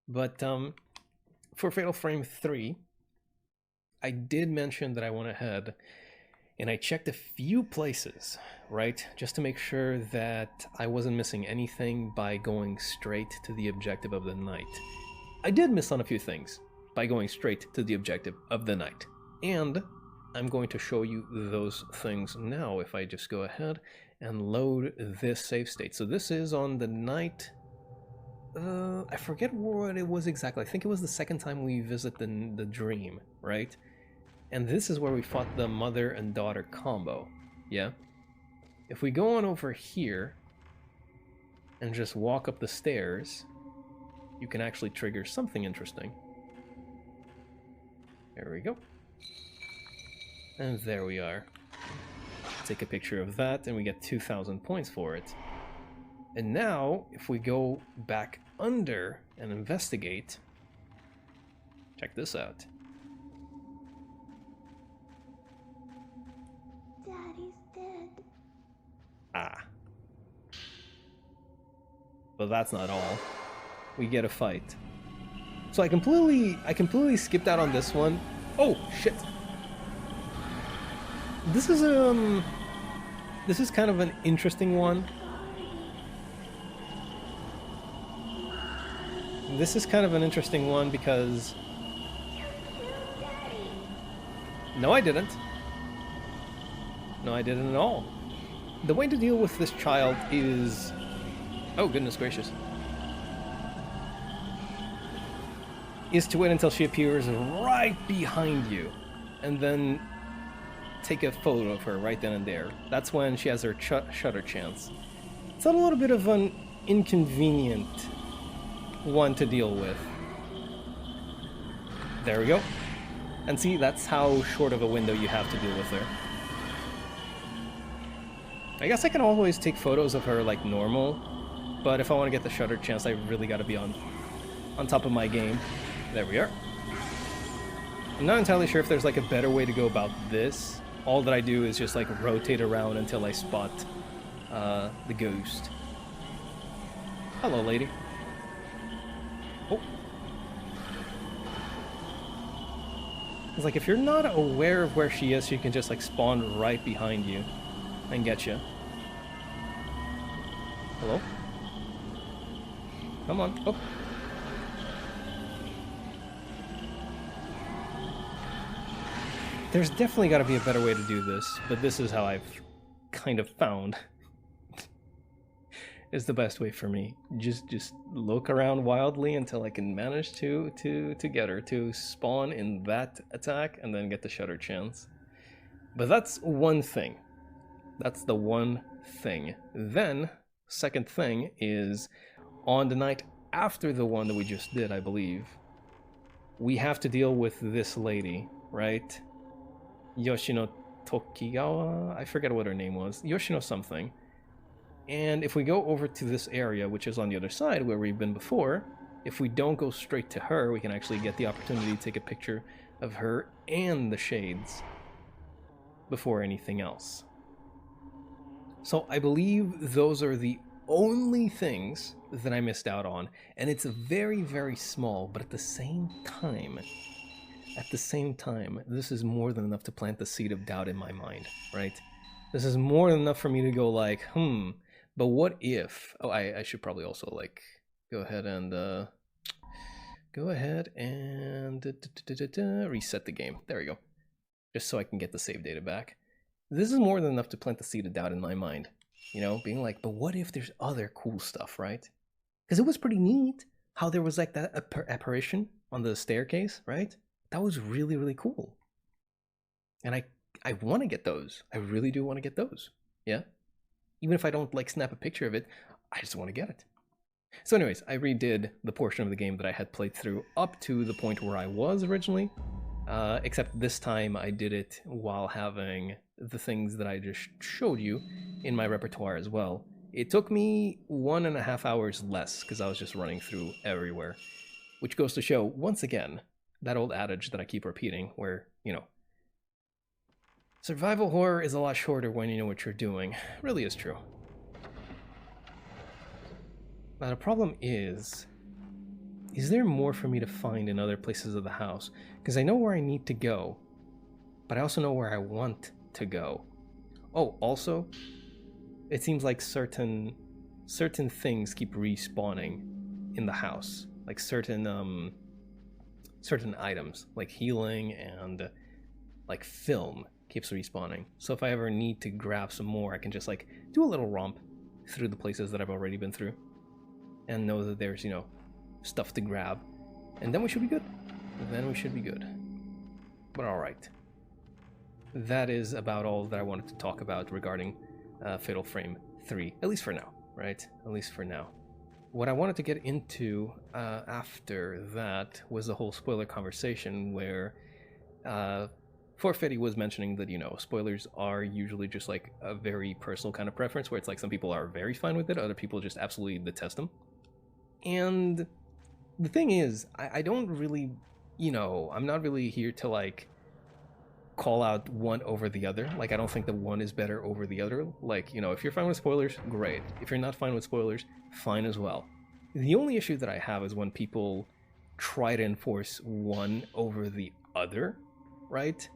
But for Fatal Frame 3, I did mention that I went ahead and I checked a few places, right? Just to make sure that I wasn't missing anything by going straight to the objective of the night. I did miss on a few things by going straight to the objective of the night. And I'm going to show you those things now if I just go ahead and load this save state. So this is on the night... I forget what it was exactly. I think it was the second time we visit the dream, right? And this is where we fought the mother and daughter combo, yeah? If we go on over here and just walk up the stairs, you can actually trigger something interesting. There we go. And there we are. Take a picture of that and we get 2,000 points for it. And now, if we go back under and investigate, check this out. Daddy's dead. Ah. But that's not all. We get a fight. So I completely skipped out on this one. Oh, shit. This is kind of an interesting one. This is kind of an interesting one because... No, I didn't. No, I didn't at all. The way to deal with this child is... Oh, goodness gracious. Is to wait until she appears right behind you. And then take a photo of her right then and there. That's when she has her shutter chance. It's a little bit of an inconvenient one to deal with. There we go. And see, that's how short of a window you have to deal with her. I guess I can always take photos of her like normal, but if I want to get the shutter chance, I really got to be on top of my game. There we are. I'm not entirely sure if there's like a better way to go about this. All that I do is just like rotate around until I spot the ghost. Hello, lady. Oh. It's like if you're not aware of where she is, she can just like spawn right behind you and get you. Hello? Come on. Oh. There's definitely got to be a better way to do this, but this is how I've kind of found is the best way for me. Just look around wildly until I can manage to get her to spawn in that attack and then get the shutter chance. But that's one thing. That's the one thing. Then, second thing is on the night after the one that we just did, I believe, we have to deal with this lady, right? Yoshino Tokigawa? I forget what her name was. Yoshino something. And if we go over to this area, which is on the other side where we've been before, if we don't go straight to her, we can actually get the opportunity to take a picture of her and the shades before anything else. So I believe those are the only things that I missed out on, and it's very, very small, but at the same time, this is more than enough to plant the seed of doubt in my mind, right? This is more than enough for me to go like, but what if... Oh, I should probably also like go ahead and reset the game. There we go. Just so I can get the save data back. This is more than enough to plant the seed of doubt in my mind. You know, being like, but what if there's other cool stuff, right? Because it was pretty neat how there was like that apparition on the staircase, right? That was really, really cool. And I want to get those. I really do want to get those. Yeah? Even if I don't like snap a picture of it, I just want to get it. So anyways, I redid the portion of the game that I had played through up to the point where I was originally. Except this time I did it while having the things that I just showed you in my repertoire as well. It took me 1.5 hours less because I was just running through everywhere. Which goes to show, once again, that old adage that I keep repeating where, you know, survival horror is a lot shorter when you know what you're doing. It really is true. Now the problem is, is there more for me to find in other places of the house? Because I know where I need to go, but I also know where I want to go. Oh, also, it seems like certain things keep respawning in the house, like certain items, like healing and like film keeps respawning. So if I ever need to grab some more, I can just like do a little romp through the places that I've already been through and know that there's, stuff to grab, and then we should be good. But all right, that is about all that I wanted to talk about regarding Fatal Frame 3, at least for now, right? At least for now. What I wanted to get into after that was the whole spoiler conversation where Forfetti was mentioning that, spoilers are usually just like a very personal kind of preference, where it's like some people are very fine with it, other people just absolutely detest them. And the thing is, I don't really, I'm not really here to like call out one over the other. Like, I don't think that one is better over the other. Like, if you're fine with spoilers, great. If you're not fine with spoilers, fine as well. The only issue that I have is when people try to enforce one over the other, right?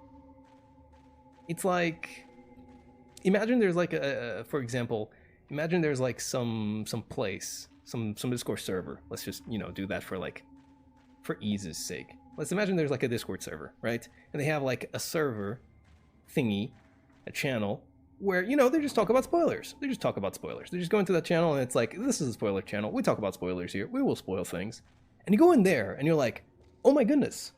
It's like, imagine there's like for example, imagine there's like some place, some Discord server. Let's just, do that for ease's sake. Let's imagine there's like a Discord server, right? And they have like a server thingy, a channel, where, they just talk about spoilers. They just talk about spoilers. They just go into that channel and it's like, this is a spoiler channel. We talk about spoilers here. We will spoil things. And you go in there and you're like, oh my goodness,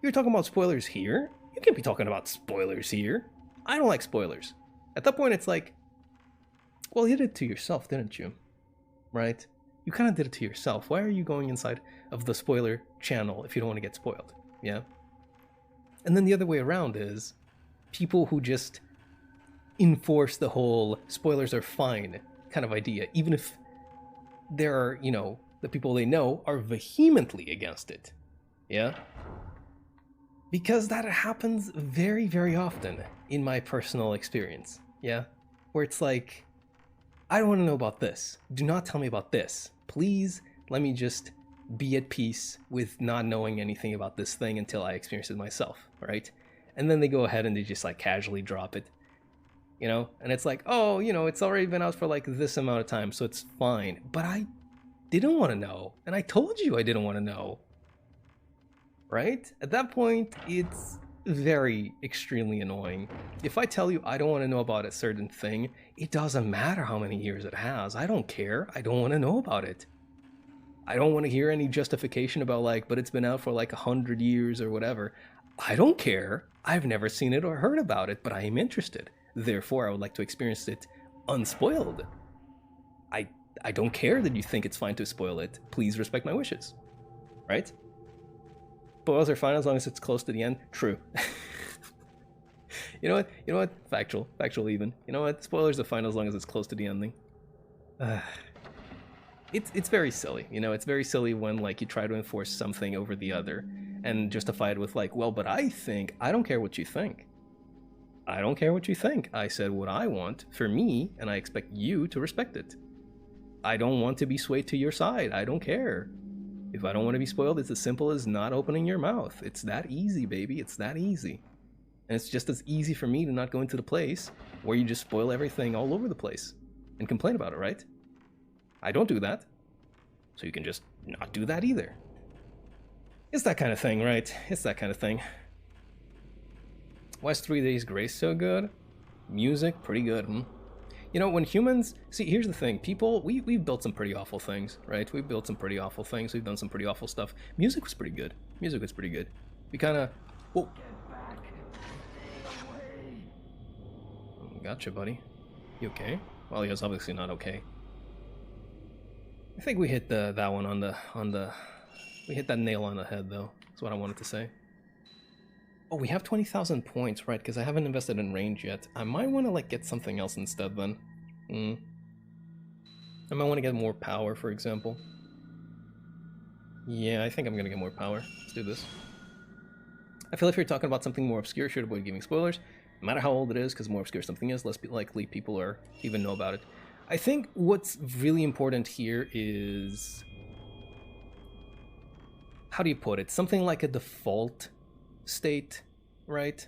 you're talking about spoilers here? You can't be talking about spoilers here. I don't like spoilers. At that point, it's like, well, you did it to yourself, didn't you? Right? You kind of did it to yourself. Why are you going inside of the spoiler channel if you don't want to get spoiled? Yeah? And then the other way around is people who just enforce the whole spoilers are fine kind of idea, even if there are, the people they know are vehemently against it. Yeah? Because that happens very, very often in my personal experience. Yeah? Where it's like, I don't want to know about this. Do not tell me about this. Please let me just be at peace with not knowing anything about this thing until I experience it myself, right? And then they go ahead and they just like casually drop it, And it's like, oh, it's already been out for like this amount of time, so it's fine. But I didn't want to know, and I told you I didn't want to know, right? At that point, it's very extremely annoying. If I tell you I don't want to know about a certain thing, it doesn't matter how many years it has. I don't care. I don't want to know about it. I don't want to hear any justification about like, but it's been out for like 100 years or whatever. I don't care. I've never seen it or heard about it, but I am interested. Therefore, I would like to experience it unspoiled. I don't care that you think it's fine to spoil it. Please respect my wishes. Right? Spoilers are fine as long as it's close to the end. True. You know what? Factual even. You know what? Spoilers are fine as long as it's close to the ending. It's very silly. It's very silly when like you try to enforce something over the other and justify it with like, well, but I don't care what you think. I don't care what you think. I said what I want for me, and I expect you to respect it. I don't want to be swayed to your side. I don't care. If I don't want to be spoiled, it's as simple as not opening your mouth. It's that easy, baby. It's that easy. And it's just as easy for me to not go into the place where you just spoil everything all over the place and complain about it, right? I don't do that. So you can just not do that either. It's that kind of thing, right? It's that kind of thing. Why is 3 Days Grace so good? Music, pretty good, when humans... See, here's the thing. People, we've built some pretty awful things, right? We've built some pretty awful things. We've done some pretty awful stuff. Music was pretty good. We kind of... Oh. Gotcha, buddy. You okay? Well, he was obviously not okay. I think we hit that one on the... We hit that nail on the head, though. That's what I wanted to say. Oh, we have 20,000 points, right? Because I haven't invested in range yet. I might want to, like, get something else instead, then. I might want to get more power, for example. Yeah, I think I'm going to get more power. Let's do this. I feel if you're talking about something more obscure, should avoid giving spoilers. No matter how old it is, because the more obscure something is, less likely people are even know about it. I think what's really important here is... how do you put it? Something like a default state, right?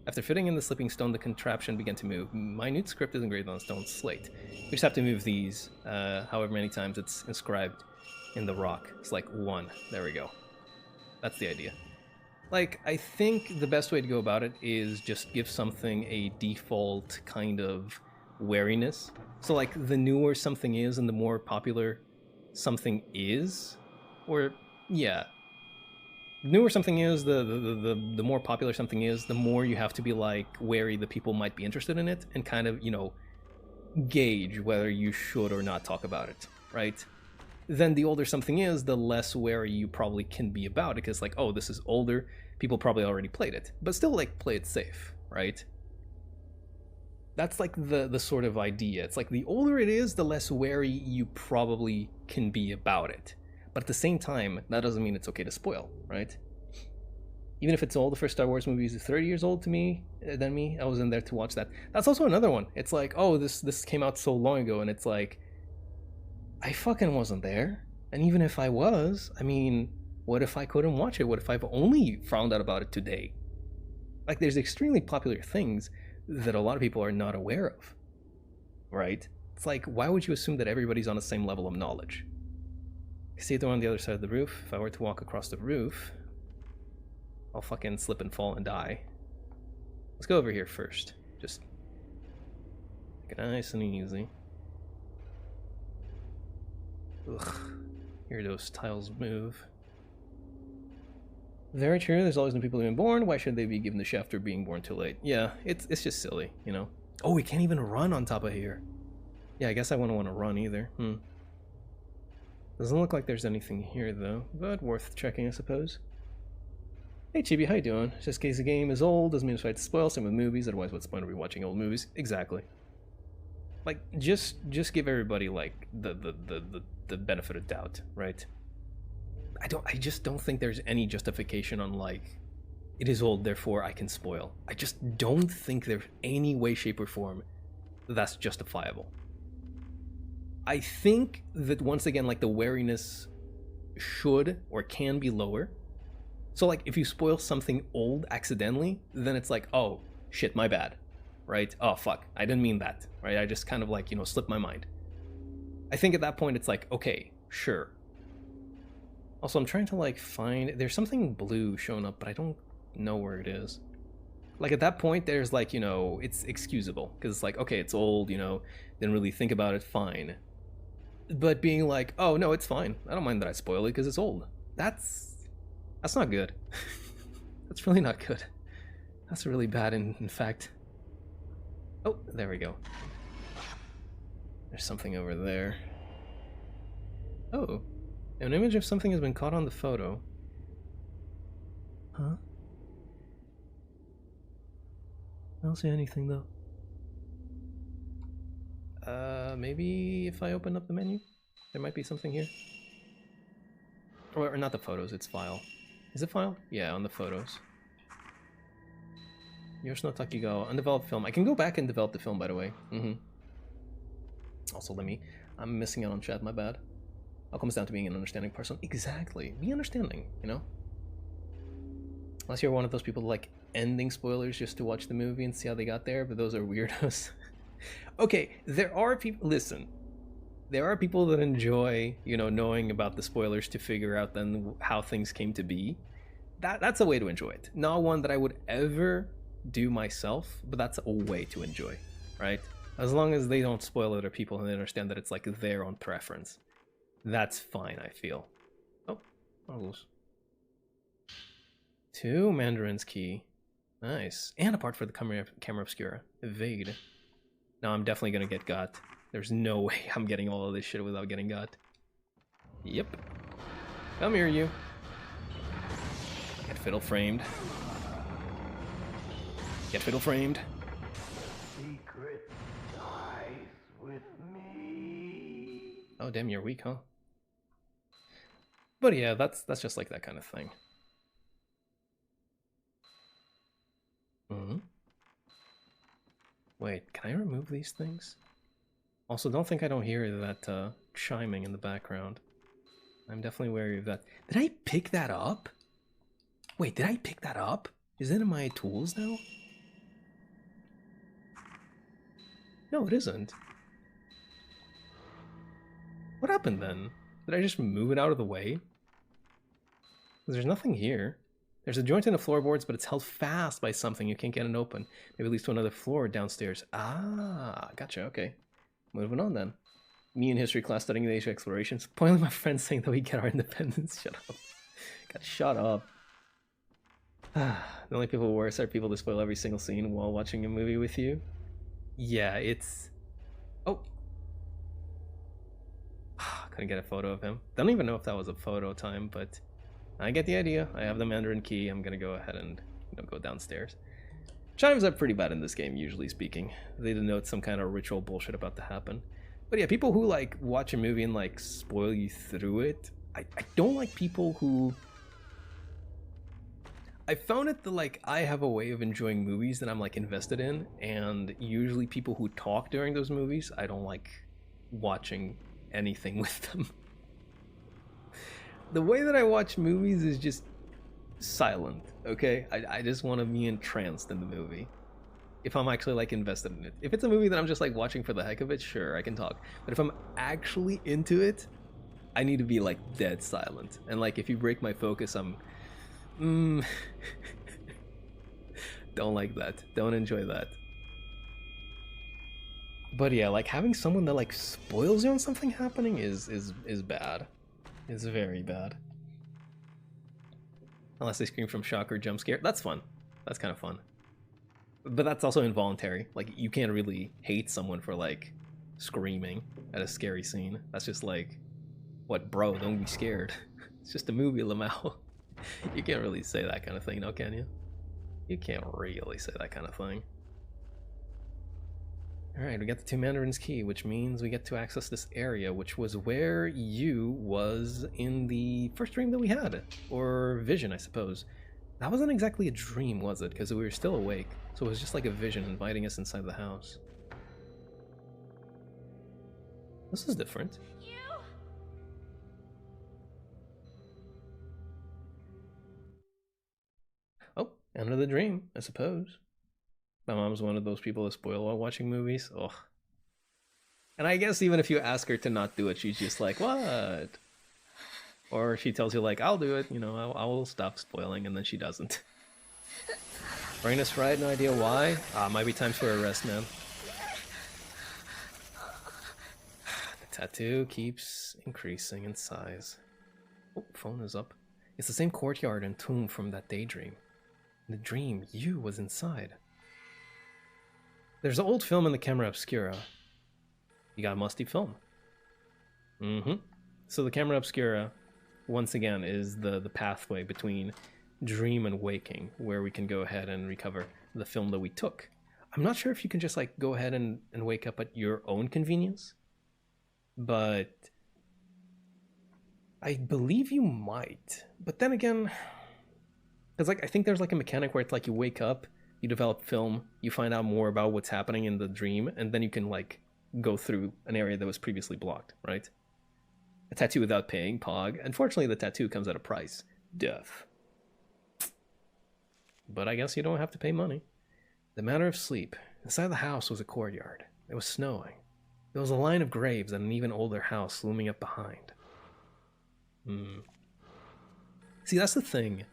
After fitting in the slipping stone, the contraption began to move. Minute script is engraved on a stone slate. We just have to move these, however many times it's inscribed in the rock. It's like 1. There we go. That's the idea. Like, I think the best way to go about it is just give something a default kind of wariness. So, like, the newer something is and the more popular something is, or, yeah. The newer something is, the more popular something is, the more you have to be, like, wary that people might be interested in it and kind of, you know, gauge whether you should or not talk about it, right? Then the older something is, the less wary you probably can be about it, because, like, oh, this is older, people probably already played it, but still, like, play it safe, right? That's, like, the sort of idea. It's like, the older it is, the less wary you probably can be about it. But at the same time, that doesn't mean it's okay to spoil, right? Even if it's old, the first Star Wars movie is 30 years old to me, than me, I was in there to watch that. That's also another one. It's like, oh, this came out so long ago, and it's like, I fucking wasn't there. And even if I was, I mean, what if I couldn't watch it? What if I've only found out about it today? Like, there's extremely popular things that a lot of people are not aware of, right? It's like, why would you assume that everybody's on the same level of knowledge? See it on the other side of the roof. If I were to walk across the roof, I'll fucking slip and fall and die. Let's go over here first. Just make it nice and easy. Ugh. Hear those tiles move. Very true, there's always new people being born. Why should they be given the shaft for being born too late? Yeah, it's just silly, you know? Oh, we can't even run on top of here. Yeah, I guess I wouldn't want to run either. Doesn't look like there's anything here, though, but worth checking, I suppose. Hey, Chibi, how you doing? Just in case the game is old, doesn't mean it's right to spoil. Same with movies, otherwise what's the point of rewatching old movies? Exactly. Like, just give everybody, like, the benefit of doubt, right? I just don't think there's any justification on, like, it is old, therefore I can spoil. I just don't think there's any way, shape, or form that's justifiable. I think that, once again, like, the wariness should or can be lower. So, like, if you spoil something old accidentally, then it's like, oh, shit, my bad, right? Oh, fuck, I didn't mean that, right? I just kind of, like, you know, slipped my mind. I think at that point it's like, okay, sure. Also, I'm trying to, like, find... There's something blue showing up, but I don't know where it is. Like, at that point, there's, like, you know, it's excusable. Because it's like, okay, it's old, you know, didn't really think about it, fine. But being like, oh, no, it's fine. I don't mind that I spoil it because it's old. That's not good. That's really not good. That's really bad, in fact. Oh, there we go. There's something over there. Oh. An image of something has been caught on the photo. Huh? I don't see anything, though. Maybe if I open up the menu? There might be something here. Or not the photos, it's file. Is it file? Yeah, on the photos. Yoshino Takigawa, undeveloped film. I can go back and develop the film, by the way. Also, I'm missing out on chat, my bad. All comes down to being an understanding person. Exactly. Be understanding, you know? Unless you're one of those people like ending spoilers just to watch the movie and see how they got there, but those are weirdos. Okay, there are people... Listen. There are people that enjoy, you know, knowing about the spoilers to figure out then how things came to be. That's a way to enjoy it. Not one that I would ever do myself, but that's a way to enjoy, right? As long as they don't spoil other people and they understand that it's like their own preference. That's fine, I feel. Oh, those. 2 Mandarin's key. Nice. And a part for the camera obscura. Evade. Now I'm definitely gonna get got. There's no way I'm getting all of this shit without getting got. Yep. Come here, you. Get fiddle framed. Get fiddle framed. Secret lies with me. Oh, damn, you're weak, huh? But yeah, that's just like that kind of thing. Wait, can I remove these things? Also, don't think I don't hear that chiming in the background. I'm definitely wary of that. Did I pick that up? Wait, did I pick that up? Is it in my tools now? No, it isn't. What happened then? Did I just move it out of the way? There's nothing here. There's a joint in the floorboards, but it's held fast by something. You can't get it open. Maybe it leads to another floor downstairs. Ah, gotcha. Okay. Moving on then. Me in history class studying the age of exploration. Spoiling my friends saying that we get our independence. Shut up. God, shut up. The only people worse are people that spoil every single scene while watching a movie with you. Yeah, it's... Oh. Couldn't get a photo of him. Don't even know if that was a photo time, but... I get the idea. I have the Mandarin key. I'm gonna go ahead and go downstairs. Chimes are pretty bad in this game, usually speaking. They denote some kind of ritual bullshit about to happen. But yeah, people who like watch a movie and like spoil you through it. I don't like people who... I found it that like I have a way of enjoying movies that I'm like invested in, and usually people who talk during those movies, I don't like watching anything with them. The way that I watch movies is just silent, okay? I just want to be entranced in the movie. If I'm actually like invested in it. If it's a movie that I'm just like watching for the heck of it, sure, I can talk. But if I'm actually into it, I need to be like dead silent. And like if you break my focus, I'm... Don't like that. Don't enjoy that. But yeah, like having someone that like spoils you on something happening is bad. It's very bad. Unless they scream from shock or jump scare. That's fun. That's kind of fun. But that's also involuntary. Like, you can't really hate someone for, like, screaming at a scary scene. That's just like, what, bro, don't be scared. It's just a movie, Lamau. You can't really say that kind of thing, no, can you? You can't really say that kind of thing. Alright, we got the two Mandarin's key, which means we get to access this area, which was where you was in the first dream that we had. Or vision, I suppose. That wasn't exactly a dream, was it? Because we were still awake. So it was just like a vision inviting us inside the house. This is different. Oh, end of the dream, I suppose. My mom's one of those people that spoil while watching movies. Ugh. And I guess even if you ask her to not do it, she's just like, what? Or she tells you like, I'll do it, you know, I will stop spoiling, and then she doesn't. Brain is fried, no idea why. Might be time for a rest, man. The tattoo keeps increasing in size. Oh, phone is up. It's the same courtyard and tomb from that daydream. In the dream, you was inside. There's an old film in the camera obscura. You got musty film. So the camera obscura, once again, is the pathway between dream and waking, where we can go ahead and recover the film that we took. I'm not sure if you can just like go ahead and wake up at your own convenience, but I believe you might. But then again, because like I think there's like a mechanic where it's like you wake up, you develop film, you find out more about what's happening in the dream, and then you can like go through an area that was previously blocked, right? A tattoo without paying, Pog. Unfortunately, the tattoo comes at a price. Death. But I guess you don't have to pay money. The matter of sleep. Inside the house was a courtyard. It was snowing. There was a line of graves and an even older house looming up behind. See, that's the thing.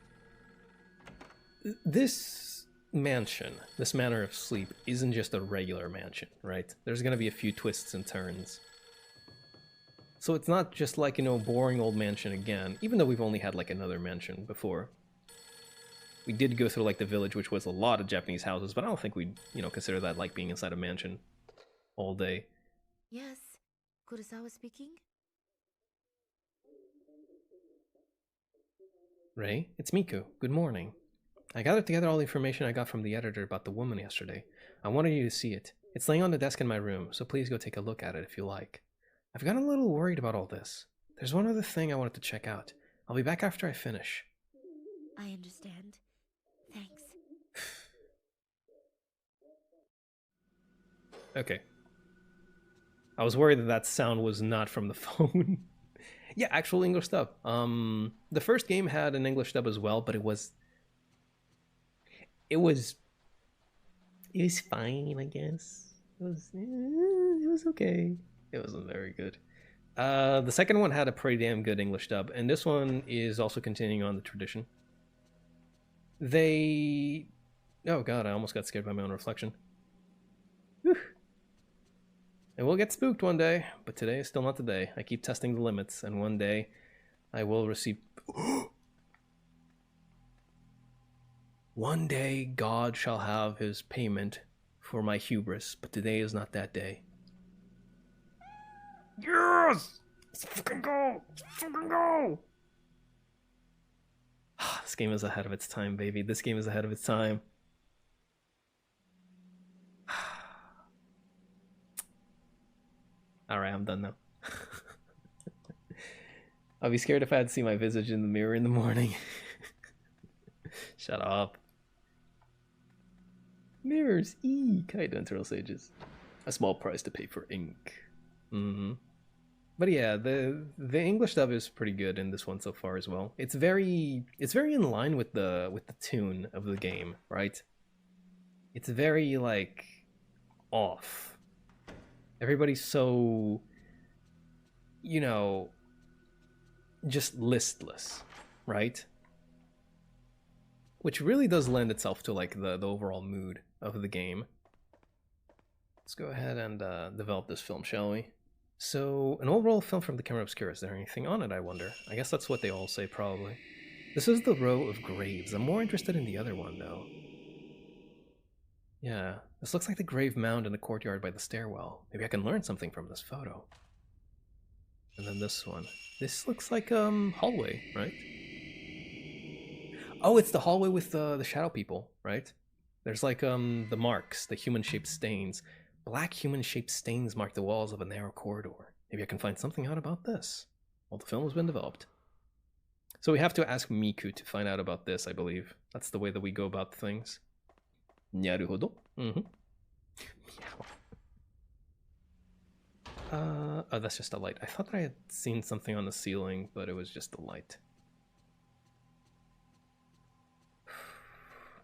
This mansion, this manner of sleep, isn't just a regular mansion, right? There's gonna be a few twists and turns. So it's not just like, you know, boring old mansion again, even though we've only had like another mansion before. We did go through like the village, which was a lot of Japanese houses, but I don't think we'd, you know, consider that like being inside a mansion all day. Yes, Kurosawa speaking. Ray, it's Miku. Good morning. I gathered together all the information I got from the editor about the woman yesterday. I wanted you to see it. It's laying on the desk in my room, so please go take a look at it if you like. I've gotten a little worried about all this. There's one other thing I wanted to check out. I'll be back after I finish. I understand. Thanks. Okay. I was worried that that sound was not from the phone. Yeah, actual English dub. The first game had an English dub as well, but it was it was fine, I guess. It was okay. It wasn't very good. The second one had a pretty damn good English dub, and this one is also continuing on the tradition. They, oh god, I almost got scared by my own reflection. Whew. And we'll get spooked one day, but today is still not the day. I keep testing the limits, and one day I will receive. One day God shall have his payment for my hubris, but today is not that day. Yes! Let's fucking go! Let's fucking go! This game is ahead of its time, baby. This game is ahead of its time. Alright, I'm done now. I'll be scared if I had to see my visage in the mirror in the morning. Shut up. Mirrors, kite internal sages. A small price to pay for ink. But yeah, the English dub is pretty good in this one so far as well. It's very in line with the tune of the game, right? It's very like off. Everybody's so, you know, just listless, right? Which really does lend itself to like the overall mood of the game. Let's go ahead and develop this film, shall we? So, an overall film from the Camera Obscura. Is there anything on it, I wonder? I guess that's what they all say, probably. This is the row of graves. I'm more interested in the other one, though. Yeah, this looks like the grave mound in the courtyard by the stairwell. Maybe I can learn something from this photo. And then this one. This looks like hallway, right? Oh, it's the hallway with the shadow people, right? There's like the marks, the human-shaped stains. Black human-shaped stains mark the walls of a narrow corridor. Maybe I can find something out about this. Well, the film has been developed. So we have to ask Miku to find out about this, I believe. That's the way that we go about things. Naruhodo. Mm-hmm. Oh, that's just a light. I thought that I had seen something on the ceiling, but it was just a light.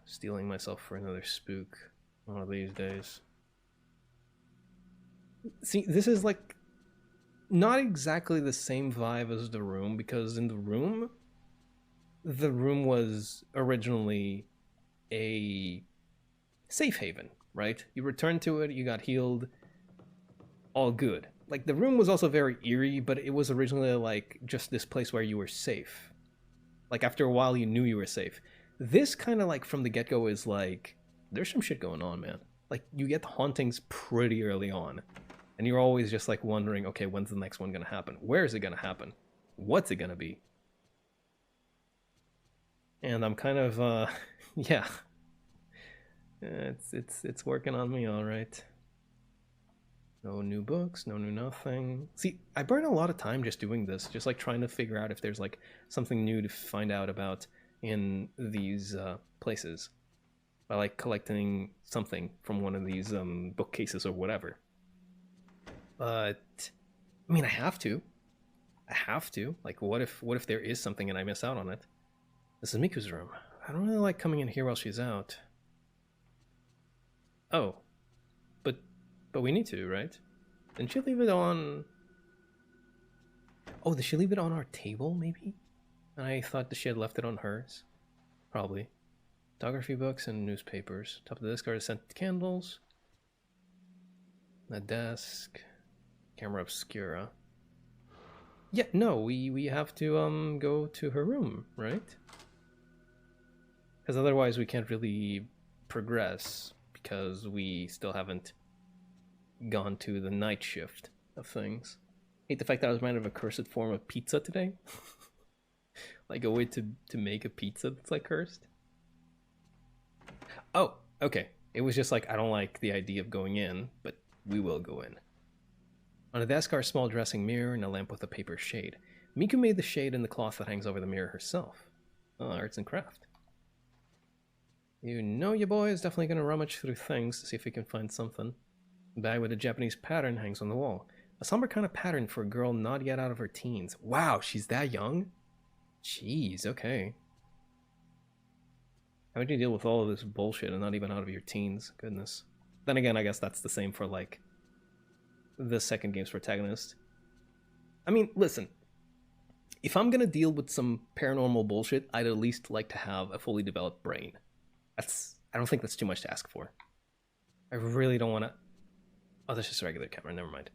Stealing myself for another spook one of these days. See, this is like not exactly the same vibe as The Room, because in The Room was originally a safe haven, right? You returned to it, you got healed, all good. Like, The Room was also very eerie, but it was originally like just this place where you were safe. Like, after a while you knew you were safe. This kind of like from the get-go is like, there's some shit going on, man. Like, you get the hauntings pretty early on. And you're always just like wondering, okay, when's the next one gonna happen? Where is it gonna happen? What's it gonna be? And I'm kind of, yeah. It's working on me, all right. No new books, no new nothing. See, I burn a lot of time just doing this, just like trying to figure out if there's like something new to find out about in these places. By like collecting something from one of these bookcases or whatever. But I mean, I have to. Like, what if there is something and I miss out on it? This is Miku's room. I don't really like coming in here while she's out. Oh, but we need to, right? Didn't she leave it on? Oh, did she leave it on our table? Maybe. And I thought that she had left it on hers. Probably. Photography books and newspapers. Top of the desk are scented candles. A desk. Camera obscura. Yeah, no, we have to go to her room, right? Because otherwise we can't really progress, because we still haven't gone to the night shift of things. Hate the fact that I was reminded of a cursed form of pizza today. Like a way to make a pizza that's like cursed. Oh, okay. It was just like, I don't like the idea of going in, but we will go in. On a desk are a small dressing mirror and a lamp with a paper shade. Miku made the shade in the cloth that hangs over the mirror herself. Oh, arts and craft. You know your boy is definitely going to rummage through things to see if he can find something. A bag with a Japanese pattern hangs on the wall. A somber kind of pattern for a girl not yet out of her teens. Wow, she's that young? Jeez, okay. How would you deal with all of this bullshit and not even out of your teens? Goodness. Then again, I guess that's the same for, like, the second game's protagonist. I mean, listen. If I'm gonna deal with some paranormal bullshit, I'd at least like to have a fully developed brain. I don't think that's too much to ask for. I really don't want to... Oh, that's just a regular camera, never mind.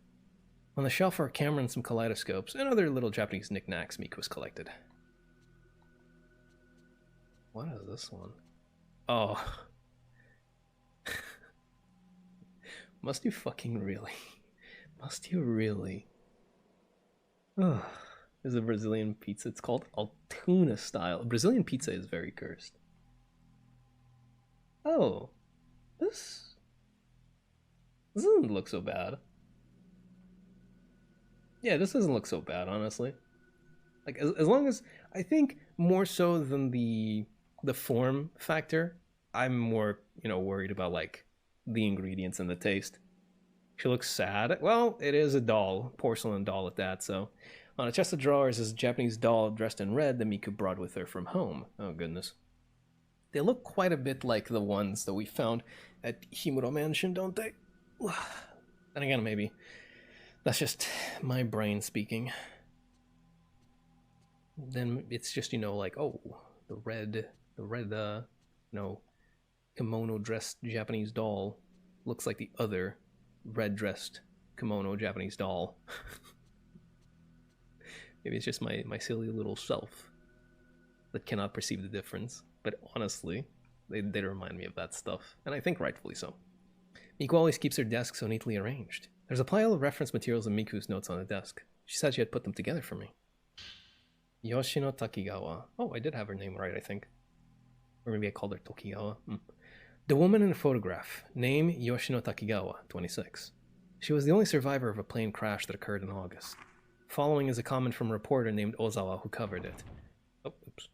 On the shelf are a camera and some kaleidoscopes and other little Japanese knickknacks Miku's collected. What is this one? Oh. Must you fucking really? Must you really? Ugh. Is a Brazilian pizza. It's called Altoona style. Brazilian pizza is very cursed. Oh. This doesn't look so bad. Yeah, this doesn't look so bad, honestly. Like, as long as... I think more so than the form factor, I'm more, worried about, like, the ingredients and the taste. She looks sad. Well, it is a doll. Porcelain doll at that, so... On a chest of drawers is a Japanese doll dressed in red that Miku brought with her from home. Oh, goodness. They look quite a bit like the ones that we found at Himuro Mansion, don't they? And again, maybe that's just my brain speaking. Then it's just, like, oh, the red, kimono-dressed Japanese doll looks like the other red-dressed kimono Japanese doll. Maybe it's just my silly little self that cannot perceive the difference. But honestly, they remind me of that stuff, and I think rightfully so. Miku always keeps her desk so neatly arranged. There's a pile of reference materials and Miku's notes on the desk. She said she had put them together for me. Yoshino Takigawa. Oh, I did have her name right, I think. Or maybe I called her Tokigawa. The woman in the photograph. Name Yoshino Takigawa, 26. She was the only survivor of a plane crash that occurred in August. Following is a comment from a reporter named Ozawa who covered it. Oh, oops.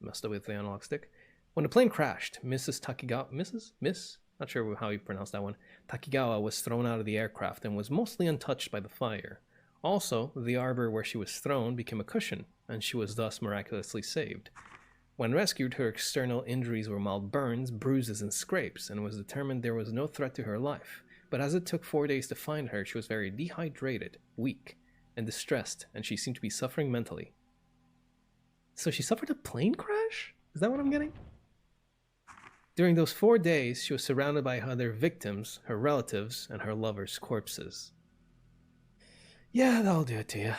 Messed up with the analog stick. When the plane crashed, Mrs. Takigawa... Miss? Not sure how you pronounce that one. Takigawa was thrown out of the aircraft and was mostly untouched by the fire. Also, the arbor where she was thrown became a cushion, and she was thus miraculously saved. When rescued, her external injuries were mild burns, bruises, and scrapes, and it was determined there was no threat to her life. But as it took 4 days to find her, she was very dehydrated, weak, and distressed, and she seemed to be suffering mentally. So she suffered a plane crash? Is that what I'm getting? During those 4 days, she was surrounded by other victims, her relatives, and her lovers' corpses. Yeah, that'll do it to you.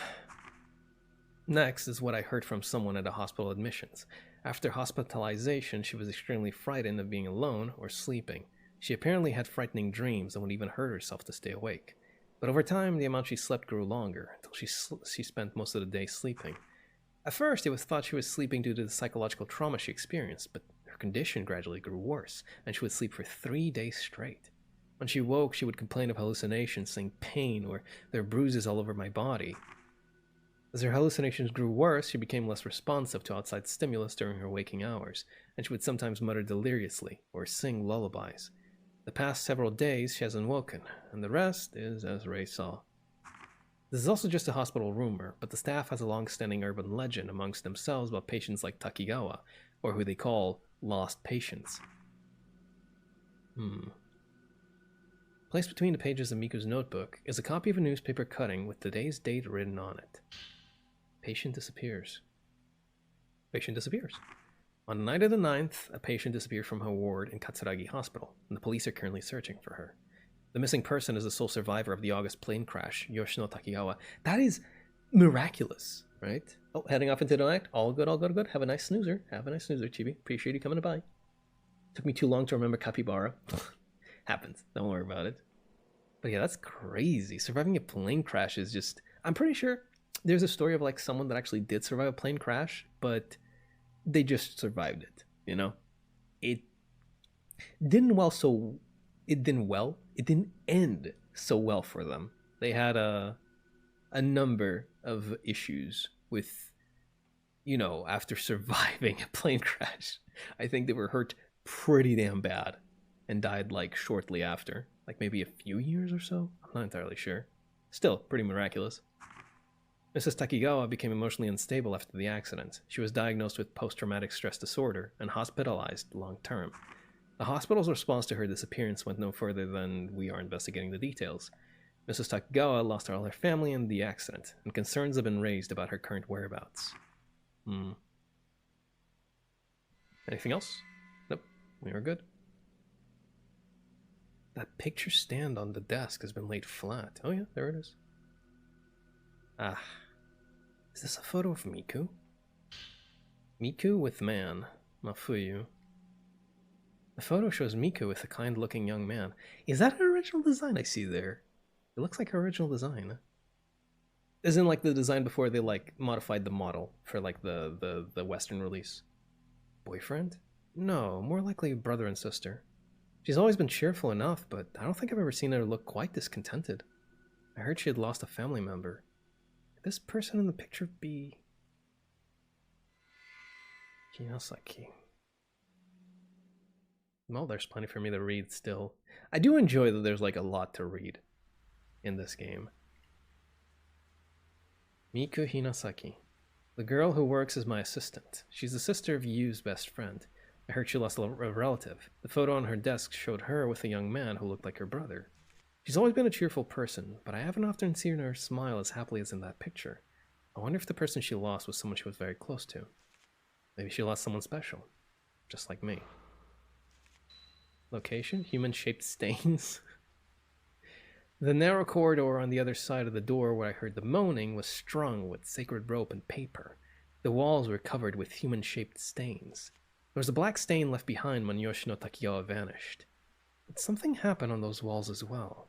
Next is what I heard from someone at the hospital admissions. After hospitalization, she was extremely frightened of being alone or sleeping. She apparently had frightening dreams and would even hurt herself to stay awake. But over time, the amount she slept grew longer, until she spent most of the day sleeping. At first, it was thought she was sleeping due to the psychological trauma she experienced, but her condition gradually grew worse, and she would sleep for 3 days straight. When she woke, she would complain of hallucinations, saying pain or there are bruises all over my body. As her hallucinations grew worse, she became less responsive to outside stimulus during her waking hours, and she would sometimes mutter deliriously or sing lullabies. The past several days, she hasn't woken, and the rest is as Ray saw. This is also just a hospital rumor, but the staff has a long-standing urban legend amongst themselves about patients like Takigawa, or who they call lost patients. Placed between the pages of Miku's notebook is a copy of a newspaper cutting with today's date written on it. Patient disappears. Patient disappears. On the night of the 9th, a patient disappeared from her ward in Katsuragi Hospital, and the police are currently searching for her. The missing person is the sole survivor of the August plane crash, Yoshino Takigawa. That is miraculous, right? Oh, heading off into the night. All good, all good, good. Have a nice snoozer. Have a nice snoozer, Chibi. Appreciate you coming by. Took me too long to remember Capybara. Happens. Don't worry about it. But yeah, that's crazy. Surviving a plane crash is just... I'm pretty sure there's a story of like someone that actually did survive a plane crash, but they just survived it, you know? It didn't end so well for them. They had a number of issues with, you know, after surviving a plane crash. I think they were hurt pretty damn bad and died like shortly after, like maybe a few years or so. I'm not entirely sure. Still, pretty miraculous. Mrs. Takigawa became emotionally unstable after the accident. She was diagnosed with post-traumatic stress disorder and hospitalized long-term. The hospital's response to her disappearance went no further than we are investigating the details. Mrs. Takigawa lost all her family in the accident, and concerns have been raised about her current whereabouts. Anything else? Nope, we are good. That picture stand on the desk has been laid flat. Oh yeah, there it is. Ah. Is this a photo of Miku? Miku with man. Mafuyu. The photo shows Miku with a kind-looking young man. Is that an original design I see there? It looks like her original design. Isn't like the design before they like modified the model for like the Western release. Boyfriend? No, more likely brother and sister. She's always been cheerful enough, but I don't think I've ever seen her look quite discontented. I heard she had lost a family member. Could this person in the picture be... Kinosaki? Well, there's plenty for me to read still. I do enjoy that there's like a lot to read in this game. Miku Hinasaki. The girl who works as my assistant. She's the sister of Yu's best friend. I heard she lost a relative. The photo on her desk showed her with a young man who looked like her brother. She's always been a cheerful person, but I haven't often seen her smile as happily as in that picture. I wonder if the person she lost was someone she was very close to. Maybe she lost someone special, just like me. Location? Human-shaped stains. The narrow corridor on the other side of the door where I heard the moaning was strung with sacred rope and paper. The walls were covered with human-shaped stains. There was a black stain left behind when Yoshino Takigawa vanished. But something happened on those walls as well.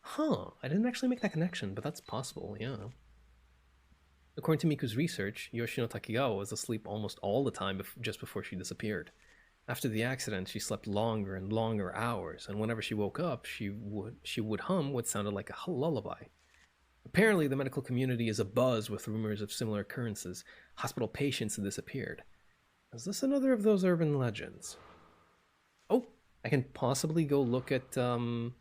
Huh, I didn't actually make that connection, but that's possible, yeah. According to Miku's research, Yoshino Takigawa was asleep almost all the time just before she disappeared. After the accident, she slept longer and longer hours, and whenever she woke up, she would hum what sounded like a lullaby. Apparently, the medical community is abuzz with rumors of similar occurrences. Hospital patients have disappeared. Is this another of those urban legends? Oh, I can possibly go look at the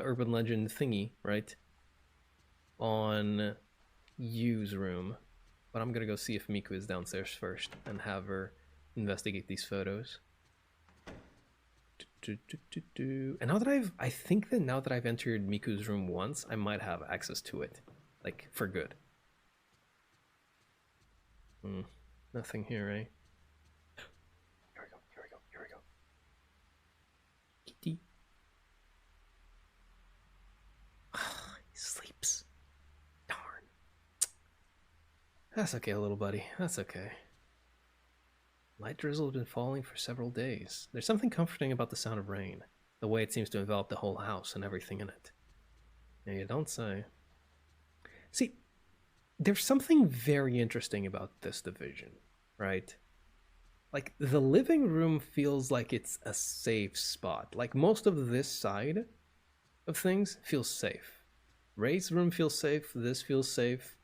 urban legend thingy, right? On Yu's room. But I'm gonna go see if Miku is downstairs first and have her investigate these photos. And now that I think that now that I've entered Miku's room once, I might have access to it. Like, for good. Nothing here, eh? Here we go. Kitty. He sleeps. Darn. That's okay, little buddy. That's okay. Light drizzle has been falling for several days. There's something comforting about the sound of rain, the way it seems to envelop the whole house and everything in it. Yeah, you don't say. See, there's something very interesting about this division, right? Like, the living room feels like it's a safe spot. Like, most of this side of things feels safe. Ray's room feels safe, this feels safe.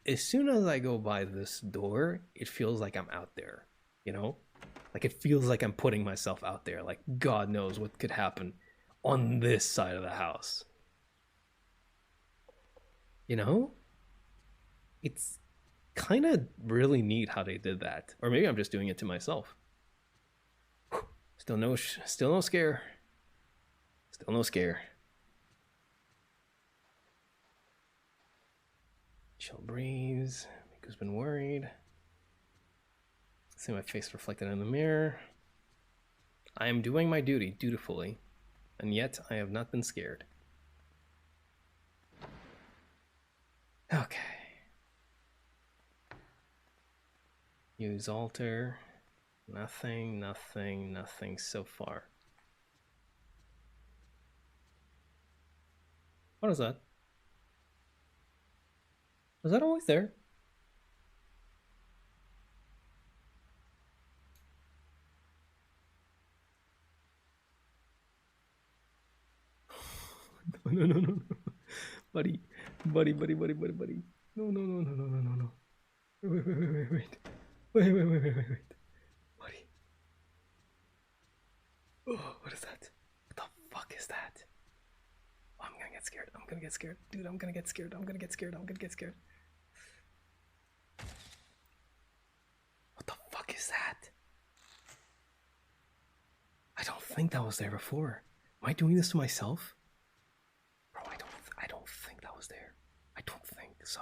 As soon as I go by this door, it feels like I'm out there. You know, like it feels like I'm putting myself out there. Like God knows what could happen on this side of the house. You know, it's kind of really neat how they did that. Or maybe I'm just doing it to myself. Still no scare. Still no scare. Chill breeze. Miku's been worried. See my face reflected in the mirror. I am doing my duty dutifully, and yet I have not been scared. Okay. Use altar. Nothing so far. What is that? Was that always there? No. Buddy. No. Wait. Buddy. Oh, what is that? What the fuck is that? Oh, I'm gonna get get scared. I'm gonna get scared. Dude, I'm gonna get scared. I'm gonna get scared. I'm gonna get scared. What the fuck is that? I don't think that was there before. Am I doing this to myself? Bro, I don't think that was there. I don't think so.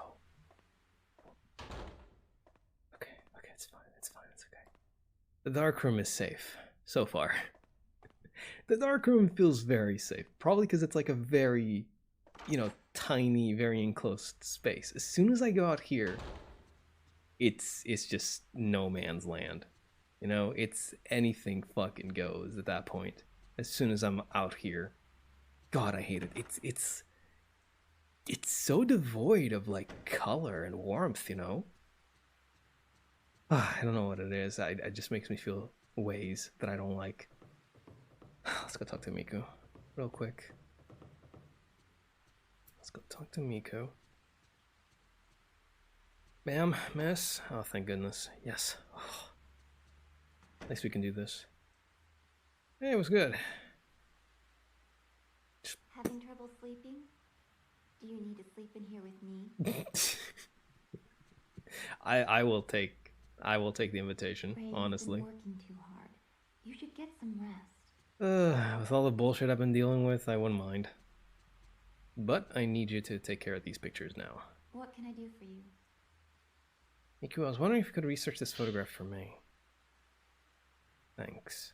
Okay, it's fine. It's okay. The dark room is safe so far. The dark room feels very safe. Probably because it's like a very, tiny, very enclosed space. As soon as I go out here, it's just no man's land. It's anything fucking goes at that point. As soon as I'm out here. God, I hate it. It's so devoid of like color and warmth, I don't know what it is. It just makes me feel ways that I don't like. Let's go talk to Miku real quick. Let's go talk to Miku. Ma'am, miss. Oh, thank goodness. Yes. Oh. At least we can do this. Hey, it was good. Having trouble sleeping? Do you need to sleep in here with me? I will take the invitation, Ray, honestly. you've been working too hard. You should get some rest. With all the bullshit I've been dealing with, I wouldn't mind. But I need you to take care of these pictures now. What can I do for you? Miku, I was wondering if you could research this photograph for me. Thanks.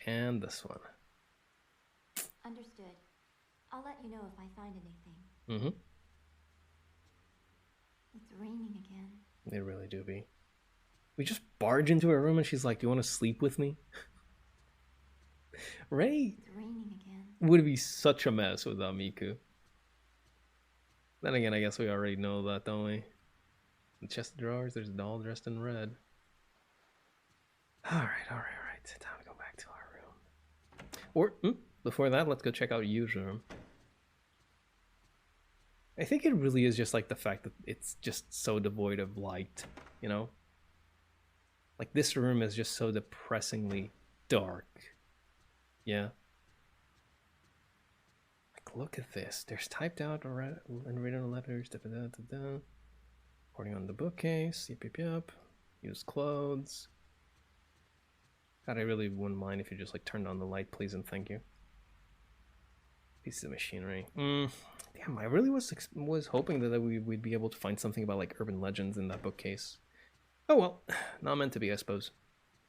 And this one. Understood. I'll let you know if I find anything. Mm-hmm. It's raining again. They really do be. We just barge into her room and she's like, do you want to sleep with me? Ray It's raining again. would be such a mess without Miku. Then again, I guess we already know that, don't we? The chest of drawers, there's a doll dressed in red. Alright. Time to go back to our room. Or, before that, let's go check out Yu's room. I think it really is just like the fact that it's just so devoid of light, Like this room is just so depressingly dark. Yeah. Like, look at this. There's typed out and written letters. Recording on the bookcase. Yep. Use clothes. God, I really wouldn't mind if you just like turned on the light, please and thank you. Pieces of machinery. Damn, I really was hoping that we'd be able to find something about like urban legends in that bookcase. Oh well, not meant to be, I suppose.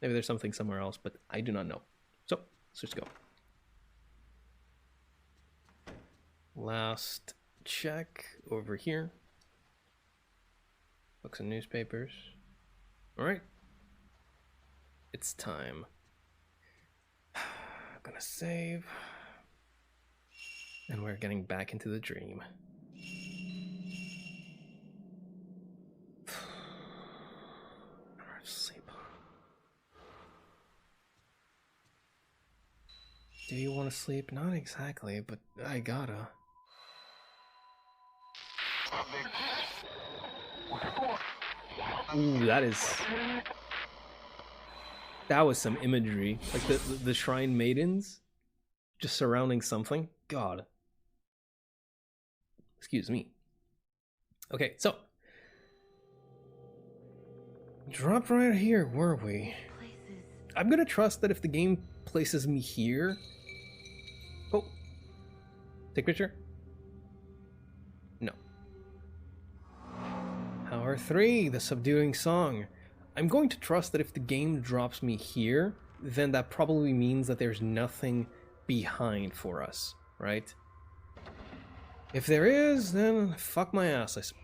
Maybe there's something somewhere else, but I do not know. So, let's just go. Last check over here. Books and newspapers. Alright. It's time. I'm gonna save. And we're getting back into the dream. Sleep. Do you want to sleep? Not exactly, but I gotta. Ooh, that was some imagery. Like the shrine maidens just surrounding something. God. Excuse me. Okay, so drop right here, were we? Places. I'm gonna trust that if the game places me here. Oh. Take a picture? No. Hour 3, the subduing song. I'm going to trust that if the game drops me here, then that probably means that there's nothing behind for us, right? If there is, then fuck my ass, I suppose.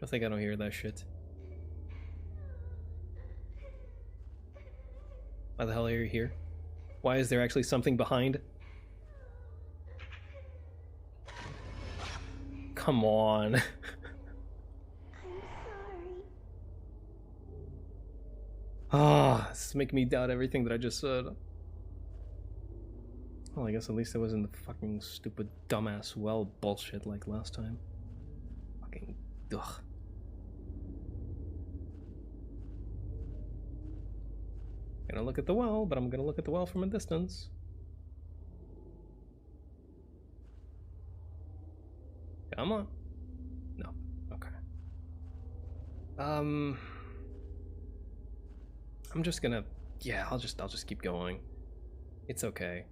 I think I don't hear that shit. Why the hell are you here? Why is there actually something behind? Come on. I'm sorry. Ah, this is making me doubt everything that I just said. Well, I guess at least it wasn't the fucking stupid dumbass well bullshit like last time. Fucking ugh. Gonna look at the well, but I'm gonna look at the well from a distance. Come on. No. Okay. I'm just gonna, yeah, I'll just keep going. It's okay.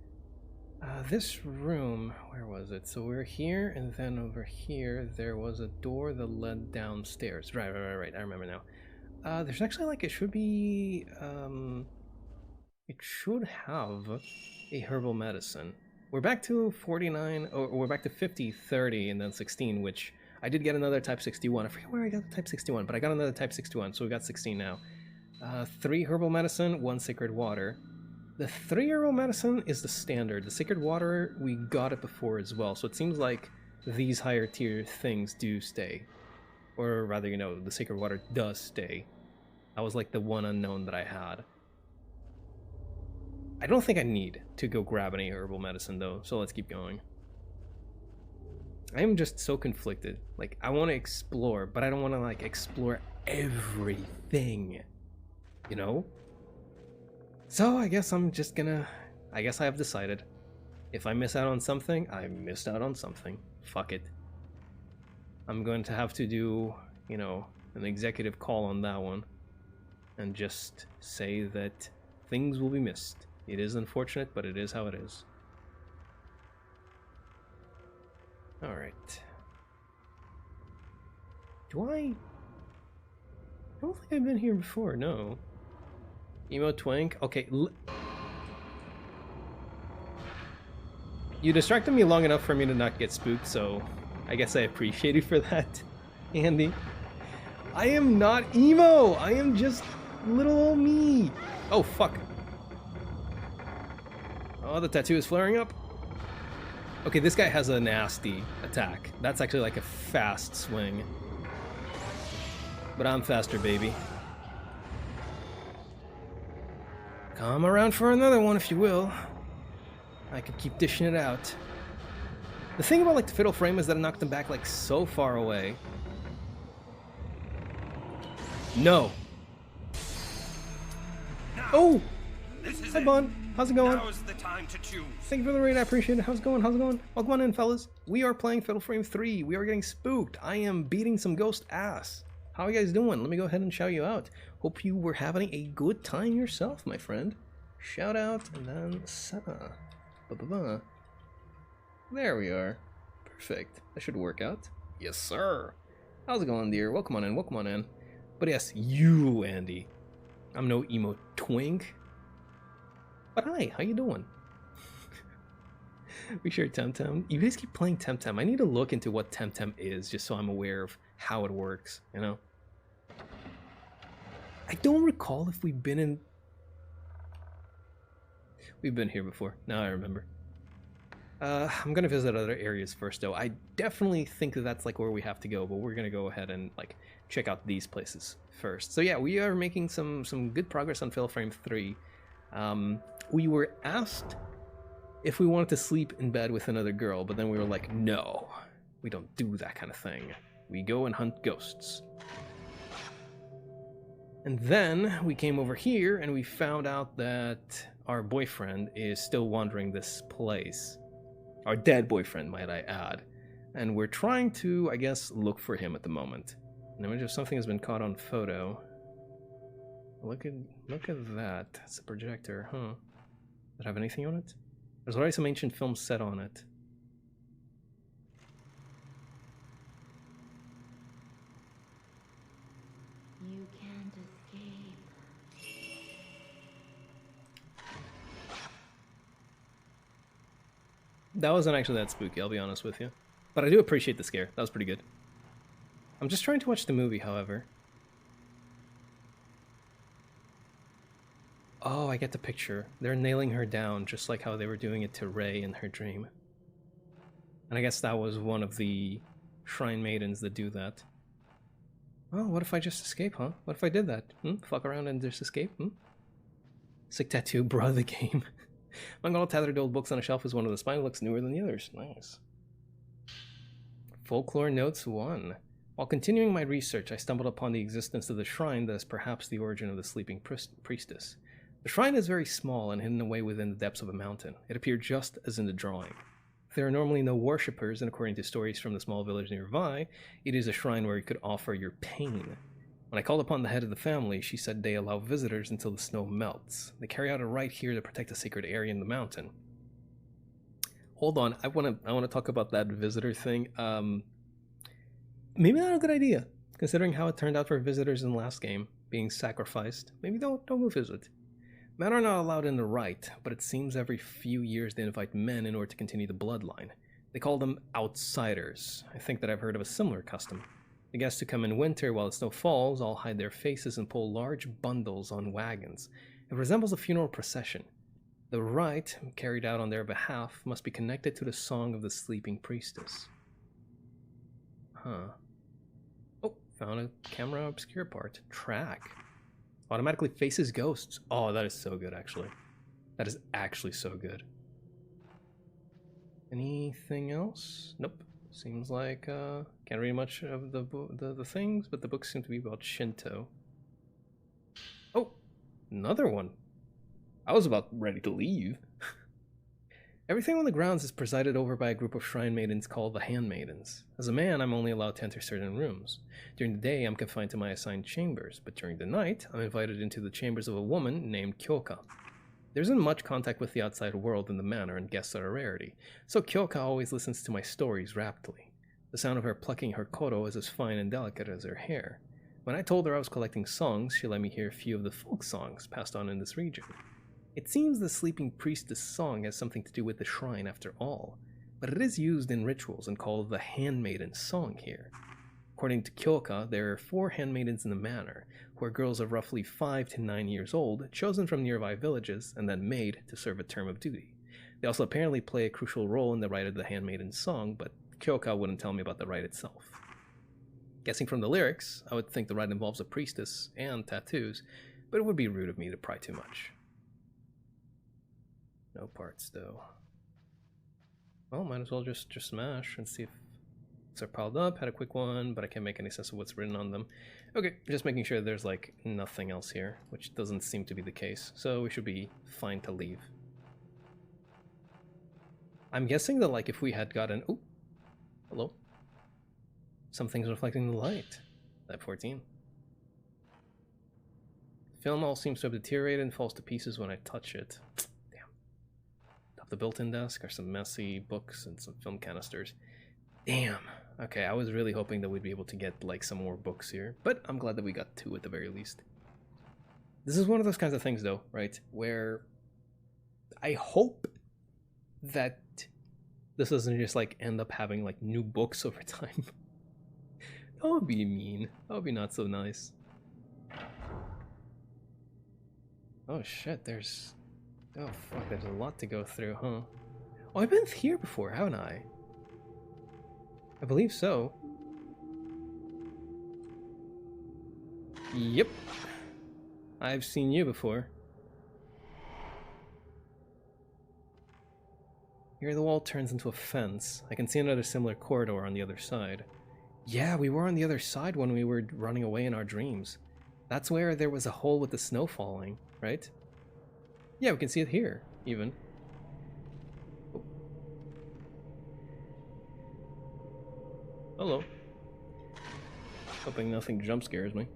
This room, where was it? So we're here, and then over here there was a door that led downstairs. Right. I remember now. There's actually like it should be it should have a herbal medicine. We're back to 49, or we're back to 50, 30, and then 16, which I did get another type 61. I forget where I got the type 61, but I got another type 61, so we got 16 now. 3 herbal medicine, 1 sacred water. The 3 herbal medicine is the standard. The sacred water, we got it before as well, so it seems like these higher tier things do stay. Or rather, the sacred water does stay. That was like the one unknown that I had. I don't think I need to go grab any herbal medicine though, so let's keep going. I am just so conflicted. Like, I want to explore, but I don't want to like explore everything, So I guess I'm just gonna, I guess I have decided. If I miss out on something, I missed out on something. Fuck it. I'm going to have to do, an executive call on that one. And just say that things will be missed. It is unfortunate, but it is how it is. Alright. I don't think I've been here before, no. Emo Twink? Okay. You distracted me long enough for me to not get spooked, so I guess I appreciate you for that, Andy. I am not emo! I am just little old me! Oh, fuck. Oh, the tattoo is flaring up. Okay, this guy has a nasty attack. That's actually like a fast swing. But I'm faster, baby. Come around for another one if you will. I could keep dishing it out. The thing about like the Fatal Frame is that it knocked him back like so far away. No. Oh! Hi, Bon. How's it going? Now's the time to choose. Thank you for the raid. I appreciate it. How's it going? Welcome on in, fellas. We are playing Fatal Frame 3. We are getting spooked. I am beating some ghost ass. How are you guys doing? Let me go ahead and shout you out. Hope you were having a good time yourself, my friend. Shout out and then Senna. Ba-ba-ba. There we are. Perfect. That should work out. Yes, sir. How's it going, dear? Welcome on in. But yes, you, Andy. I'm no emo twink. But hi, how you doing? We share Temtem. You guys keep playing Temtem. I need to look into what Temtem is, just so I'm aware of how it works, I don't recall if we've been in... We've been here before. Now I remember. I'm gonna visit other areas first, though. I definitely think that that's like where we have to go, but we're gonna go ahead and like check out these places first. So yeah, we are making some good progress on Fatal Frame 3. We were asked if we wanted to sleep in bed with another girl, but then we were like, no, we don't do that kind of thing. We go and hunt ghosts. And then we came over here and we found out that our boyfriend is still wandering this place. Our dead boyfriend, might I add. And we're trying to, I guess, look for him at the moment. An image of something has been caught on photo. Look at that. It's a projector, huh? Does it have anything on it? There's already some ancient film set on it. You can't escape. That wasn't actually that spooky, I'll be honest with you. But I do appreciate the scare. That was pretty good. I'm just trying to watch the movie, however. Oh, I get the picture. They're nailing her down, just like how they were doing it to Rey in her dream. And I guess that was one of the shrine maidens that do that. Well, what if I just escape, huh? What if I did that? Fuck around and just escape? Sick tattoo, bro, the game. Among all tethered old books on a shelf is one of the spine looks newer than the others. Nice. Folklore Notes 1. While continuing my research, I stumbled upon the existence of the shrine that is perhaps the origin of the sleeping priestess. The The shrine is very small and hidden away within the depths of a mountain. It appeared just as in the drawing. There are normally no worshippers, and according to stories from the small village nearby, it is a shrine where you could offer your pain. When I called upon the head of the family, she said they allow visitors until the snow melts. They carry out a rite here to protect a sacred area in the mountain. Hold on, I want to talk about that visitor thing. Maybe not a good idea, considering how it turned out for visitors in the last game, being sacrificed. Maybe don't go visit. Men are not allowed in the rite, but it seems every few years they invite men in order to continue the bloodline. They call them outsiders. I think that I've heard of a similar custom. The guests who come in winter while the snow falls all hide their faces and pull large bundles on wagons. It resembles a funeral procession. The rite, carried out on their behalf, must be connected to the song of the sleeping priestess. Huh. Oh, found a camera obscure part. Track. Automatically faces ghosts. Oh, that is so good, actually. That is actually so good. Anything else? Nope. Seems like can't read much of the things, but the books seem to be about Shinto. Oh, another one. I was about ready to leave. Everything on the grounds is presided over by a group of shrine maidens called the Handmaidens. As a man, I'm only allowed to enter certain rooms. During the day, I'm confined to my assigned chambers, but during the night, I'm invited into the chambers of a woman named Kyoka. There isn't much contact with the outside world in the manor, and guests are a rarity, so Kyoka always listens to my stories raptly. The sound of her plucking her koto is as fine and delicate as her hair. When I told her I was collecting songs, she let me hear a few of the folk songs passed on in this region. It seems the sleeping priestess song has something to do with the shrine after all, but it is used in rituals and called the handmaiden song here. According to Kyoka, there are 4 handmaidens in the manor, who are girls of roughly 5 to 9 years old, chosen from nearby villages and then made to serve a term of duty. They also apparently play a crucial role in the rite of the handmaiden song, but Kyoka wouldn't tell me about the rite itself. Guessing from the lyrics, I would think the rite involves a priestess and tattoos, but it would be rude of me to pry too much. No parts, though. Well, might as well just smash and see if they're piled up. Had a quick one, but I can't make any sense of what's written on them. Okay, just making sure there's, like, nothing else here, which doesn't seem to be the case, so we should be fine to leave. I'm guessing that, like, if we had gotten... Oh, hello. Something's reflecting the light. Type 14. Film all seems to have deteriorated and falls to pieces when I touch it. The built-in desk are some messy books and some film canisters. Damn. Okay, I was really hoping that we'd be able to get like some more books here, but I'm glad that we got 2 at the very least. This is one of those kinds of things though, right? Where I hope that this doesn't just like end up having like new books over time. That would be mean. That would be not so nice. Oh shit, there's... Oh fuck, there's a lot to go through, huh? Oh, I've been here before, haven't I? I believe so. Yep. I've seen you before. Here the wall turns into a fence. I can see another similar corridor on the other side. Yeah, we were on the other side when we were running away in our dreams. That's where there was a hole with the snow falling, right? Yeah, we can see it here, even. Oh. Hello. Hoping nothing jump scares me.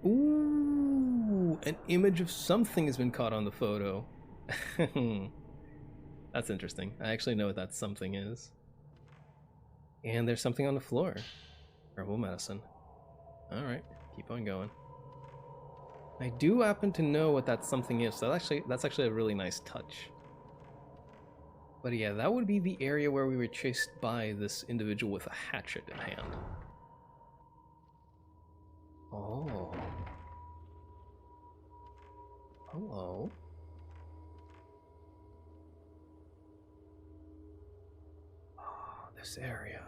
Ooh, an image of something has been caught on the photo. That's interesting. I actually know what that something is. And there's something on the floor. Herbal medicine. Alright, keep on going. I do happen to know what that something is, so that's actually a really nice touch. But yeah, that would be the area where we were chased by this individual with a hatchet in hand. Oh. Hello. Oh, this area.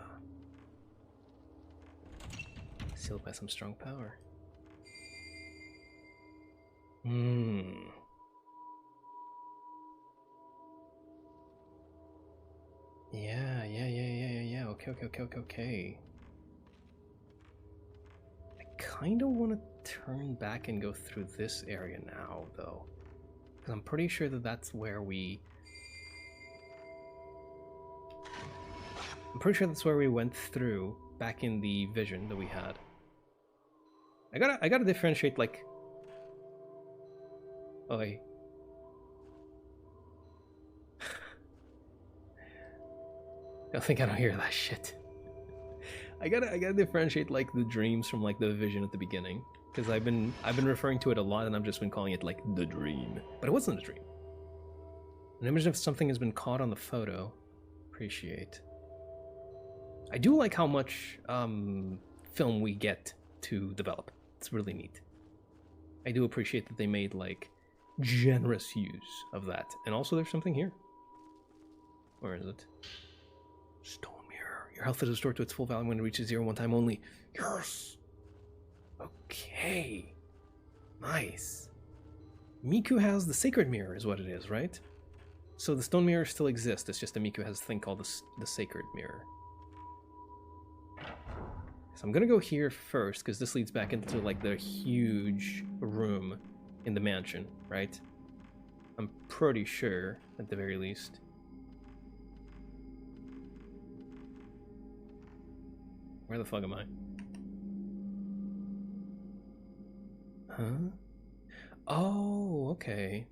Sealed by some strong power. Yeah. Okay. I kind of want to turn back and go through this area now, though. Because I'm pretty sure that that's where we... I'm pretty sure that's where we went through back in the vision that we had. I gotta differentiate, like... Oh, wait. I think I don't hear that shit. I gotta differentiate like the dreams from like the vision at the beginning, because I've been referring to it a lot, and I've just been calling it like the dream, but it wasn't a dream. An image of something has been caught on the photo. Appreciate. I do like how much film we get to develop. It's really neat. I do appreciate that they made like generous use of that, and also there's something here. Where is it? Stone mirror. Your health is restored to its full value when it reaches 0 one time only. Yes! Okay. Nice. Miku has the sacred mirror is what it is, right? So the stone mirror still exists, it's just that Miku has a thing called the sacred mirror. So I'm gonna go here first, because this leads back into like the huge room in the mansion, right? I'm pretty sure, at the very least. Where the fuck am I? Huh? Oh, okay.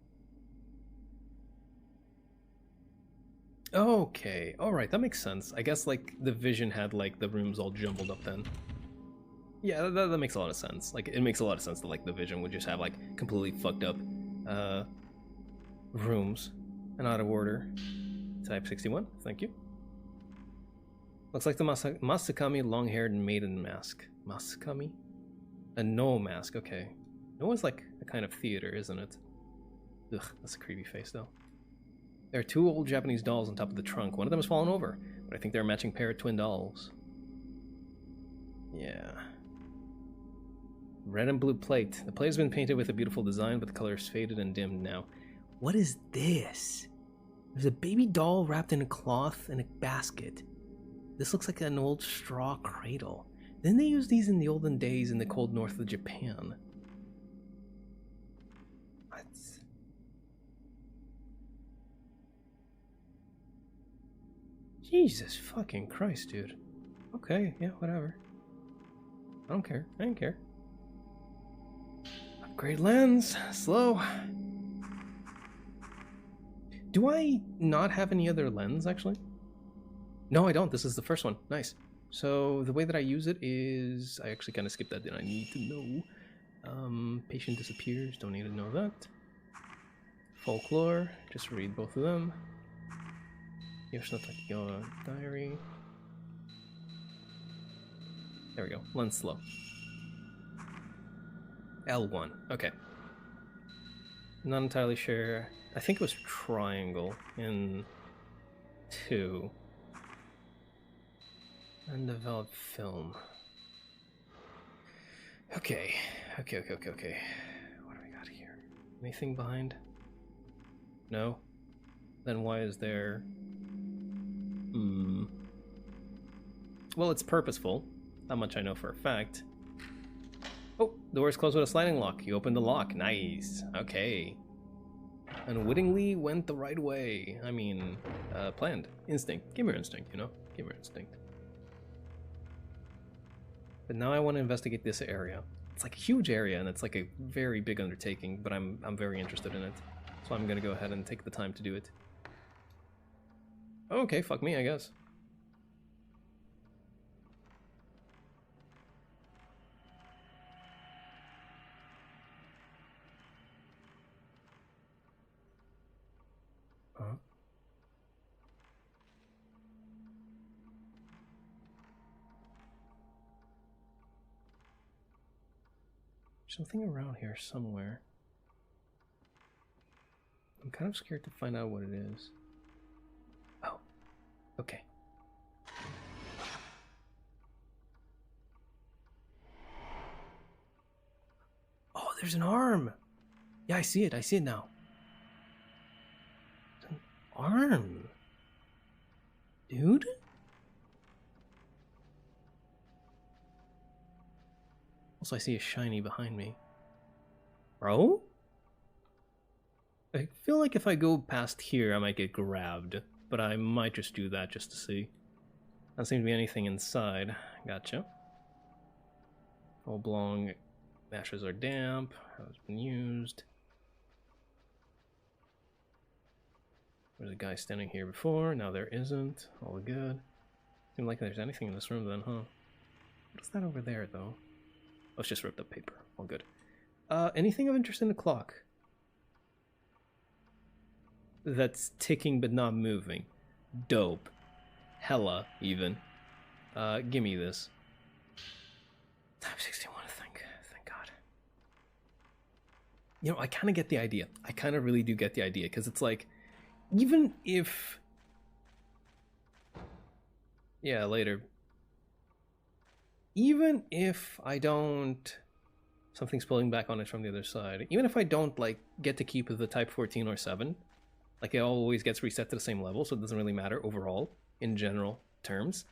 Okay, alright, that makes sense. I guess, like, the vision had, like, the rooms all jumbled up then. Yeah, that makes a lot of sense. Like, it makes a lot of sense that, like, the vision would just have, like, completely fucked up, rooms. And out of order. Type 61, thank you. Looks like the Masakami long-haired maiden mask. Masakami? A no mask, okay. Noah's like a kind of theater, isn't it? Ugh, that's a creepy face, though. There are 2 old Japanese dolls on top of the trunk. One of them has fallen over, but I think they're a matching pair of twin dolls. Yeah. Red and blue plate. The plate has been painted with a beautiful design, but the color is faded and dimmed now. What is this? There's a baby doll wrapped in a cloth in a basket. This looks like an old straw cradle. Didn't they use these in the olden days in the cold north of Japan? What? Jesus fucking Christ, dude. Okay, yeah, whatever. I don't care. I don't care. Upgrade lens. Slow. Do I not have any other lens, actually? No, I don't. This is the first one. Nice. So the way that I use it is... I actually kind of skipped that. Did I need to know? Patient disappears. Don't need to know that. Folklore. Just read both of them. Yoshinotakiyo Diary. There we go. Lens slow. L1. Okay. Not entirely sure. I think it was triangle in 2. Undeveloped film. Okay. Okay. What do we got here? Anything behind? No? Then why is there... Well, it's purposeful. That much I know for a fact. Oh, the door's closed with a sliding lock. You opened the lock. Nice. Okay. Unwittingly went the right way. I mean, planned. Instinct. Gamer instinct, you know? Gamer instinct. But now I want to investigate this area. It's like a huge area, and it's like a very big undertaking, but I'm very interested in it. So I'm gonna go ahead and take the time to do it. Okay, fuck me, I guess. Huh? Something around here somewhere. I'm kind of scared to find out what it is. Oh, okay. Oh, there's an arm! Yeah, I see it now. It's an arm! Dude? What Also, I see a shiny behind me. Bro? I feel like if I go past here, I might get grabbed. But I might just do that just to see. Doesn't seem to be anything inside. Gotcha. Oblong ashes are damp. Has been used. There's a guy standing here before. Now there isn't. All good. Seems like there's anything in this room then, huh? What's that over there, though? Oh, it's just ripped up paper. All good. Anything of interest in the clock? That's ticking but not moving. Dope. Hella, even. Give me this. Time 61, thank God. You know, I kind of get the idea. I kind of really do get the idea, because it's like, even if... Yeah, later. Even if I don't... Something's pulling back on it from the other side. Even if I don't, like, get to keep the type 14 or 7, like, it always gets reset to the same level, so it doesn't really matter overall, in general terms.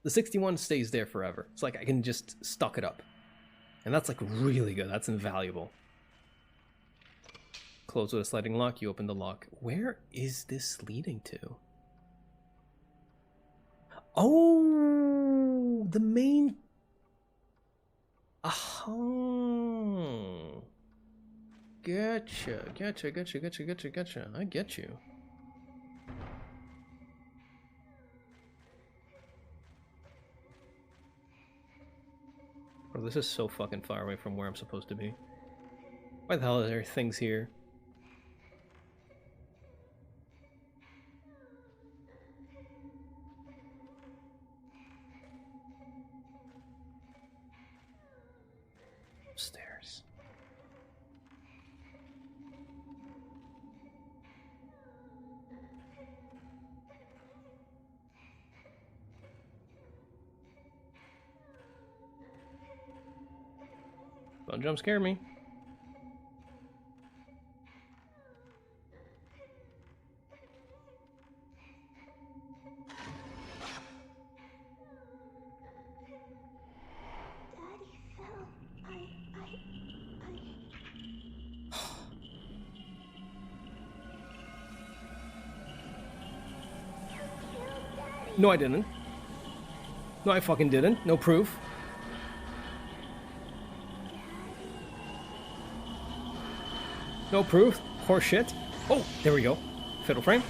The 61 stays there forever. It's like I can just stock it up. And that's, like, really good. That's invaluable. Close with a sliding lock, you open the lock. Where is this leading to? Oh, the main... Oh. Gotcha. I get you. Bro, this is so fucking far away from where I'm supposed to be. Why the hell are there things here? Upstairs. Don't jump scare me. Daddy fell. No, I didn't. No, I fucking didn't. No proof. No proof. Horse shit. Oh, there we go. Fiddle frame.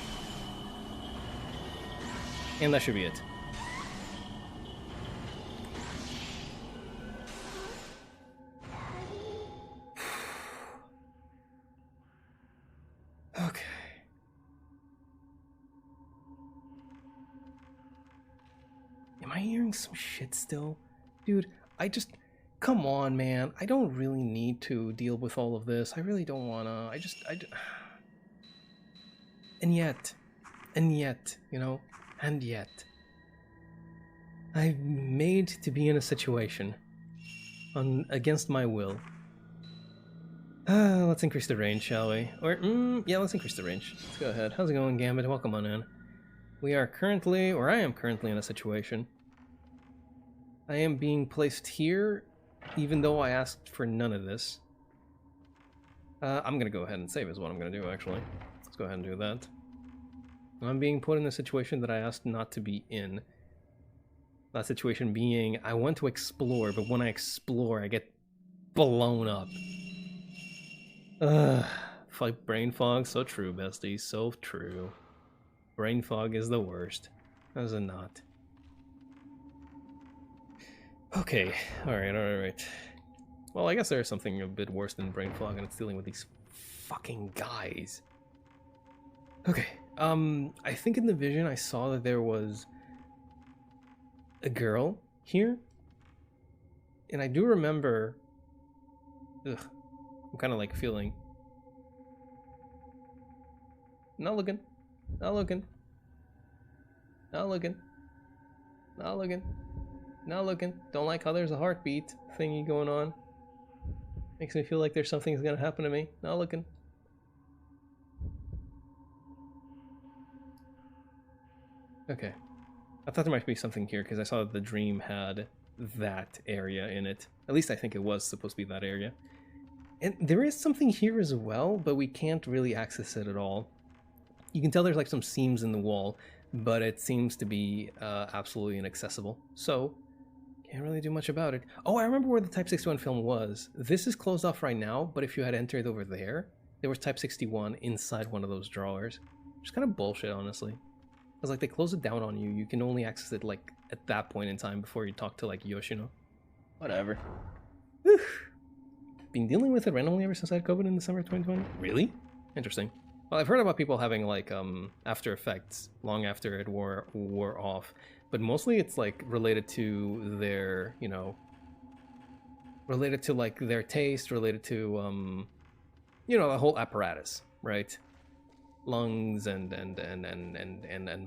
And that should be it. Okay. Am I hearing some shit still? Dude, I just... Come on, man. I don't really need to deal with all of this. I really don't wanna. And yet, you know, and yet, I'm made to be in a situation against my will. Let's increase the range, shall we? Or, yeah, let's increase the range. Let's go ahead. How's it going, Gambit? Welcome on in. We are currently, or I am currently in a situation. I am being placed here, even though I asked for none of this. I'm gonna go ahead and save is what I'm gonna do, actually. Let's go ahead and do that. I'm being put in a situation that I asked not to be in. That situation being, I want to explore, but when I explore, I get blown up. Fight brain fog, so true, bestie, so true. Brain fog is the worst. How's it not? Okay, alright. Well, I guess there's something a bit worse than brain fog, and it's dealing with these fucking guys. Okay, I think in the vision I saw that there was a girl here. And I do remember... Ugh, I'm kind of like feeling... Not looking. Not looking. Not looking. Not looking. Not looking. Don't like how there's a heartbeat thingy going on. Makes me feel like there's something's gonna happen to me. Not looking. Okay. I thought there might be something here because I saw that the dream had that area in it. At least I think it was supposed to be that area. And there is something here as well, but we can't really access it at all. You can tell there's like some seams in the wall, but it seems to be absolutely inaccessible. So, can't really do much about it. Oh, I remember where the Type 61 film was. This is closed off right now, but if you had entered over there, there was Type 61 inside one of those drawers. Which is kind of bullshit, honestly. Because like they close it down on you. You can only access it like at that point in time before you talk to like Yoshino. Whatever. Whew. Been dealing with it randomly ever since I had COVID in December 2020. Really? Interesting. Well, I've heard about people having like after effects long after it wore off, but mostly it's like related to their, you know, related to like their taste, related to you know, the whole apparatus, right? Lungs and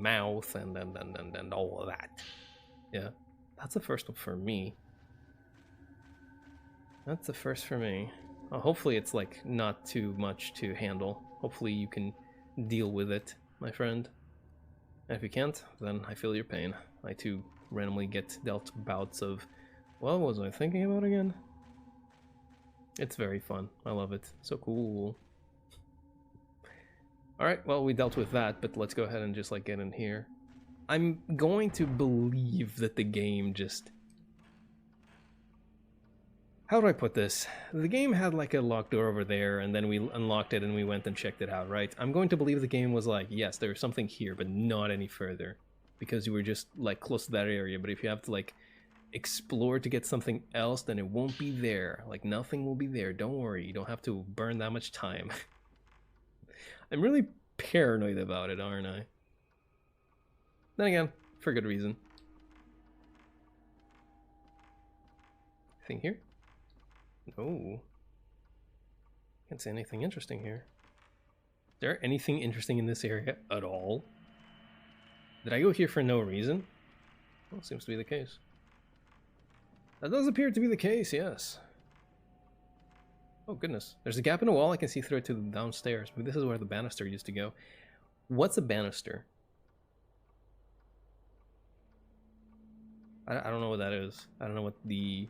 mouth and all of that. Yeah, that's the first one for me. That's the first for me. Hopefully it's like not too much to handle. Hopefully you can deal with it, my friend. And if you can't, then I feel your pain. I too randomly get dealt bouts of, what was I thinking about again? It's very fun. I love it. So cool. Alright, well, we dealt with that, but let's go ahead and just like get in here. I'm going to believe that the game just... How do I put this? The game had like a locked door over there, and then we unlocked it and we went and checked it out, right? I'm going to believe the game was like, yes, there's something here, but not any further. Because you were just like close to that area, but if you have to like explore to get something else, then it won't be there. Like nothing will be there, don't worry, you don't have to burn that much time. I'm really paranoid about it, aren't I? Then again, for good reason. Anything here? No. Can't see anything interesting here. Is there anything interesting in this area at all? Did I go here for no reason? Well, it seems to be the case. That does appear to be the case, yes. Oh goodness, there's a gap in the wall. I can see through it to the downstairs. But this is where the banister used to go. What's a banister? I don't know what that is. I don't know what the...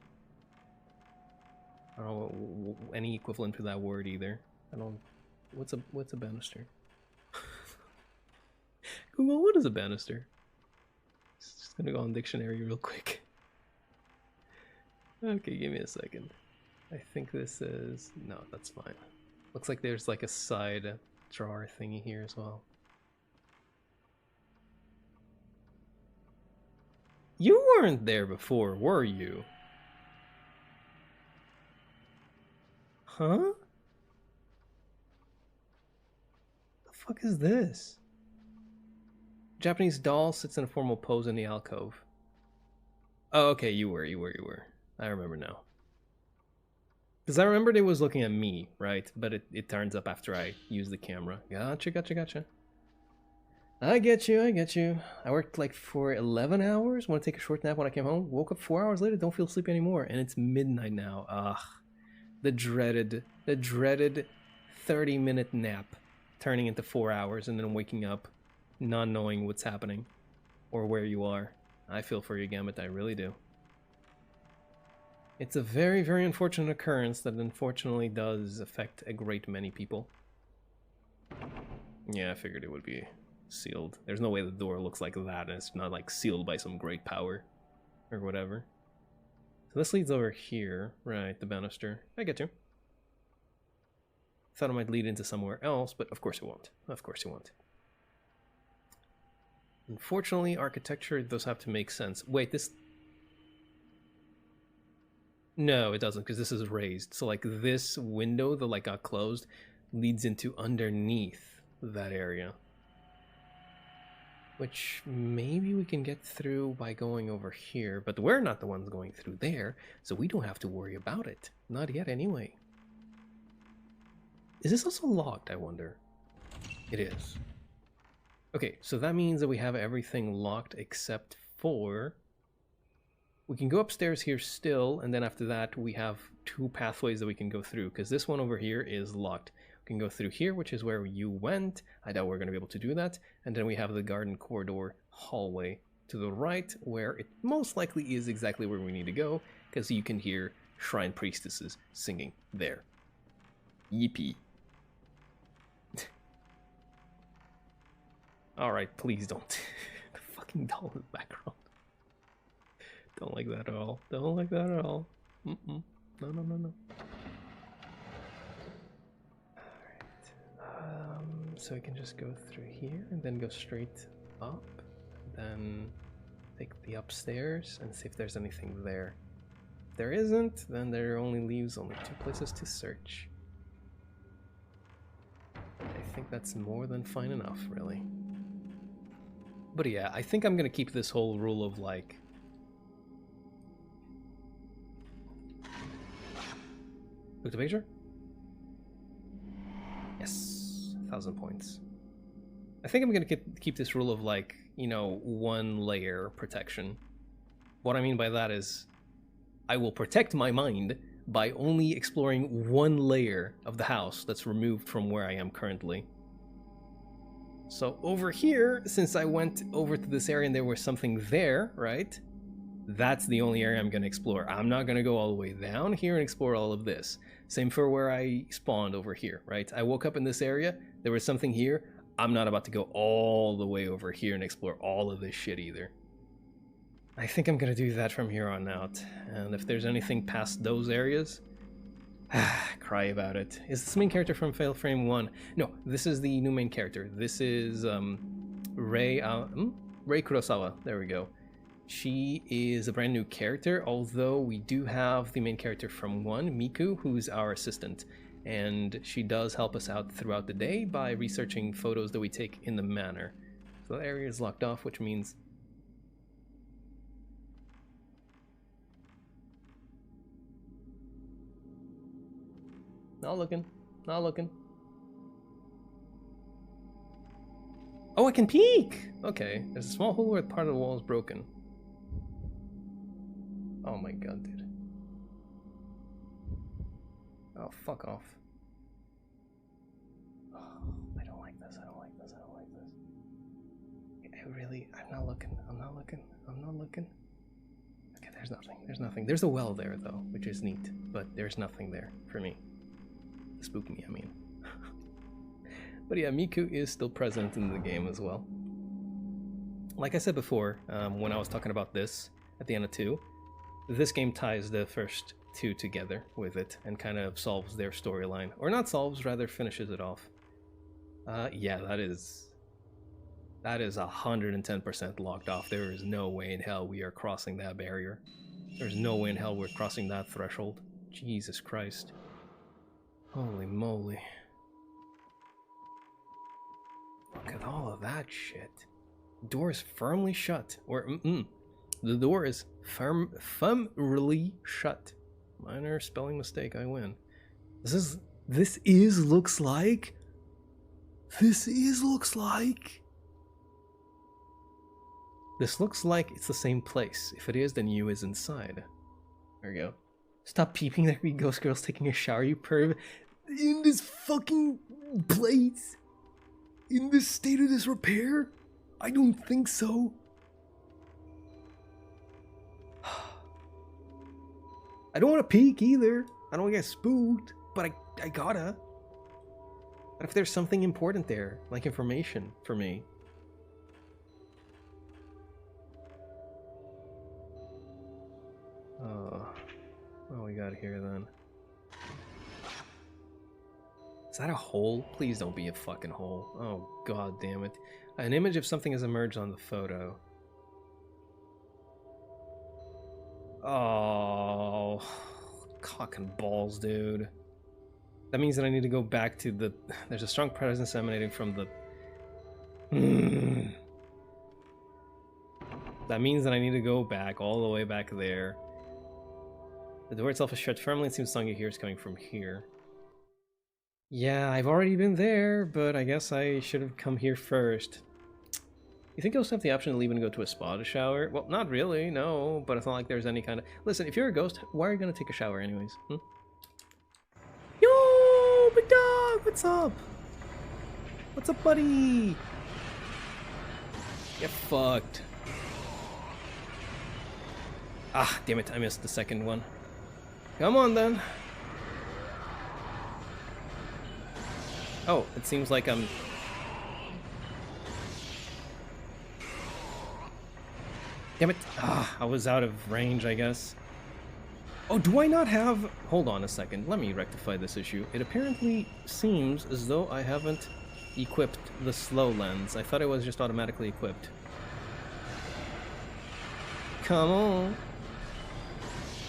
I don't know any equivalent to that word either. I don't... What's a banister? Google, what is a banister? Just gonna go on dictionary real quick. Okay, give me a second. I think this is... No, that's fine. Looks like there's like a side drawer thingy here as well. You weren't there before, were you? Huh? The fuck is this? Japanese doll sits in a formal pose in the alcove. Oh, okay, you were. I remember now. Because I remembered it was looking at me, right? But it turns up after I use the camera. Gotcha. I get you. I worked like for 11 hours. Want to take a short nap when I came home. Woke up 4 hours later, don't feel sleepy anymore. And it's midnight now. Ugh. The dreaded 30-minute nap turning into 4 hours and then waking up not knowing what's happening or where you are. I feel for you, Gambit, I really do. It's a very, very unfortunate occurrence that unfortunately does affect a great many people. Yeah, I figured it would be sealed. There's no way the door looks like that and it's not like sealed by some great power or whatever. So this leads over here, right, the banister. I get you. Thought it might lead into somewhere else, but of course it won't. Of course it won't. Unfortunately, architecture does have to make sense. Wait, this... No, it doesn't, because this is raised. So, like, this window that, like, got closed leads into underneath that area. Which maybe we can get through by going over here, but we're not the ones going through there, so we don't have to worry about it. Not yet, anyway. Is this also locked, I wonder? It is. Okay, so that means that we have everything locked except for... We can go upstairs here still, and then after that we have two pathways that we can go through, because this one over here is locked. We can go through here, which is where you went. I doubt we're going to be able to do that. And then we have the garden corridor hallway to the right, where it most likely is exactly where we need to go, because you can hear shrine priestesses singing there. Yippee. Alright, please don't. The fucking doll in the background. Don't like that at all. Don't like that at all. No, no, no, no. Alright. So we can just go through here and then go straight up. Then take the upstairs and see if there's anything there. If there isn't, then there only leaves only 2 places to search. I think that's more than fine enough, really. But yeah, I think I'm gonna keep this whole rule of like... Look the picture? Yes, 1,000 points. I think I'm gonna keep this rule of like, you know, 1 layer protection. What I mean by that is, I will protect my mind by only exploring 1 layer of the house that's removed from where I am currently. So over here, since I went over to this area and there was something there, right? That's the only area I'm going to explore. I'm not going to go all the way down here and explore all of this. Same for where I spawned over here, right? I woke up in this area, there was something here. I'm not about to go all the way over here and explore all of this shit either. I think I'm going to do that from here on out. And if there's anything past those areas, cry about it. Is this main character from Fatal Frame 1? No, this is the new main character. This is Rei Kurosawa. There we go. She is a brand new character, although we do have the main character from 1, Miku, who's our assistant. And she does help us out throughout the day by researching photos that we take in the manor. So the area is locked off, which means... Not looking. Not looking. Oh, I can peek! Okay, there's a small hole where part of the wall is broken. Oh my god, dude. Oh, fuck off. Oh, I don't like this, I don't like this, I don't like this. I'm not looking, I'm not looking, I'm not looking. Okay, there's nothing, there's nothing. There's a well there, though, which is neat, but there's nothing there for me. Spook me, I mean. But yeah, Miku is still present in the game as well. Like I said before, when I was talking about this at the end of 2, this game ties the first 2 together with it and kind of solves their storyline. Or not solves, rather finishes it off. Yeah, that is 110% locked off. There is no way in hell we are crossing that barrier. There's no way in hell we're crossing that threshold. Jesus Christ. Holy moly. Look at all of that shit. Door is firmly shut. Or, the door is firmly shut. Minor spelling mistake, I win. This looks like it's the same place. If it is, then you is inside. There we go. Stop peeping, there be ghost girls taking a shower, you perv. In this fucking place? In this state of disrepair? I don't think so. I don't want to peek either. I don't want to get spooked, but I gotta. What if there's something important there, like information for me? Oh, what we got here then? Is that a hole? Please don't be a fucking hole. Oh, god damn it. An image of something has emerged on the photo. Oh, cock and balls, dude. That means that I need to go back to the... There's a strong presence emanating from the... That means that I need to go back, all the way back there. The door itself is shut firmly. It seems the song you hear is coming from here. Yeah, I've already been there, but I guess I should have come here first. You think ghosts have the option to leave and go to a spa to shower? Well, not really, no, but it's not like there's any kind of... Listen, if you're a ghost, why are you going to take a shower anyways? Yo, big dog, what's up? What's up, buddy? Get fucked. Ah, damn it, I missed the second one. Come on then. Oh, it seems like I'm... Damn it. Ah, I was out of range, I guess. Oh, do I not have... Hold on a second. Let me rectify this issue. It apparently seems as though I haven't equipped the slow lens. I thought it was just automatically equipped. Come on.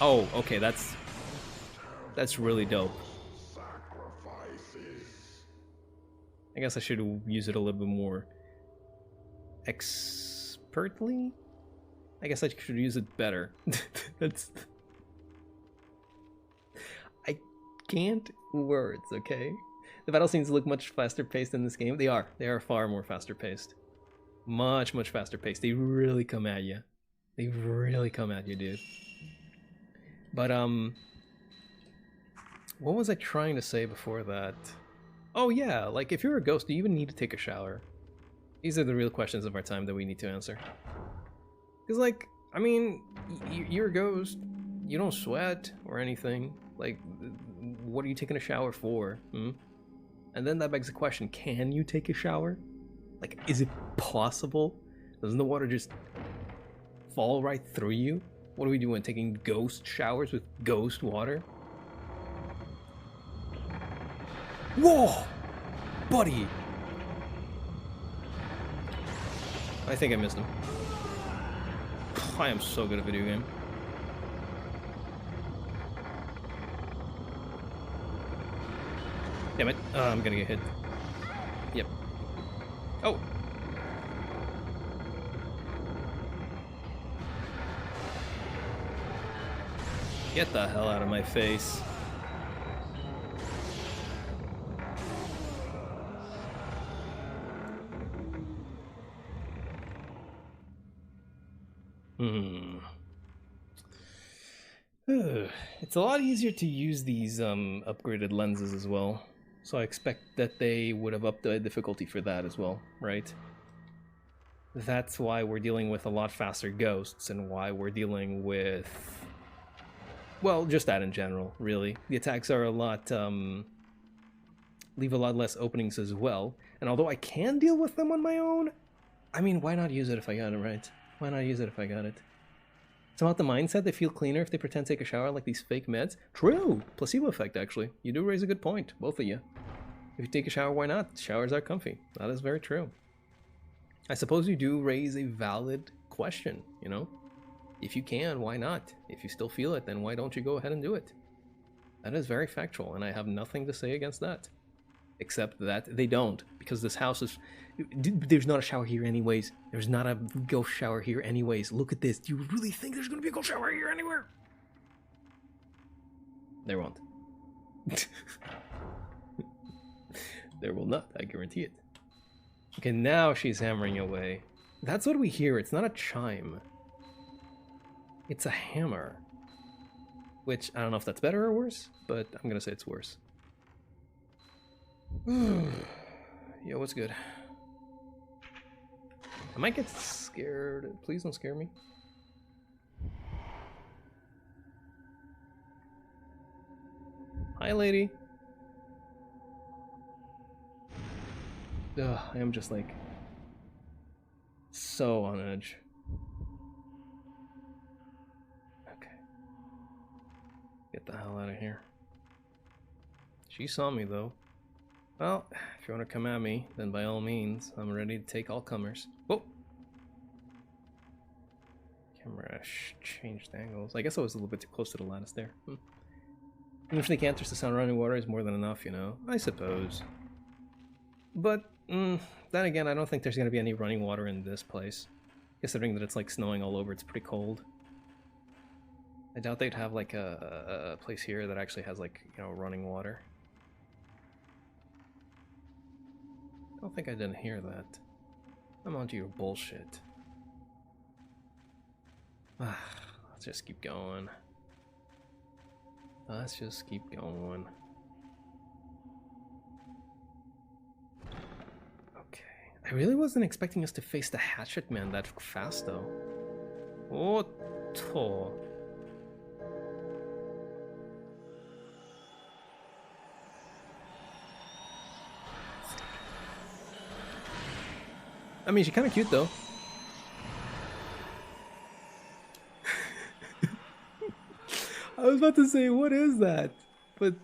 Oh, okay, that's really dope. I guess I should use it a little bit more expertly? I guess I should use it better. That's... I can't words, okay? The battle scenes look much faster paced in this game. They are. They are far more faster paced. Much, much faster paced. They really come at you. They really come at you, dude. But, what was I trying to say before that? Oh yeah, like if you're a ghost, do you even need to take a shower? These are the real questions of our time that we need to answer. Because, like, I mean, you're a ghost. You don't sweat or anything. Like, what are you taking a shower for? Hmm? And then that begs the question, can you take a shower? Like, is it possible? Doesn't the water just fall right through you? What are we doing, taking ghost showers with ghost water? Whoa! Buddy! I think I missed him. I am so good at video game. Damn it. I'm gonna get hit. Yep. Oh! Get the hell out of my face. It's a lot easier to use these upgraded lenses as well. So I expect that they would have upped the difficulty for that as well, right? That's why we're dealing with a lot faster ghosts and why we're dealing with... Well, just that in general, really. The attacks are a lot... leave a lot less openings as well. And although I can deal with them on my own, I mean, why not use it if I got it right? Why not use it if I got it? It's about the mindset. They feel cleaner if they pretend to take a shower like these fake meds. True! Placebo effect, actually. You do raise a good point, both of you. If you take a shower, why not? Showers are comfy. That is very true. I suppose you do raise a valid question, you know? If you can, why not? If you still feel it, then why don't you go ahead and do it? That is very factual, and I have nothing to say against that. Except that they don't, because this house is... There's not a shower here anyways. There's not a ghost shower here anyways. Look at this. Do you really think there's going to be a ghost shower here anywhere? There won't. There will not, I guarantee it. Okay, now she's hammering away. That's what we hear. It's not a chime. It's a hammer. Which, I don't know if that's better or worse, but I'm going to say it's worse. Yo, what's good? I might get scared. Please don't scare me. Hi, lady. Ugh, I am just like so on edge. Okay. Get the hell out of here. She saw me though. Well, if you want to come at me, then by all means, I'm ready to take all comers. Whoa! Camera changed angles. I guess I was a little bit too close to the lattice there. Even if they can't, just the sound of running water is more than enough, you know? I suppose. But, then again, I don't think there's going to be any running water in this place. Considering that it's like snowing all over, it's pretty cold. I doubt they'd have like a place here that actually has like, you know, running water. I don't think I didn't hear that. I'm onto your bullshit. Let's just keep going. Let's just keep going. Okay. I really wasn't expecting us to face the Hatchet Man that fast, though. Otto. I mean, she's kind of cute though. I was about to say, what is that? But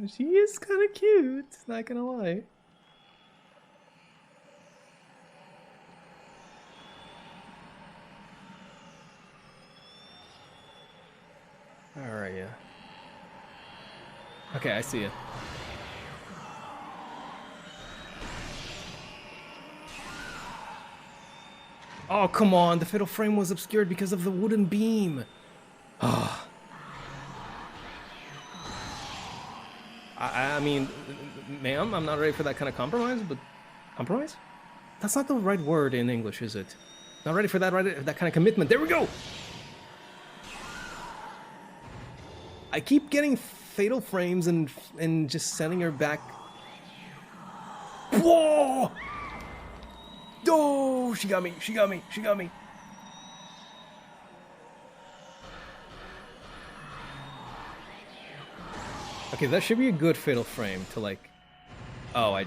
she is kind of cute, not gonna lie. Alright, yeah. Okay, I see it. Oh, come on, the fatal frame was obscured because of the wooden beam. Ah. I mean, ma'am, I'm not ready for that kind of compromise, but... Compromise? That's not the right word in English, is it? Not ready for that kind of commitment. There we go! I keep getting fatal frames and just sending her back. Whoa! Oh, she got me, she got me, she got me. Okay, that should be a good fatal frame to like... Oh, I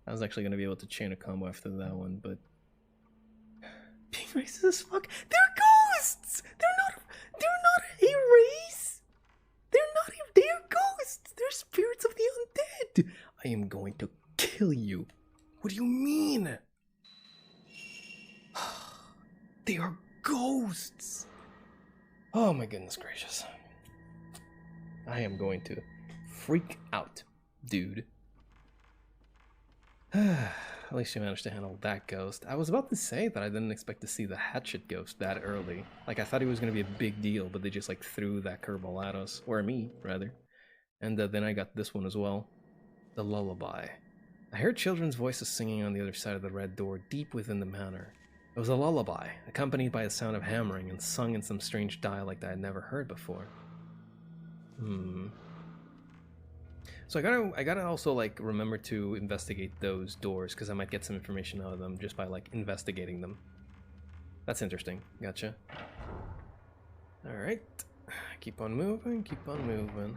was actually going to be able to chain a combo after that one, but... Being racist as fuck? They're ghosts! They're not a race! They're ghosts! They're spirits of the undead! I am going to kill you. What do you mean? They are ghosts! Oh my goodness gracious. I am going to freak out, dude. At least you managed to handle that ghost. I was about to say that I didn't expect to see the hatchet ghost that early. Like, I thought he was going to be a big deal, but they just, like, threw that curveball at us. Or me, rather. And then I got this one as well. The lullaby. I heard children's voices singing on the other side of the red door, deep within the manor. It was a lullaby, accompanied by the sound of hammering and sung in some strange dialect I had never heard before. So I gotta also like remember to investigate those doors because I might get some information out of them just by like investigating them. That's interesting. Gotcha. All right, keep on moving. Keep on moving.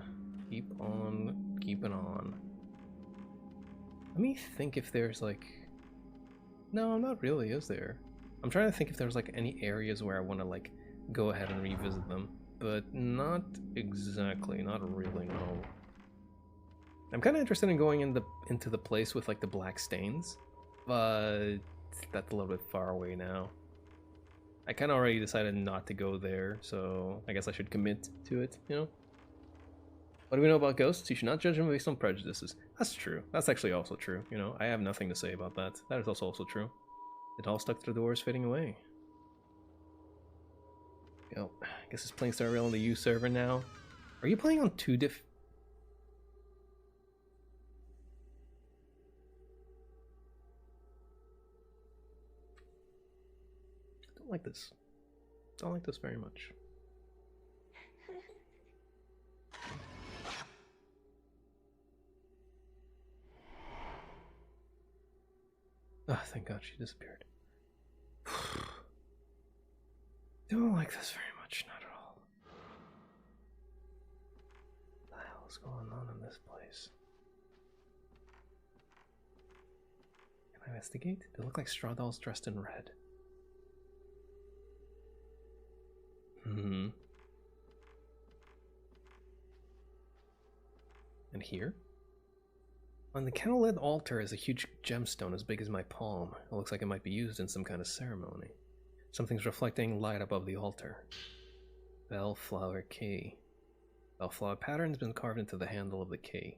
Keep on keeping on. Let me think if there's like. No, not really. Is there? I'm trying to think if there's like any areas where I want to like go ahead and revisit them, but not exactly. Not really. No. I'm kind of interested in going into the place with like the black stains, but that's a little bit far away now. I kind of already decided not to go there, so I guess I should commit to it, you know? What do we know about ghosts? You should not judge them based on prejudices. That's true. That's actually also true, you know? I have nothing to say about that. That is also true. It all stuck to the doors fading away. Yo, I guess it's playing Star Rail on the U server now. Are you playing on two diff... like this. Don't like this very much. Oh, thank God she disappeared. Don't like this very much, not at all. What the hell is going on in this place? Can I investigate? They look like straw dolls dressed in red. And here? On the candle-lit altar is a huge gemstone as big as my palm. It looks like it might be used in some kind of ceremony. Something's reflecting light above the altar. Bellflower key. Bellflower pattern's been carved into the handle of the key.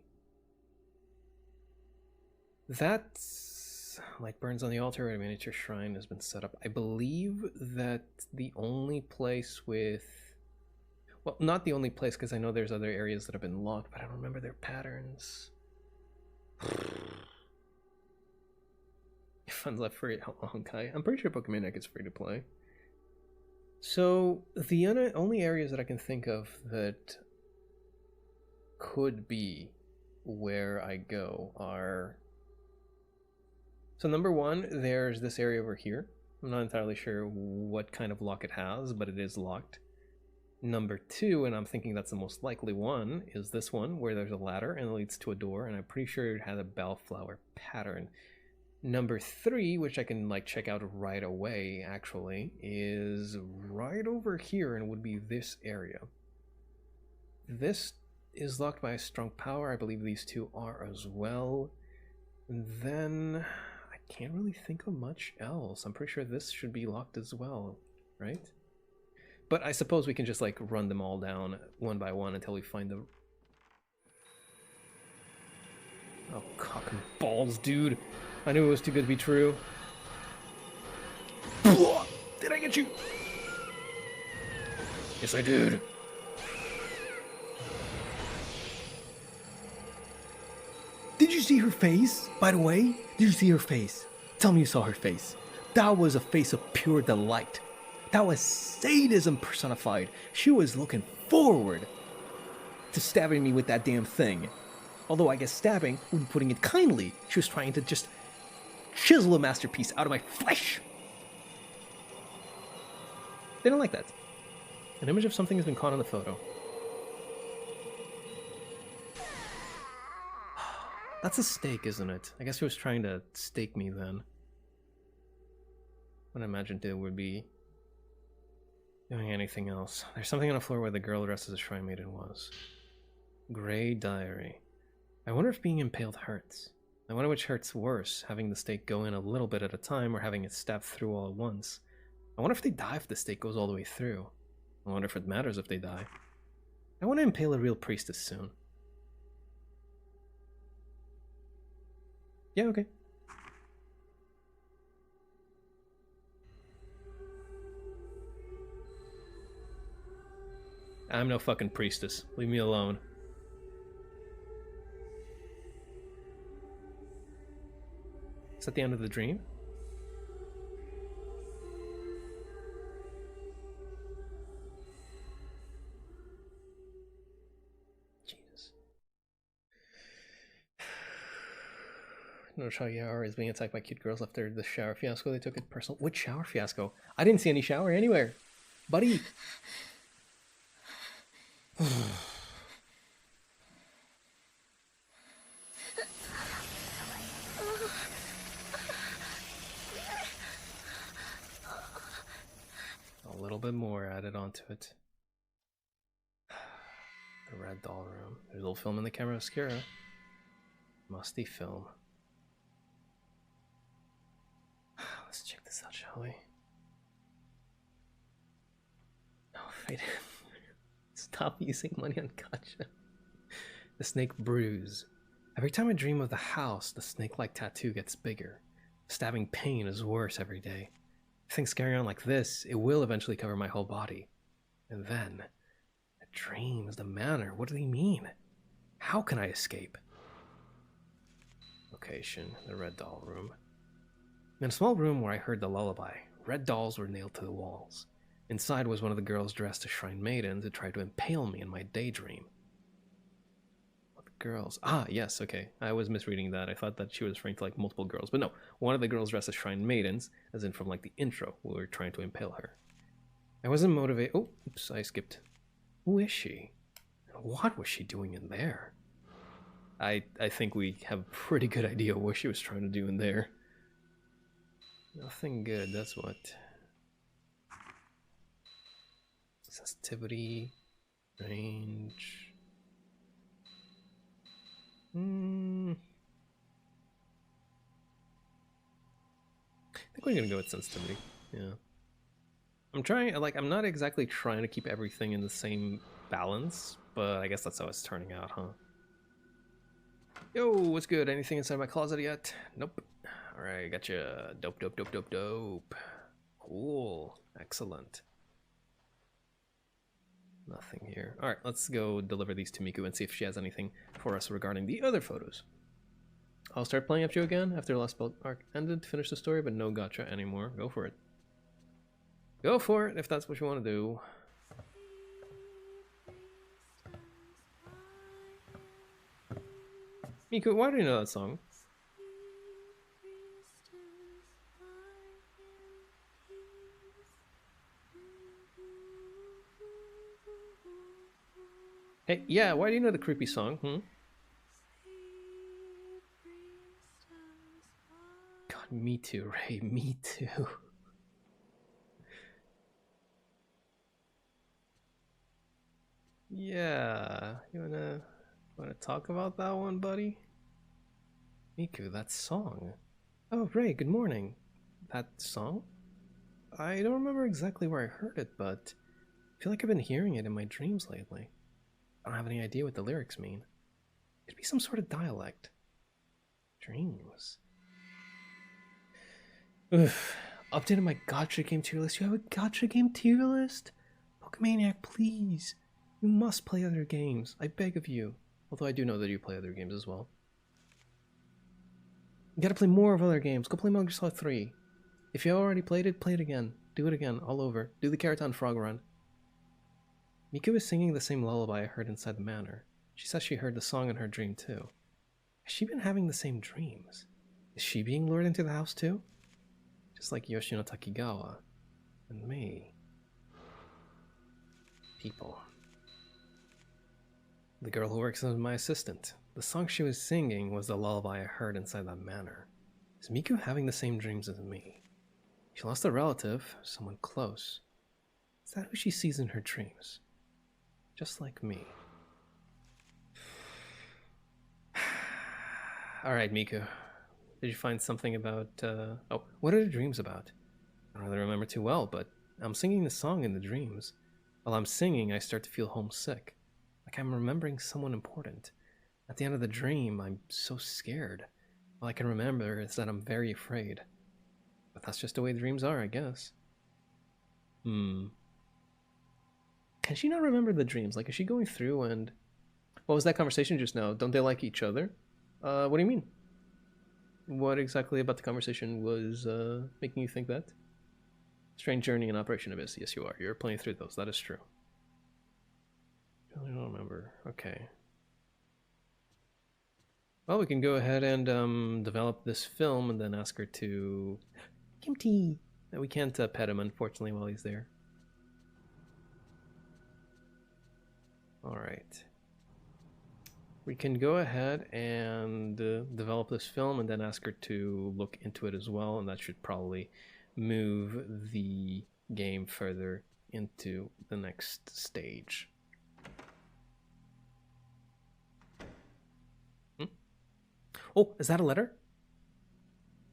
That's... light burns on the altar where a miniature shrine has been set up. I believe that the only place with... well, not the only place, because I know there's other areas that have been locked, but I don't remember their patterns. Funds left free. How long, Kai? I'm pretty sure Pokemon is free to play. So, the only areas that I can think of that could be where I go are... So number one, there's this area over here. I'm not entirely sure what kind of lock it has, but it is locked. Number 2, and I'm thinking that's the most likely one, is this one where there's a ladder and it leads to a door, and I'm pretty sure it had a bellflower pattern. Number 3, which I can like check out right away actually, is right over here and would be this area. This is locked by a strong power. I believe these two are as well. And then I can't really think of much else. I'm pretty sure this should be locked as well, right? But I suppose we can just like run them all down one by one until we find the... Oh, cock and balls, dude. I knew it was too good to be true. Did I get you? Yes, I did. Did you see her face, by the way? Did you see her face? Tell me you saw her face. That was a face of pure delight. That was sadism personified. She was looking forward to stabbing me with that damn thing. Although I guess stabbing would be putting it kindly. She was trying to just chisel a masterpiece out of my flesh. They don't like that. An image of something has been caught on the photo. That's a stake, isn't it? I guess he was trying to stake me then. What I imagined it would be doing anything else. There's something on the floor where the girl dressed as a shrine maiden was. Gray diary. I wonder if being impaled hurts. I wonder which hurts worse, having the stake go in a little bit at a time or having it stabbed through all at once. I wonder if they die if the stake goes all the way through. I wonder if it matters if they die. I want to impale a real priestess soon. Yeah, okay. I'm no fucking priestess. Leave me alone. Is that the end of the dream? Jesus. No Chagyar is being attacked by cute girls after the shower fiasco. They took it personal. Which shower fiasco? I didn't see any shower anywhere. Buddy. A little bit more added onto it. The red doll room. There's a little film in the camera obscura. Musty film. Let's check this out, shall we? Oh, wait. Stop using money on gotcha. The snake bruise. Every time I dream of the house, the snake-like tattoo gets bigger. Stabbing pain is worse every day. If things carry on like this, it will eventually cover my whole body. And then, the dreams, the manner, what do they mean? How can I escape? Location, the red doll room. In a small room where I heard the lullaby, red dolls were nailed to the walls. Inside was one of the girls dressed as shrine maidens who tried to impale me in my daydream. What girls? Ah, yes, okay. I was misreading that. I thought that she was referring to like multiple girls. But no, one of the girls dressed as shrine maidens, as in from like the intro, who were trying to impale her. I wasn't motivated. Oh, oops, I skipped. Who is she? What was she doing in there? I think we have a pretty good idea what she was trying to do in there. Nothing good, that's what. Sensitivity, range. I think we're gonna go with sensitivity. Yeah. I'm trying, like, I'm not exactly trying to keep everything in the same balance, but I guess that's how it's turning out, huh? Yo, what's good? Anything inside my closet yet? Nope. Alright, gotcha. Dope, dope, dope, dope, dope. Cool. Excellent. Nothing here. Alright, let's go deliver these to Miku and see if she has anything for us regarding the other photos. I'll start playing up you again after the last arc ended to finish the story, but no gotcha anymore. Go for it. Go for it if that's what you want to do. Miku, why do you know that song? Hey, yeah, why do you know the creepy song? God, me too, Ray, me too. Yeah, you wanna talk about that one, buddy? Miku, that song. Oh, Ray, good morning. That song? I don't remember exactly where I heard it, but I feel like I've been hearing it in my dreams lately. I don't have any idea what the lyrics mean. Could be some sort of dialect. Dreams. Oof. Updated my gotcha game tier list. You have a gotcha game tier list? Pokemaniac, please. You must play other games. I beg of you. Although I do know that you play other games as well. You gotta play more of other games. Go play Metal Gear Solid 3. If you already played it, play it again. Do it again, all over. Do the Keraton Frog Run. Miku is singing the same lullaby I heard inside the manor. She says she heard the song in her dream too. Has she been having the same dreams? Is she being lured into the house too? Just like Yoshino Takigawa and me. People. The girl who works as my assistant. The song she was singing was the lullaby I heard inside that manor. Is Miku having the same dreams as me? She lost a relative, someone close. Is that who she sees in her dreams? Just like me. Alright, Miku. Did you find something about, Oh, what are the dreams about? I don't really remember too well, but I'm singing the song in the dreams. While I'm singing, I start to feel homesick. Like I'm remembering someone important. At the end of the dream, I'm so scared. All I can remember is that I'm very afraid. But that's just the way dreams are, I guess. Can she not remember the dreams? Like, is she going through and... What was that conversation just now? Don't they like each other? What do you mean? What exactly about the conversation was making you think that? Strange Journey and Operation Abyss. Yes, you are. You're playing through those. That is true. I don't remember. Okay. Well, we can go ahead and develop this film and then ask her to... Kimchi! We can't pet him, unfortunately, while he's there. Alright. We can go ahead and develop this film and then ask her to look into it as well, and that should probably move the game further into the next stage. Oh, is that a letter?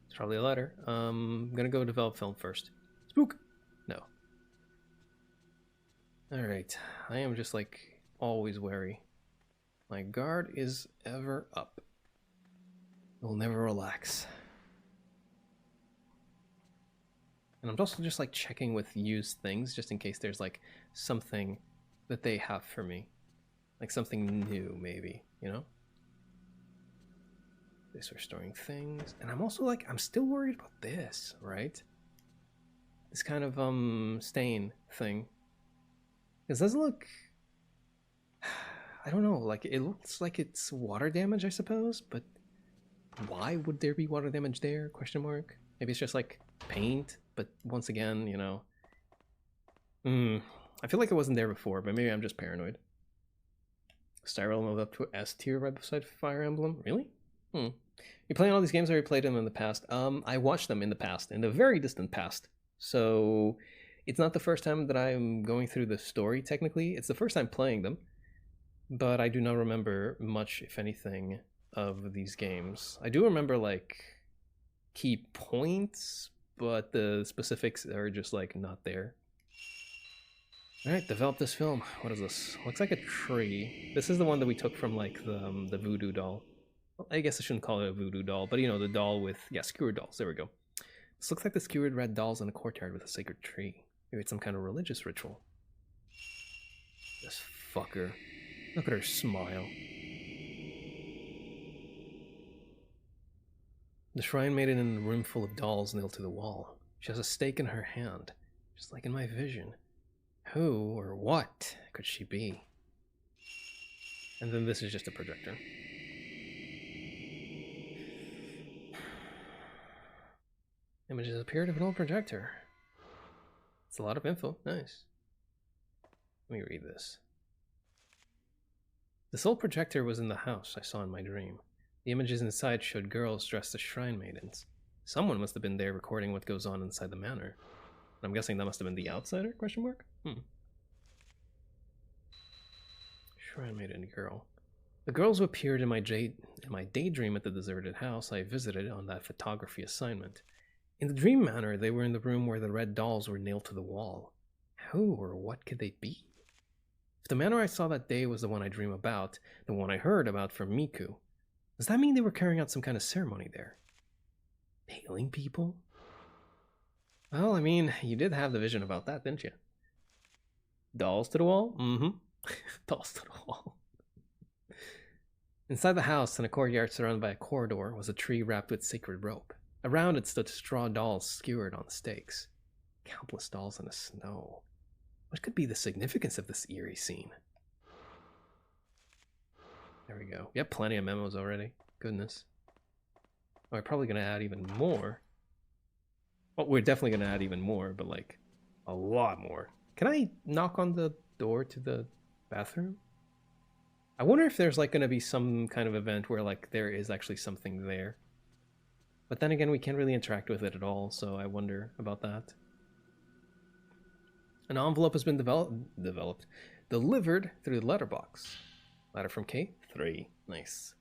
It's probably a letter. I'm gonna go develop film first. Spook! No. Alright, I am just like always wary. My guard is ever up. Will never relax. And I'm also just like checking with used things just in case there's like something that they have for me. Like something new, maybe, you know? This restoring things. And I'm also like, I'm still worried about this, right? This kind of stain thing. Because does it look... I don't know, like it looks like it's water damage, I suppose, but why would there be water damage there? Question mark. Maybe it's just like paint, but once again, you know. I feel like it wasn't there before, but maybe I'm just paranoid. Styrel moved up to S tier right beside Fire Emblem. Really? You're playing all these games, or you played them in the past? I watched them in the past, in the very distant past. So it's not the first time that I'm going through the story, technically. It's the first time playing them. But I do not remember much, if anything, of these games. I do remember, like, key points, but the specifics are just, like, not there. Alright, develop this film. What is this? Looks like a tree. This is the one that we took from, like, the voodoo doll. Well, I guess I shouldn't call it a voodoo doll, but, you know, the doll with... Yeah, skewered dolls. There we go. This looks like the skewered red dolls in a courtyard with a sacred tree. Maybe it's some kind of religious ritual. This fucker. Look at her smile. The shrine made it in a room full of dolls nailed to the wall. She has a stake in her hand, just like in my vision. Who or what could she be? And then this is just a projector. Images appeared of an old projector. It's a lot of info. Nice. Let me read this. The sole projector was in the house I saw in my dream. The images inside showed girls dressed as shrine maidens. Someone must have been there recording what goes on inside the manor. I'm guessing that must have been the outsider? Question mark? Shrine maiden girl. The girls who appeared in my daydream at the deserted house I visited on that photography assignment. In the dream manor, they were in the room where the red dolls were nailed to the wall. Who or what could they be? If the manor I saw that day was the one I dream about, the one I heard about from Miku, does that mean they were carrying out some kind of ceremony there? Nailing people? Well, I mean, you did have the vision about that, didn't you? Dolls to the wall? Mm-hmm. Dolls to the wall. Inside the house, in a courtyard surrounded by a corridor, was a tree wrapped with sacred rope. Around it stood straw dolls skewered on stakes. Countless dolls in the snow. What could be the significance of this eerie scene? There we go. Yep, plenty of memos already. Goodness. Oh, we're probably going to add even more. Well, we're definitely going to add even more, but like a lot more. Can I knock on the door to the bathroom? I wonder if there's like going to be some kind of event where like there is actually something there. But then again, we can't really interact with it at all, so I wonder about that. An envelope has been delivered through the letterbox. Letter from K? 3. Nice.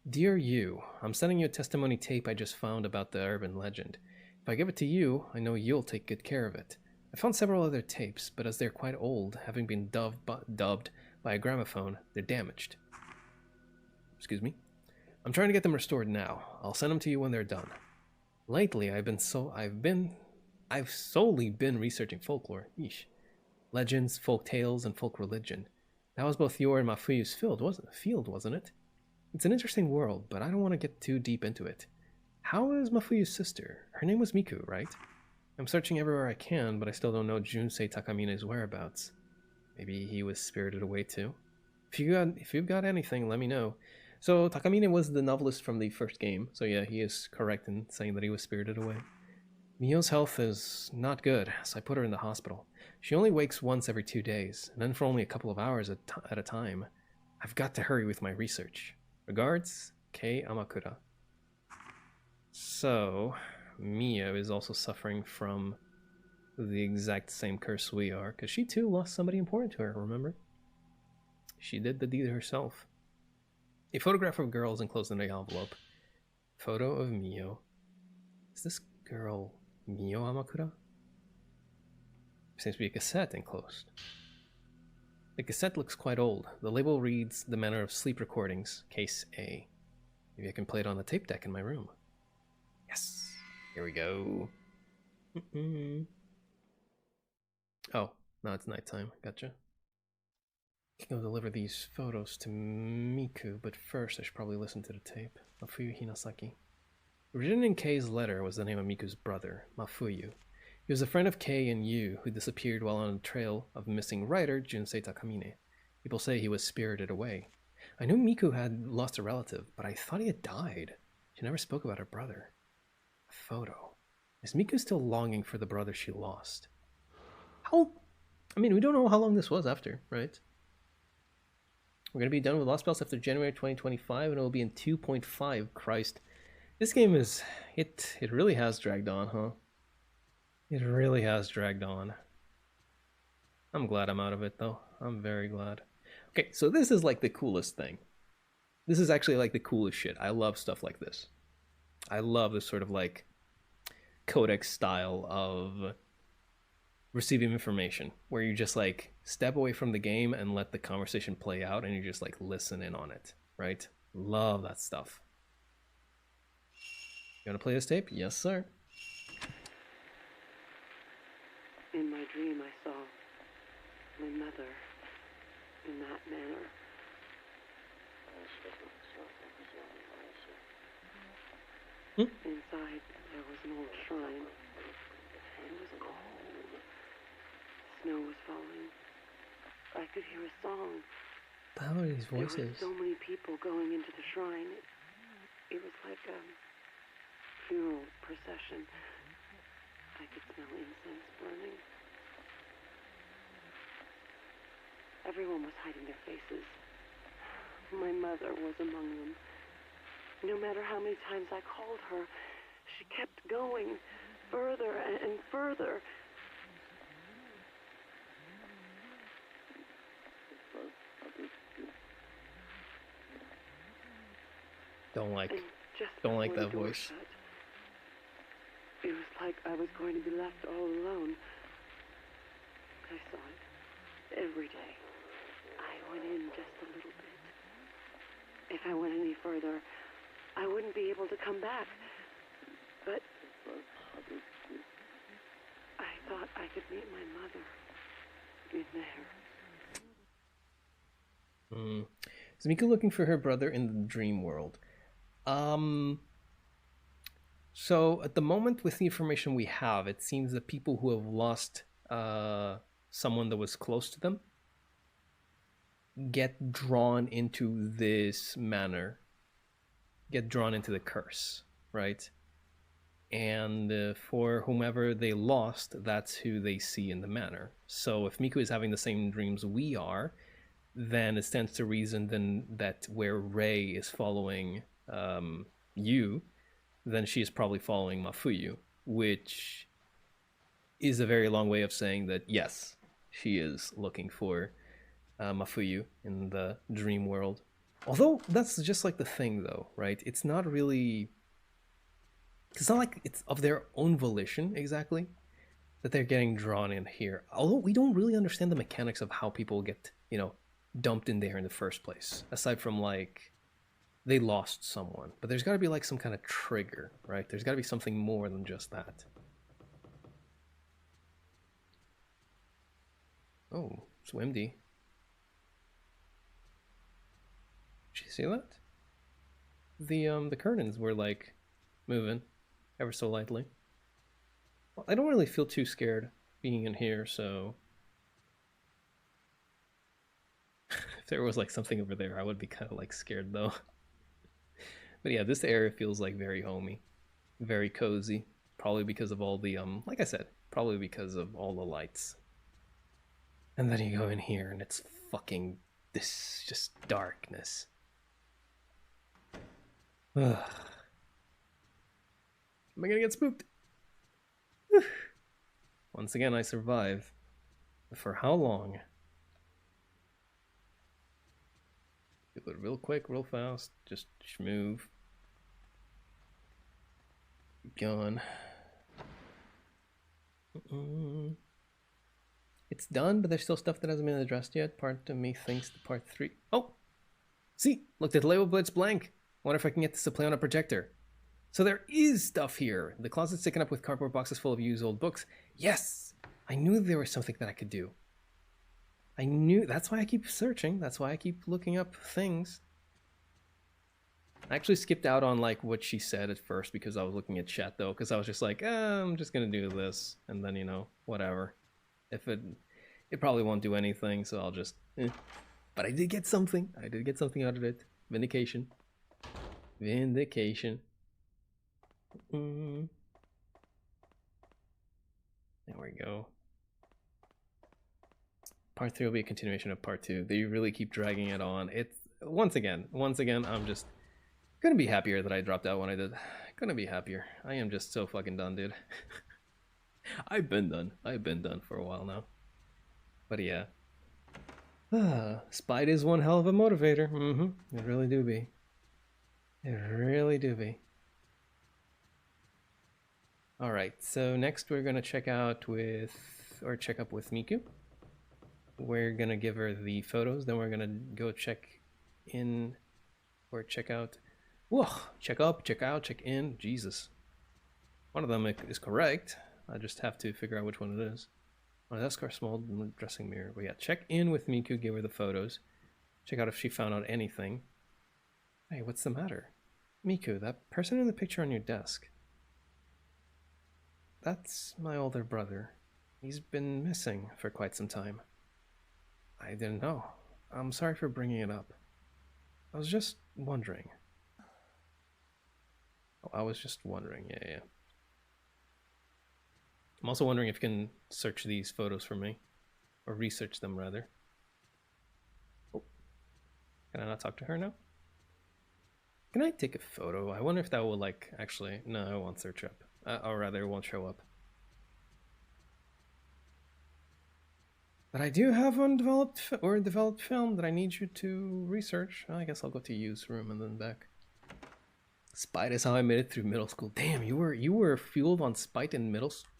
Dear you, I'm sending you a testimony tape I just found about the urban legend. If I give it to you, I know you'll take good care of it. I found several other tapes, but as they're quite old, having been dubbed by a gramophone, they're damaged. Excuse me. I'm trying to get them restored now. I'll send them to you when they're done. Lately, I've solely been researching folklore. Yeesh. Legends, folk tales, and folk religion. That was both your and Mafuyu's field, wasn't it? It's an interesting world, but I don't want to get too deep into it. How is Mafuyu's sister? Her name was Miku, right? I'm searching everywhere I can, but I still don't know Junsei Takamine's whereabouts. Maybe he was spirited away too? If you've got anything, let me know. So Takamine was the novelist from the first game, so yeah, he is correct in saying that he was spirited away. Mio's health is not good, so I put her in the hospital. She only wakes once every 2 days, and then for only a couple of hours at a time. I've got to hurry with my research. Regards, Kei Amakura. So, Mio is also suffering from the exact same curse we are, because she too lost somebody important to her, remember? She did the deed herself. A photograph of girls enclosed in the envelope. Photo of Mio. Is this girl Mio Amakura? There seems to be a cassette enclosed. The cassette looks quite old. The label reads The Manner of Sleep Recordings, Case A. Maybe I can play it on the tape deck in my room. Yes! Here we go. Oh, no, it's nighttime. Gotcha. I can go deliver these photos to Miku, but first I should probably listen to the tape. Mafuyu Hinasaki. Written in Kei's letter was the name of Miku's brother, Mafuyu. He was a friend of Kei and Yu, who disappeared while on the trail of missing writer Junsei Takamine. People say he was spirited away. I knew Miku had lost a relative, but I thought he had died. She never spoke about her brother. A photo. Is Miku still longing for the brother she lost? We don't know how long this was after, right? We're going to be done with Lost Spells after January 2025, and it will be in 2.5. Christ. This game is... It really has dragged on, huh? It really has dragged on. I'm glad I'm out of it, though. I'm very glad. Okay, so this is like the coolest thing. This is actually like the coolest shit. I love stuff like this. I love this sort of like codex style of receiving information where you just like step away from the game and let the conversation play out and you just like listen in on it, right? Love that stuff. You want to play this tape? Yes, sir. In my dream, I saw my mother in that manner. Inside, there was an old shrine. It was cold. Snow was falling. I could hear a song. How are these voices? There were so many people going into the shrine. It was like a funeral procession. I could smell incense burning. Everyone was hiding their faces. My mother was among them. No matter how many times I called her, she kept going further and further. Don't like And just that before the door voice. shut, it was like I was going to be left all alone. I saw it every day. I went in just a little bit. If I went any further, I wouldn't be able to come back. But I thought I could meet my mother in there. Is Miku looking for her brother in the dream world? So at the moment, with the information we have, it seems that people who have lost someone that was close to them get drawn into this manner, get drawn into the curse, right? And for whomever they lost, that's who they see in the manor. So if Miku is having the same dreams we are, then it stands to reason then that where Rei is following you, then she is probably following Mafuyu, which is a very long way of saying that yes, she is looking for Mafuyu in the dream world. Although that's just like the thing, though, right? It's not really. It's not like it's of their own volition exactly that they're getting drawn in here. Although we don't really understand the mechanics of how people get, dumped in there in the first place. Aside from like they lost someone, but there's got to be like some kind of trigger, right? There's got to be something more than just that. Oh, Swimdy. Did you see that? The curtains were like moving ever so lightly. Well, I don't really feel too scared being in here, so if there was like something over there, I would be kind of like scared though. But yeah, this area feels like very homey, very cozy. Probably because of all the like I said, probably because of all the lights. And then you go in here and it's fucking this just darkness. Ugh. Am I gonna get spooked? Once again, I survive. But for how long? Do it real quick, real fast. Just move. Gone. It's done, but there's still stuff that hasn't been addressed yet. Part of me thinks the part 3. Oh! See! Look, the label, but it's blank. Wonder if I can get this to play on a projector. So there is stuff here. The closet's taken up with cardboard boxes full of used old books. Yes! I knew there was something that I could do. I knew. That's why I keep searching. That's why I keep looking up things. I actually skipped out on like what she said at first because I was looking at chat though, because I was just like, I'm just gonna do this, and then whatever. If it probably won't do anything, so I'll just. But I did get something. I did get something out of it. Vindication. Vindication. There we go. Part 3 will be a continuation of part 2. They really keep dragging it on. It's once again, I'm just gonna be happier that I dropped out when I did. Gonna be happier. I am just so fucking done, dude. I've been done for a while now. But yeah. Spite is one hell of a motivator. It really do be. It really do be. Alright, so next we're gonna check up with Miku. We're gonna give her the photos, then we're gonna go check in or check out. Whoa! Check up, check out, check in. Jesus. One of them is correct. I just have to figure out which one it is. My desk or small dressing mirror. But yeah, check in with Miku, give her the photos. Check out if she found out anything. Hey, what's the matter? Miku, that person in the picture on your desk. That's my older brother. He's been missing for quite some time. I didn't know. I'm sorry for bringing it up. I was just wondering. Oh, I was just wondering, yeah. I'm also wondering if you can search these photos for me. Or research them, rather. Oh. Can I not talk to her now? Can I take a photo? I wonder if that will like actually. No, it won't search up. Or rather, it won't show up. But I do have undeveloped or developed film that I need you to research. Well, I guess I'll go to use room and then back. Spite is how I made it through middle school. Damn, you were fueled on spite in middle school.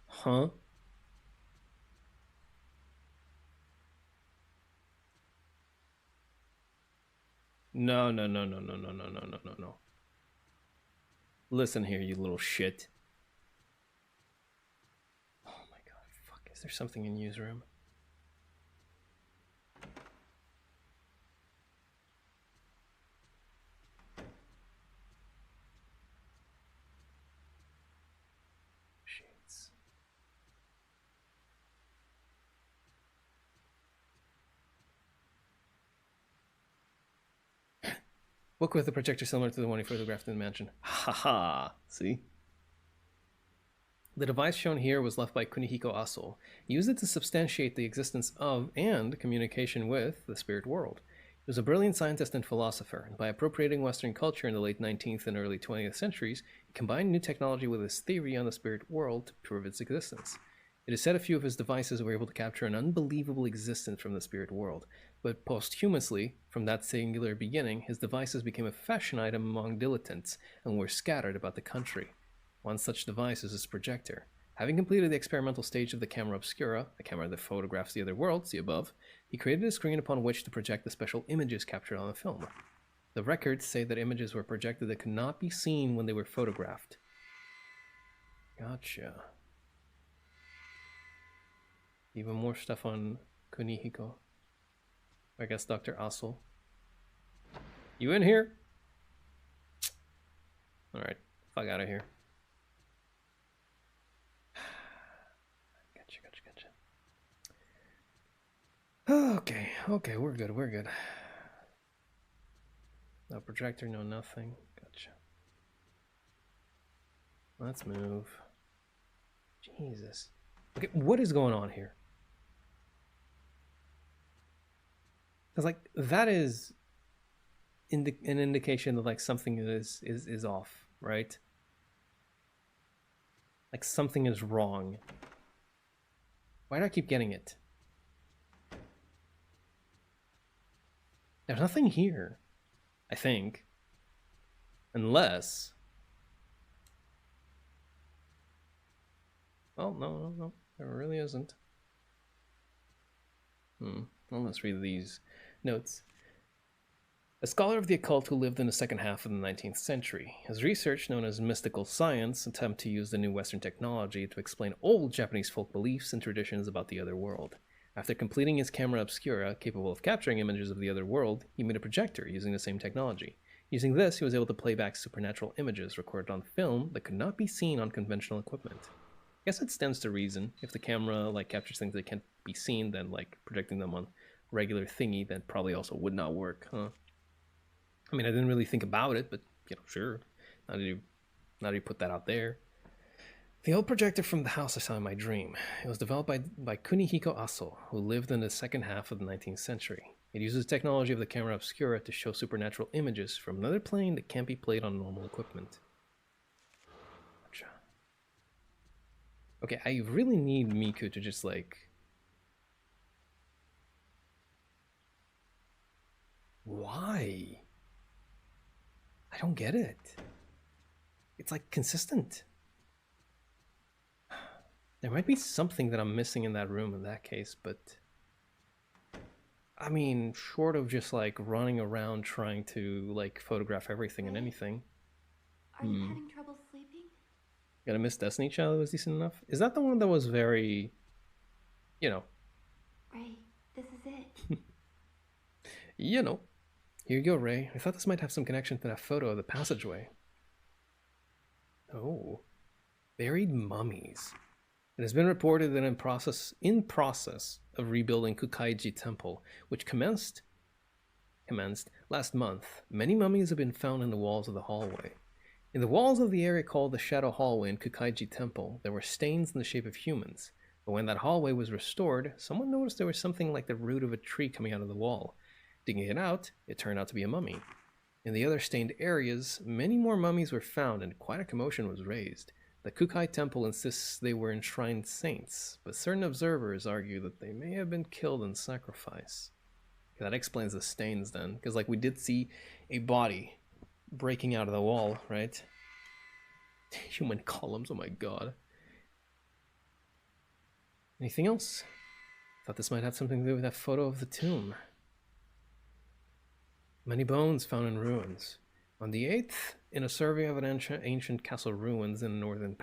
Huh? No. Listen here, you little shit. Oh my god, fuck. Is there something in use room? Shades. Book with a projector similar to the one he photographed in the mansion. Haha, see? The device shown here was left by Kunihiko Aso. He used it to substantiate the existence of and communication with the spirit world. He was a brilliant scientist and philosopher, and by appropriating Western culture in the late 19th and early 20th centuries, he combined new technology with his theory on the spirit world to prove its existence. It is said a few of his devices were able to capture an unbelievable existence from the spirit world, but posthumously, from that singular beginning, his devices became a fashion item among dilettantes and were scattered about the country. One such device is his projector. Having completed the experimental stage of the camera obscura, a camera that photographs the other world, see above, he created a screen upon which to project the special images captured on the film. The records say that images were projected that could not be seen when they were photographed. Gotcha. Even more stuff on Kunihiko. I guess Dr. Aso. You in here? Alright, fuck out of here. Gotcha. Okay, we're good. No projector, no nothing. Gotcha. Let's move. Jesus. Okay, what is going on here? Because like that is an indication that like something is off, right? Like something is wrong. Why do I keep getting it? There's nothing here, I think. Unless... Well, no. There really isn't. Well, let's read these notes. A scholar of the occult who lived in the second half of the 19th century. His research, known as mystical science, attempted to use the new Western technology to explain old Japanese folk beliefs and traditions about the other world. After completing his camera obscura, capable of capturing images of the other world, he made a projector using the same technology. Using this, he was able to play back supernatural images recorded on film that could not be seen on conventional equipment. I guess it stands to reason. If the camera like captures things that can't be seen, then like projecting them on regular thingy, that probably also would not work, huh? I mean, I didn't really think about it, but sure. Now that you put that out there. The old projector from the house I saw in my dream. It was developed by Kunihiko Aso, who lived in the second half of the 19th century. It uses the technology of the camera obscura to show supernatural images from another plane that can't be played on normal equipment. Gotcha. Okay, I really need Miku to just like... Why? I don't get it. It's like consistent. There might be something that I'm missing in that room in that case, but... I mean, short of just like running around trying to like photograph everything and anything. Are you having trouble sleeping? Gotta miss Destiny Child was decent enough. Is that the one that was very, Ray, this is it. Here you go, Ray. I thought this might have some connection to that photo of the passageway. Oh, buried mummies. It has been reported that in process of rebuilding Kukaiji Temple, which commenced last month, many mummies have been found in the walls of the hallway. In the walls of the area called the Shadow Hallway in Kukaiji Temple, there were stains in the shape of humans. But when that hallway was restored, someone noticed there was something like the root of a tree coming out of the wall. Digging it out, it turned out to be a mummy. In the other stained areas, many more mummies were found and quite a commotion was raised. The Kukai Temple insists they were enshrined saints, but certain observers argue that they may have been killed in sacrifice. Okay, that explains the stains then, because like we did see a body breaking out of the wall, right? Human columns, oh my god. Anything else? Thought this might have something to do with that photo of the tomb. Many bones found in ruins. On the 8th, in a survey of an ancient castle ruins in the northern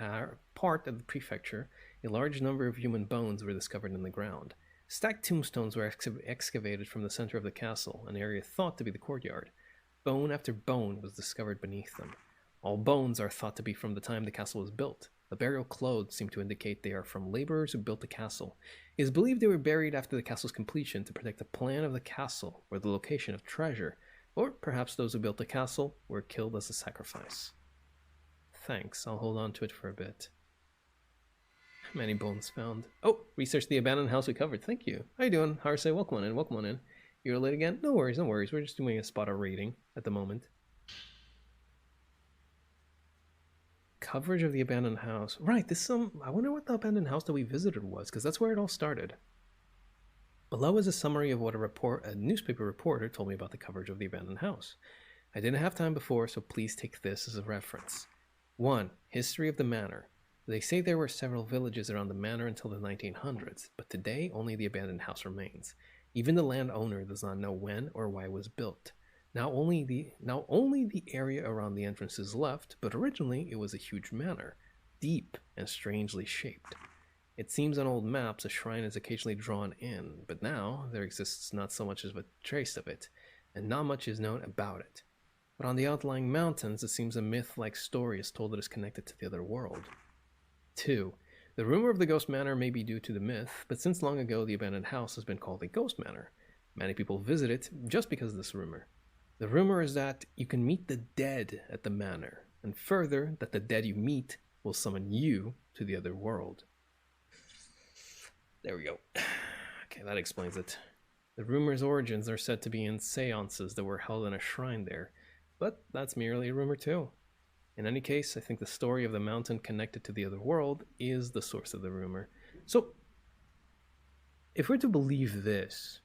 part of the prefecture, a large number of human bones were discovered in the ground. Stacked tombstones were excavated from the center of the castle, an area thought to be the courtyard. Bone after bone was discovered beneath them. All bones are thought to be from the time the castle was built. The burial clothes seem to indicate they are from laborers who built the castle. It is believed they were buried after the castle's completion to protect the plan of the castle or the location of treasure, or perhaps those who built the castle were killed as a sacrifice. Thanks, I'll hold on to it for a bit. Many bones found. Oh, research the abandoned house we covered. Thank you. How you doing, Harsei? Welcome on in, welcome on in. You're late again? No worries, no worries. We're just doing a spot of reading at the moment. Coverage of the abandoned house. Right, this I wonder what the abandoned house that we visited was, because that's where it all started. Below is a summary of what a newspaper reporter told me about the coverage of the abandoned house. I didn't have time before, so please take this as a reference. 1. History of the manor. They say there were several villages around the manor until the 1900s, but today only the abandoned house remains. Even the landowner does not know when or why it was built. Now only the area around the entrance is left, but originally it was a huge manor, deep and strangely shaped. It seems on old maps a shrine is occasionally drawn in, but now there exists not so much as a trace of it, and not much is known about it. But on the outlying mountains, it seems a myth-like story is told that is connected to the other world. 2. The rumor of the ghost manor may be due to the myth, but since long ago the abandoned house has been called a ghost manor. Many people visit it just because of this rumor. The rumor is that you can meet the dead at the manor, and further, that the dead you meet will summon you to the other world. There we go. Okay, that explains it. The rumor's origins are said to be in seances that were held in a shrine there, but that's merely a rumor too. In any case, I think the story of the mountain connected to the other world is the source of the rumor. So, if we're to believe this,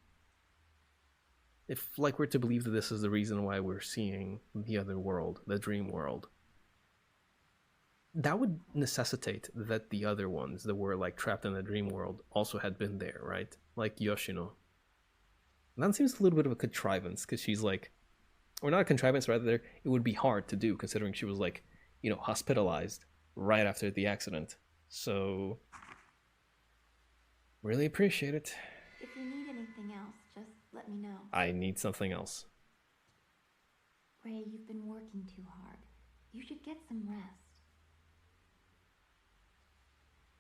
if we're to believe that this is the reason why we're seeing the other world, the dream world, that would necessitate that the other ones that were like trapped in the dream world also had been there, right? Like Yoshino. And that seems a little bit of a contrivance, because she's like, or not a contrivance, rather, it would be hard to do considering she was like, you know, hospitalized right after the accident. So, really appreciate it. If you need anything else, just let me know. I need something else. Ray, you've been working too hard. You should get some rest.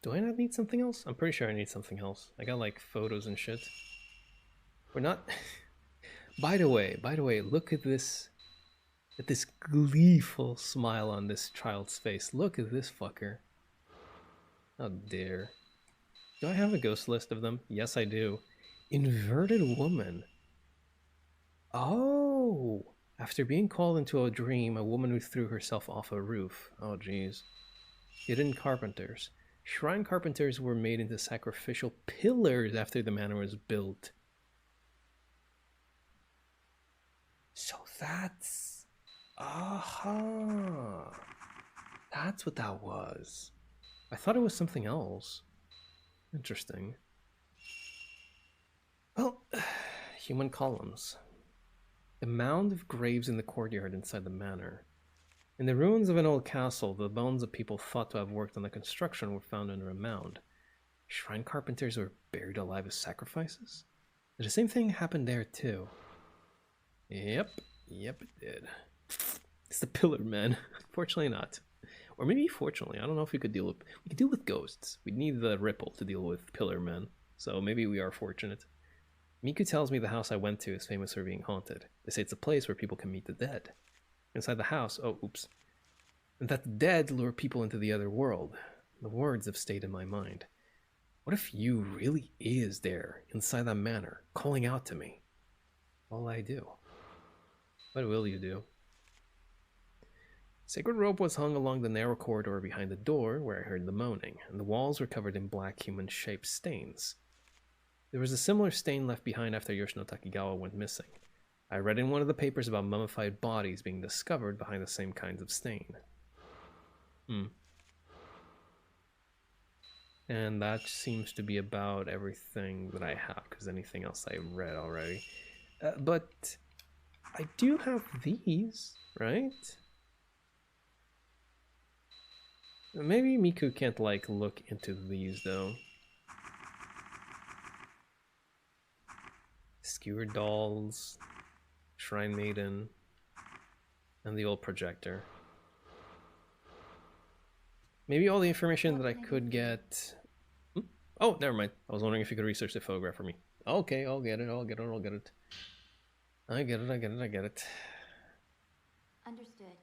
Do I not need something else? I'm pretty sure I need something else. I got like photos and shit. We're not... By the way, look at this gleeful smile on this child's face. Look at this fucker. How dare. Do I have a ghost list of them? Yes, I do. Inverted woman. Oh! After being called into a dream, a woman who threw herself off a roof. Oh, jeez. Hidden carpenters. Shrine carpenters were made into sacrificial pillars after the manor was built. So that's... Aha! That's what that was. I thought it was something else. Interesting. Well, human columns. The mound of graves in the courtyard inside the manor. In the ruins of an old castle, the bones of people thought to have worked on the construction were found under a mound. Shrine carpenters were buried alive as sacrifices? The same thing happened there too. Yep, it did. It's the pillar, man. Fortunately not. Or maybe fortunately, I don't know if we could deal with ghosts. We'd need the ripple to deal with pillar men. So maybe we are fortunate. Miku tells me the house I went to is famous for being haunted. They say it's a place where people can meet the dead. Inside the house, oh, oops. and that the dead lure people into the other world. The words have stayed in my mind. What if you really is there, inside that manor, calling out to me? All I do. What will you do? Sacred rope was hung along the narrow corridor behind the door where I heard the moaning, and the walls were covered in black human-shaped stains. There was a similar stain left behind after Yoshino Takigawa went missing. I read in one of the papers about mummified bodies being discovered behind the same kinds of stain. And that seems to be about everything that I have, because anything else I read already. But I do have these, right? Maybe Miku can't, like, look into these, though. Skewered dolls, Shrine Maiden, and the old projector. Maybe all the information that I could get... Oh, never mind. I was wondering if you could research the photograph for me. Okay, I'll get it, I'll get it, I'll get it. I get it, I get it, I get it. Understood.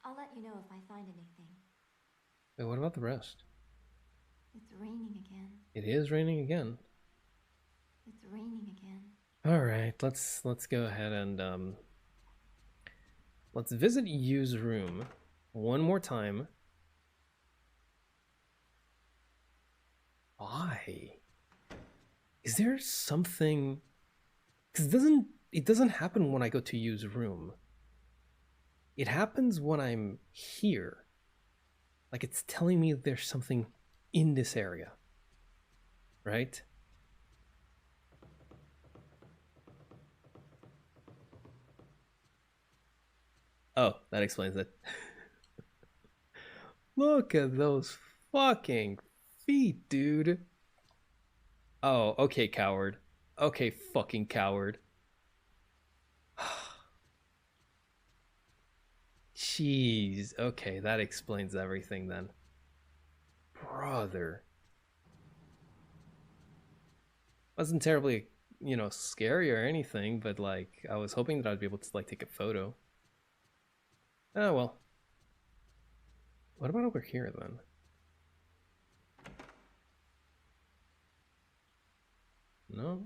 I'll let you know if I find anything. Wait, what about the rest? It's raining again. It is raining again. It's raining again. Alright, let's go ahead and let's visit Yu's room one more time. Why? Is there something? Because it doesn't happen when I go to Yu's room. It happens when I'm here. Like, it's telling me there's something in this area. Right? Oh, that explains it. Look at those fucking feet, dude. Oh, okay, coward. Okay, fucking coward. Jeez. Okay, that explains everything then. Brother. Wasn't terribly, you know, scary or anything, but like, I was hoping that I'd be able to, like, take a photo. Oh, well. What about over here then? No.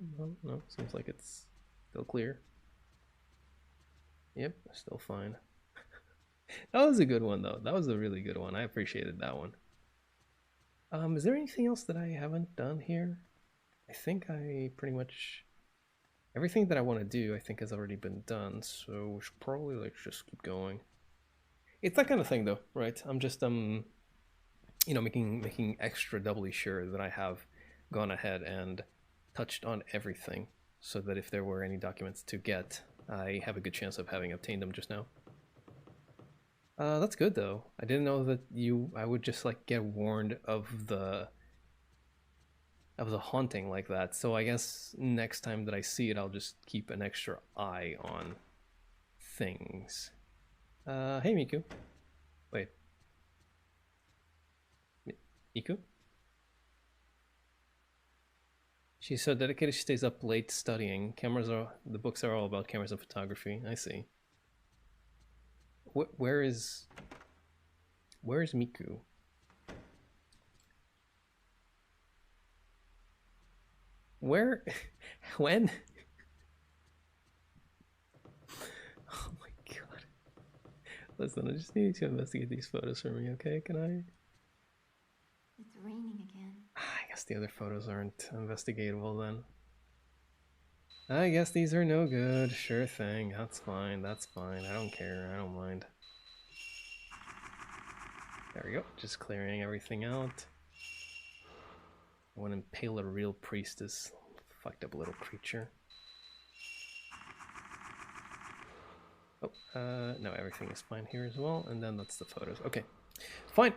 Seems like it's still clear. Yep, still fine. That was a good one, though. That was a really good one. I appreciated that one. Is there anything else that I haven't done here? I think I pretty much... Everything that I want to do, I think, has already been done, so we should probably, like, just keep going. It's that kind of thing, though, right? I'm just, you know, making extra doubly sure that I have gone ahead and touched on everything, so that if there were any documents to get, I have a good chance of having obtained them just now. That's good, though. I didn't know that I would just, like, get warned of the haunting like that, so I guess next time that I see it, I'll just keep an extra eye on things. Hey, Miku. Wait. Miku? She's so dedicated she stays up late studying. The books are all about cameras and photography. I see. Where is Miku? Where? When? Oh my god. Listen, I just need to investigate these photos for me, okay? Can I? It's raining again. I guess the other photos aren't investigatable then. I guess these are no good. Sure thing. That's fine. That's fine. I don't care. I don't mind. There we go. Just clearing everything out. I want to impale a real priestess. Fucked up little creature. Oh, no, everything is fine here as well. And then that's the photos. Okay. Fine.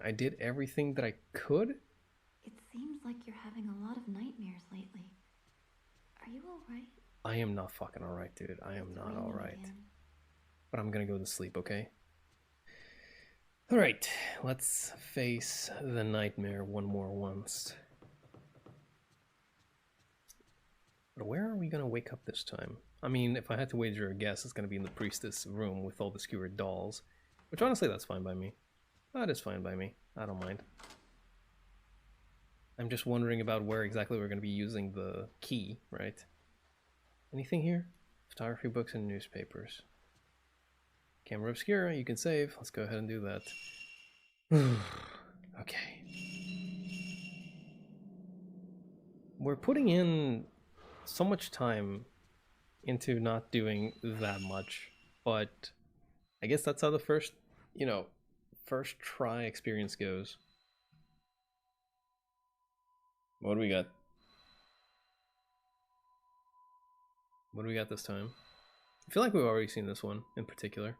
I did everything that I could. It seems like you're having a lot of nightmares lately. Are you alright? I am not fucking alright, dude. I am not alright. But I'm gonna go to sleep, okay? Alright, let's face the nightmare one more once. But where are we gonna wake up this time? I mean, if I had to wager a guess, it's gonna be in the priestess room with all the skewered dolls. Which honestly, that's fine by me. That is fine by me. I don't mind. I'm just wondering about where exactly we're going to be using the key, right? Anything here? Photography books and newspapers. Camera obscura, you can save. Let's go ahead and do that. Okay. We're putting in so much time into not doing that much, but I guess that's how the first, first try experience goes. What do we got? What do we got this time? I feel like we've already seen this one in particular.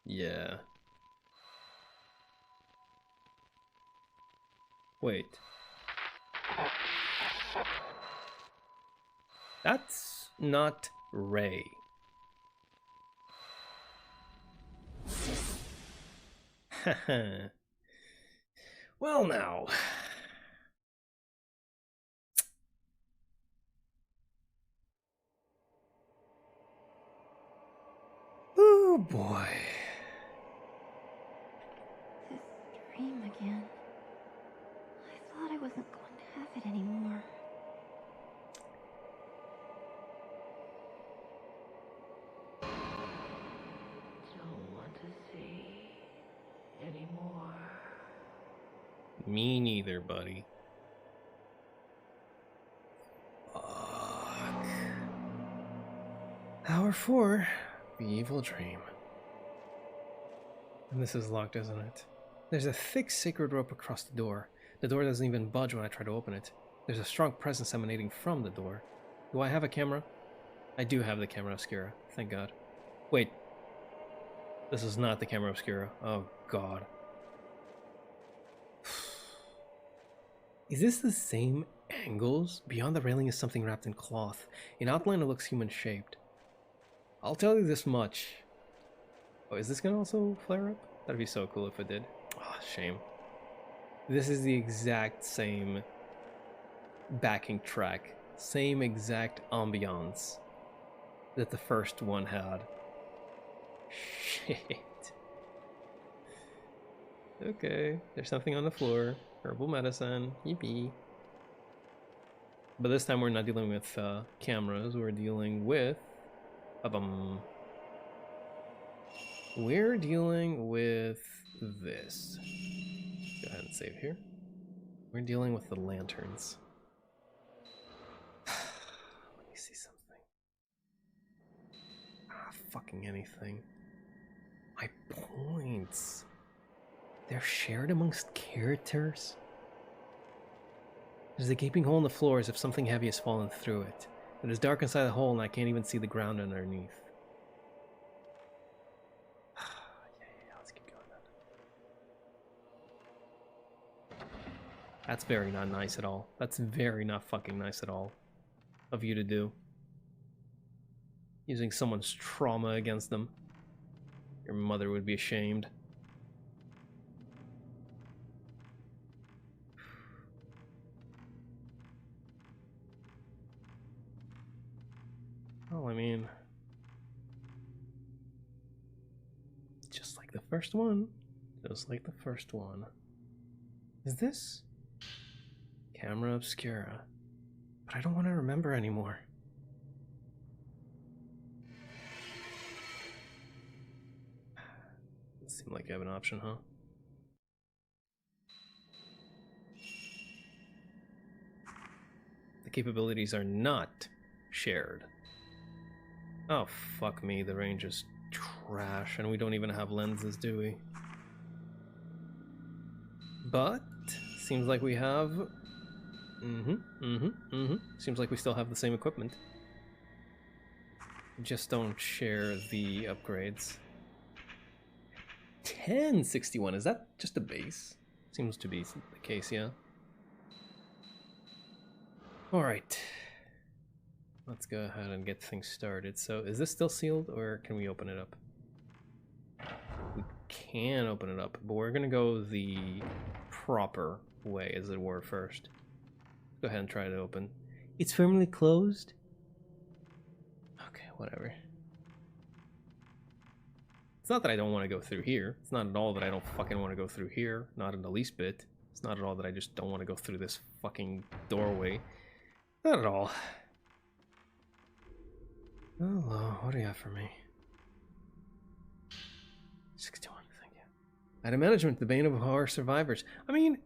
Yeah. Wait. That's not Ray. Haha. Well now. Oh boy. This dream again. I thought I wasn't going to have it anymore. Don't want to see anymore. Me neither, buddy. Fuck. Hour 4. The evil dream. And this is locked, isn't it? There's a thick sacred rope across the door. The door doesn't even budge when I try to open it. There's a strong presence emanating from the door. Do I have a camera? I do have the camera obscura, thank God. Wait. This is not the camera obscura. Oh God. Is this the same angles? Beyond the railing is something wrapped in cloth. In outline it looks human-shaped. I'll tell you this much. Oh, is this gonna also flare up? That'd be so cool if it did. Oh, shame. This is the exact same backing track. Same exact ambiance that the first one had. Shit. Okay, there's something on the floor. Herbal medicine. Yippee. But this time we're not dealing with cameras. We're dealing with... We're dealing with this. Go ahead and save here. We're dealing with the lanterns. Let me see something. Ah, fucking anything. My points. They're shared amongst characters? There's a gaping hole in the floor as if something heavy has fallen through it. It is dark inside the hole and I can't even see the ground underneath. Yeah, let's keep going then. That's very not nice at all. That's very not fucking nice at all of you to do. Using someone's trauma against them. Your mother would be ashamed. Well, I mean, just like the first one. Just like the first one. Is this? Camera obscura. But I don't want to remember anymore. Doesn't seem like you have an option, huh? The capabilities are not shared. Oh, fuck me, the range is trash, and we don't even have lenses, do we? But, seems like we have... Seems like we still have the same equipment. Just don't share the upgrades. 1061, is that just a base? Seems to be the case, yeah. Alright. Let's go ahead and get things started. So, is this still sealed, or can we open it up? We can open it up, but we're gonna go the proper way, as it were, first. Go ahead and try to open. It's firmly closed? Okay, whatever. It's not that I don't want to go through here. It's not at all that I don't fucking want to go through here. Not in the least bit. It's not at all that I just don't want to go through this fucking doorway. Not at all. Hello, what do you have for me? 61, thank you. Item management, the bane of horror survivors. I mean,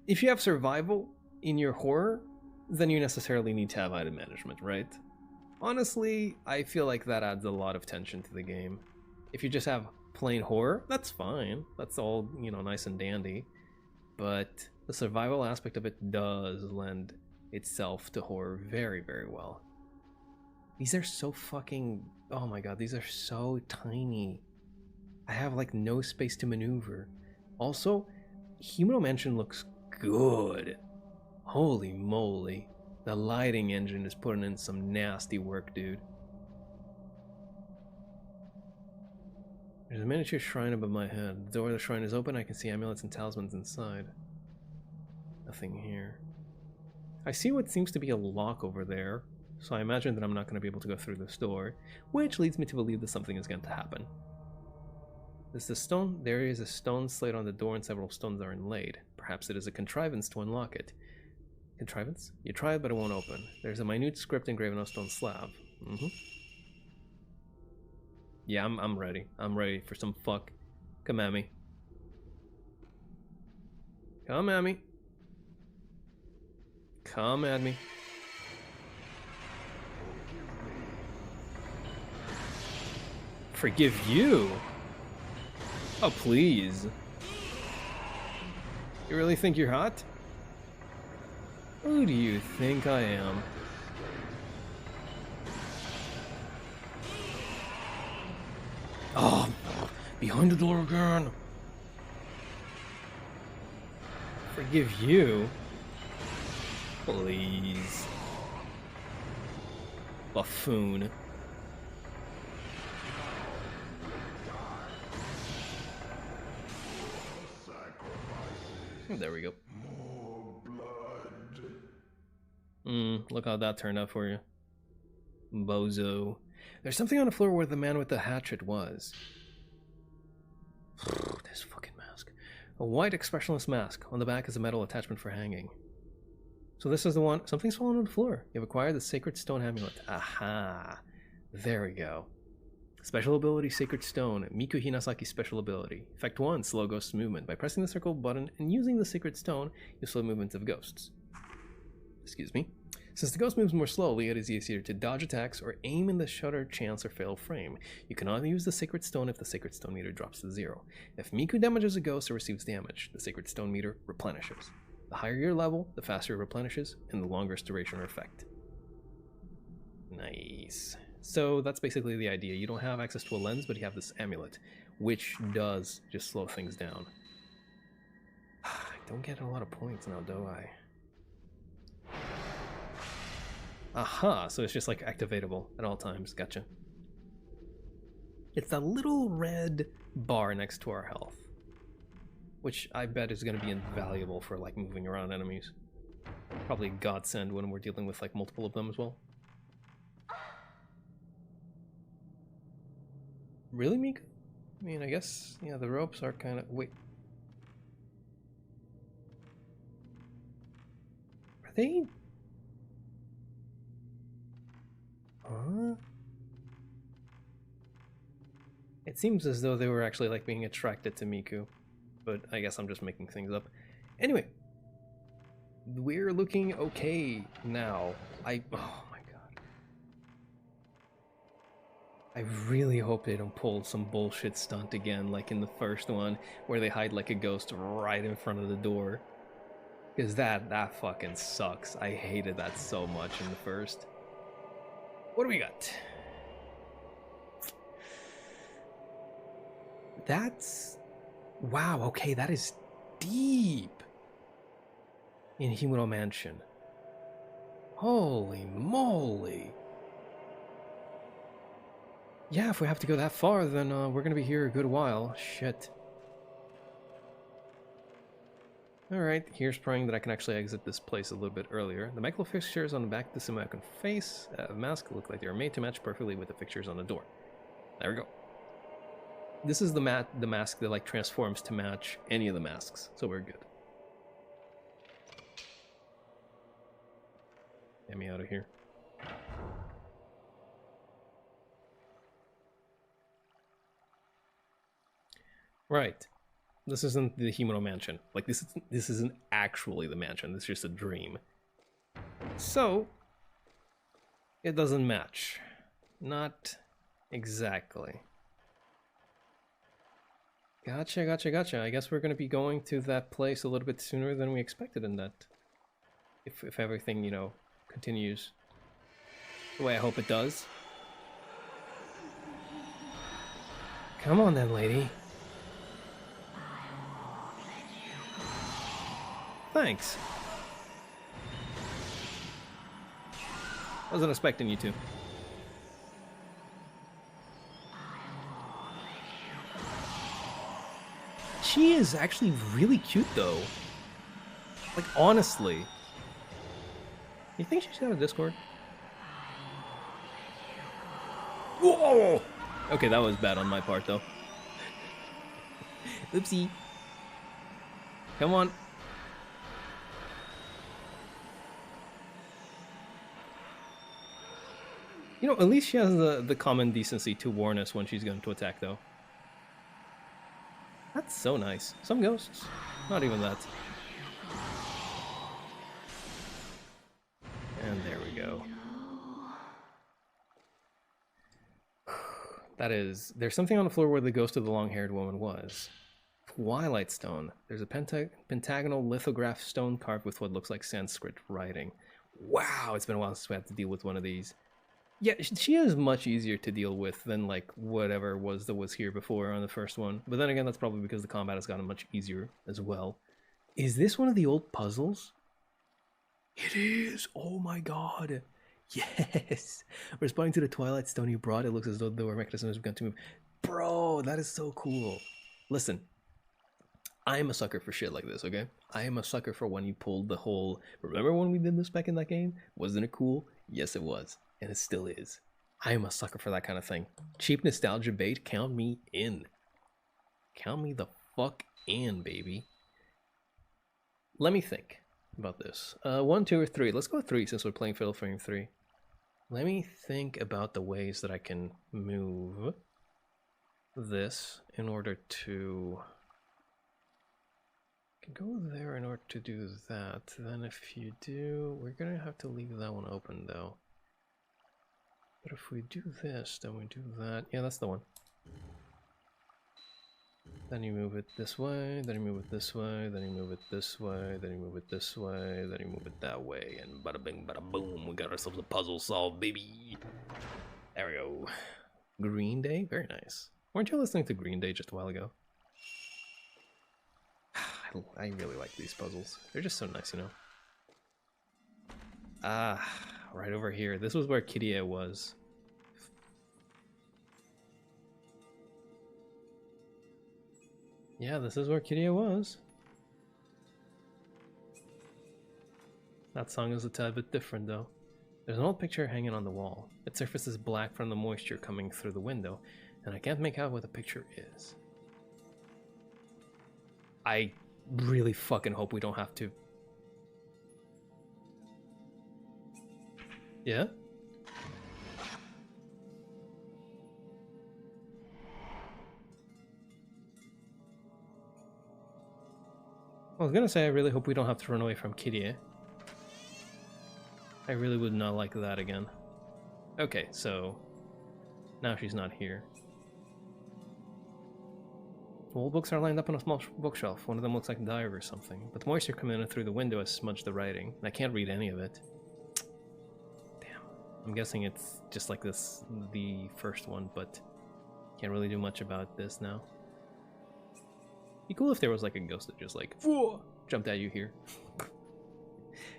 if you have survival in your horror, then you necessarily need to have item management, right? Honestly, I feel like that adds a lot of tension to the game. If you just have plain horror, that's fine. That's all, you know, nice and dandy. But the survival aspect of it does lend itself to horror very, very well. These are so fucking... oh my god, these are so tiny. I have like no space to maneuver. Also, Humano Mansion looks good. Holy moly. The lighting engine is putting in some nasty work, dude. There's a miniature shrine above my head. The door of the shrine is open. I can see amulets and talismans inside. Nothing here. I see what seems to be a lock over there, so I imagine that I'm not going to be able to go through this door, which leads me to believe that something is going to happen. This is a stone. There is a stone slate on the door and several stones are inlaid. Perhaps it is a contrivance to unlock it. Contrivance? You try it, but it won't open. There's a minute script engraven on a stone slab. Yeah, I'm ready. I'm ready for some fuck. Come at me. Come at me. Come at me. Forgive you? Oh, please. You really think you're hot? Who do you think I am? Oh, behind the door again. Forgive you? Please. Buffoon. There we go. Look how that turned out for you. Bozo. There's something on the floor where the man with the hatchet was. This fucking mask. A white expressionless mask. On the back is a metal attachment for hanging. So this is the one. Something's fallen on the floor. You've acquired the Sacred Stone Amulet. Aha. There we go. Special ability Sacred Stone. Miku Hinasaki special ability. Effect 1. Slow Ghost Movement. By pressing the circle button and using the Sacred Stone, you slow movements of ghosts. Excuse me. Since the ghost moves more slowly, it is easier to dodge attacks or aim in the shutter, chance, or fail frame. You can only use the Sacred Stone if the Sacred Stone meter drops to 0. If Miku damages a ghost or receives damage, the Sacred Stone meter replenishes. The higher your level, the faster it replenishes, and the longer its duration or effect. Nice. So that's basically the idea. You don't have access to a lens, but you have this amulet, which does just slow things down. I don't get a lot of points now, do I? Aha, so it's just like activatable at all times. Gotcha. It's that little red bar next to our health, which I bet is going to be invaluable for like moving around enemies. Probably a godsend when we're dealing with like multiple of them as well. Really, Mika? I mean, I guess, yeah, the ropes are kind of... Wait. Are they... It seems as though they were actually like being attracted to Miku, but I guess I'm just making things up. Anyway, we're looking okay now. Oh my god. I really hope they don't pull some bullshit stunt again like in the first one where they hide like a ghost right in front of the door. Because that fucking sucks. I hated that so much in the first. What do we got? That's... Wow, okay, that is deep. In Humano Mansion. Holy moly. Yeah, if we have to go that far, then we're gonna be here a good while. Shit. Alright, here's praying that I can actually exit this place a little bit earlier. The metal fixtures on the back of the Simulacrum face mask look like they are made to match perfectly with the fixtures on the door. There we go. This is the mask that like transforms to match any of the masks, so we're good. Get me out of here. Right. This isn't the Himuro mansion. Like this isn't actually the mansion. This is just a dream. So it doesn't match. Not exactly. Gotcha. I guess we're gonna be going to that place a little bit sooner than we expected in that. If everything, you know, continues the way I hope it does. Come on then, lady. Thanks. Wasn't expecting you to. She is actually really cute though. Like honestly. You think she's got a Discord? Whoa! Okay, that was bad on my part though. Oopsie. Come on. You know, at least she has the common decency to warn us when she's going to attack, though. That's so nice. Some ghosts, not even that. And there we go. That is... There's something on the floor where the ghost of the long-haired woman was. Twilight stone. There's a pentagonal lithograph stone carved with what looks like Sanskrit writing. Wow, it's been a while since we had to deal with one of these. Yeah, she is much easier to deal with than like whatever was here before on the first one. But then again, that's probably because the combat has gotten much easier as well. Is this one of the old puzzles? It is! Oh my god! Yes! Responding to the Twilight Stone you brought, it looks as though the door mechanism has begun to move. Bro, that is so cool. Listen, I am a sucker for shit like this, okay? I am a sucker for when you pulled the whole... Remember when we did this back in that game? Wasn't it cool? Yes, it was. And it still is. I am a sucker for that kind of thing. Cheap nostalgia bait, count me in. Count me the fuck in, baby. Let me think about this. 1, 2, or 3. Let's go 3 since we're playing Fatal Frame 3. Let me think about the ways that I can move this in order to... I can go there in order to do that. Then if you do... We're gonna have to leave that one open though. But if we do this, then we do that. Yeah, that's the one. Then you move it this way, then you move it this way, then you move it this way, then you move it this way, then you move it that way, and bada bing, bada boom, we got ourselves a puzzle solved, baby. There we go. Green Day? Very nice. Weren't you listening to Green Day just a while ago? I really like these puzzles. They're just so nice, you know? Ah, right over here. This was where Kirie was. Yeah, this is where Kirie was. That song is a tad bit different though. There's an old picture hanging on the wall. Its surface is black from the moisture coming through the window, and I can't make out what the picture is. I really fucking hope we don't have to. Yeah? I was gonna say I really hope we don't have to run away from Kirie. I really would not like that again. Okay, so now she's not here. Old books are lined up on a small bookshelf. One of them looks like a diary or something, but the moisture coming in through the window has smudged the writing. I can't read any of it. Damn. I'm guessing it's just like this, the first one, but can't really do much about this now. Be cool if there was like a ghost that just like jumped at you here.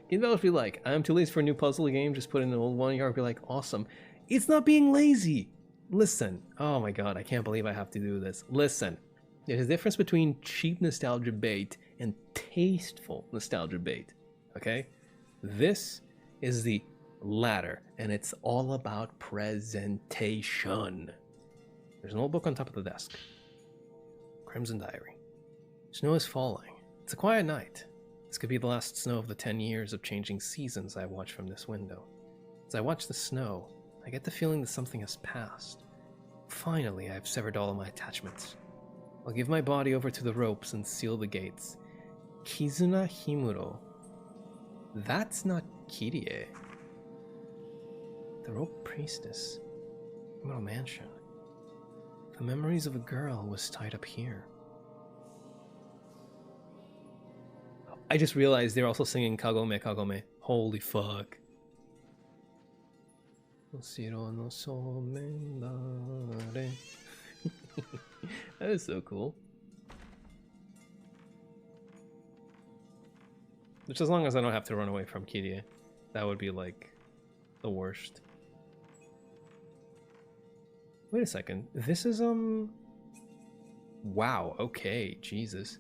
You know, if you like, I'm too lazy for a new puzzle game, just put in an old one here, I'll be like, awesome. It's not being lazy. Listen. Oh my god, I can't believe I have to do this. Listen. There's a difference between cheap nostalgia bait and tasteful nostalgia bait. Okay? This is the latter, and it's all about presentation. There's an old book on top of the desk. Crimson Diary. Snow is falling. It's a quiet night. This could be the last snow of the 10 years of changing seasons I watch from this window. As I watch the snow, I get the feeling that something has passed. Finally, I have severed all of my attachments. I'll give my body over to the ropes and seal the gates. Kizuna Himuro. That's not Kirie. The rope priestess. Himuro Mansion. The memories of a girl was tied up here. I just realized they're also singing Kagome Kagome. Holy fuck. That is so cool. Which, as long as I don't have to run away from Kirie, that would be like the worst. Wait a second. This is wow, okay, Jesus.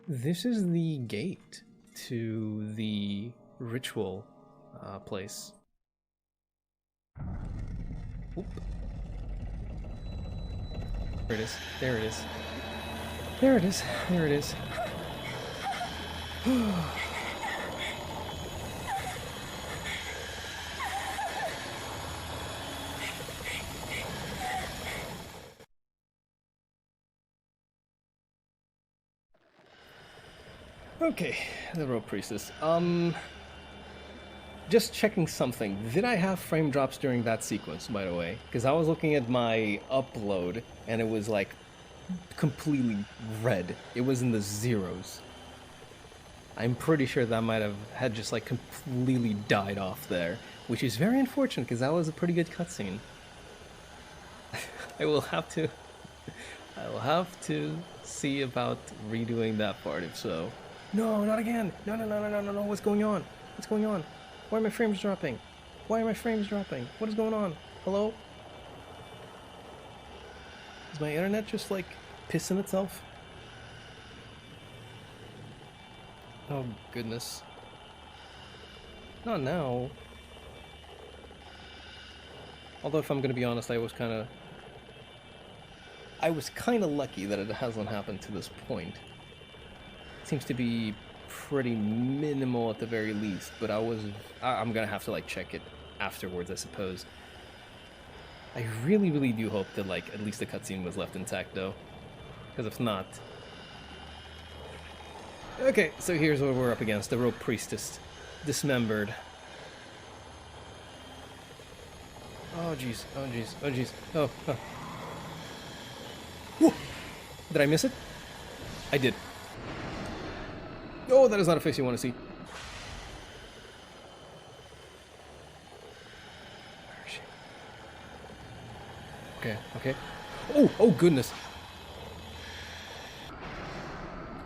This is the gate to the ritual place. Oop. There it is. There it is. There it is. There it is. Okay, the rope priestess. Just checking something. Did I have frame drops during that sequence, by the way? Because I was looking at my upload and it was like completely red. It was in the zeros. I'm pretty sure that might have had just like completely died off there, which is very unfortunate because that was a pretty good cutscene. I will have to see about redoing that part if so. No, not again! No, no, no, no, no, no, no, what's going on? What's going on? Why are my frames dropping? Why are my frames dropping? What is going on? Hello? Is my internet just like pissing itself? Oh goodness. Not now. Although if I'm gonna be honest, I was kinda lucky that it hasn't happened to this point. Seems to be pretty minimal at the very least, but I'm gonna have to like check it afterwards, I suppose. I really, really do hope that like at least the cutscene was left intact though, because if not... Okay, so here's what we're up against, the rope priestess, dismembered. Oh jeez, oh jeez, oh jeez, oh, oh. Whoa! Did I miss it? I did. Oh, that is not a face you want to see. Where is she? Okay, okay. Oh, oh goodness.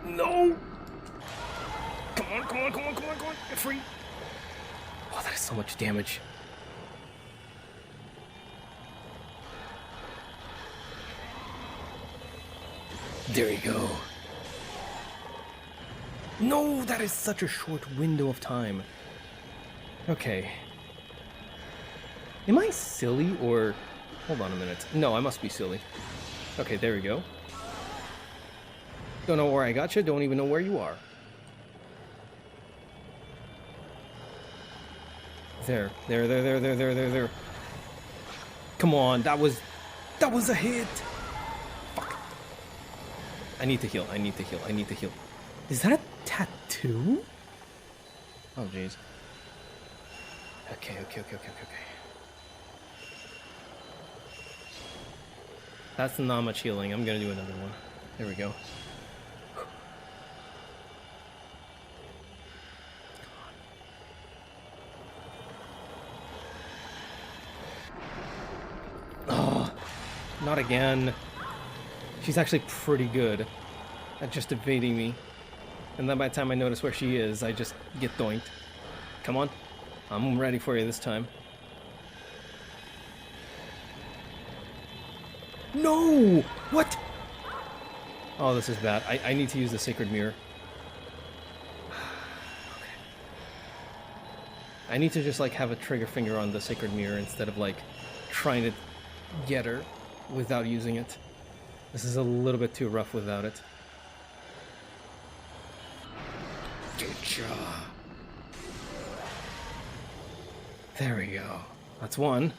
No! Come on, come on, come on, come on, come on. Get free. Oh, that is so much damage. There you go. No, that is such a short window of time. Okay. Am I silly or... Hold on a minute. No, I must be silly. Okay, there we go. Don't know where I got you, don't even know where you are. There. There. Come on, that was a hit! Fuck. I need to heal, I need to heal, I need to heal. Is that a tattoo? Oh, jeez. Okay. That's not much healing. I'm gonna do another one. There we go. Oh, not again. She's actually pretty good at just evading me. And then by the time I notice where she is, I just get doinked. Come on. I'm ready for you this time. No! What? Oh, this is bad. I need to use the sacred mirror. Okay. I need to just like have a trigger finger on the sacred mirror instead of like trying to get her. without using it. This is a little bit too rough without it. Good job. There we go. That's one.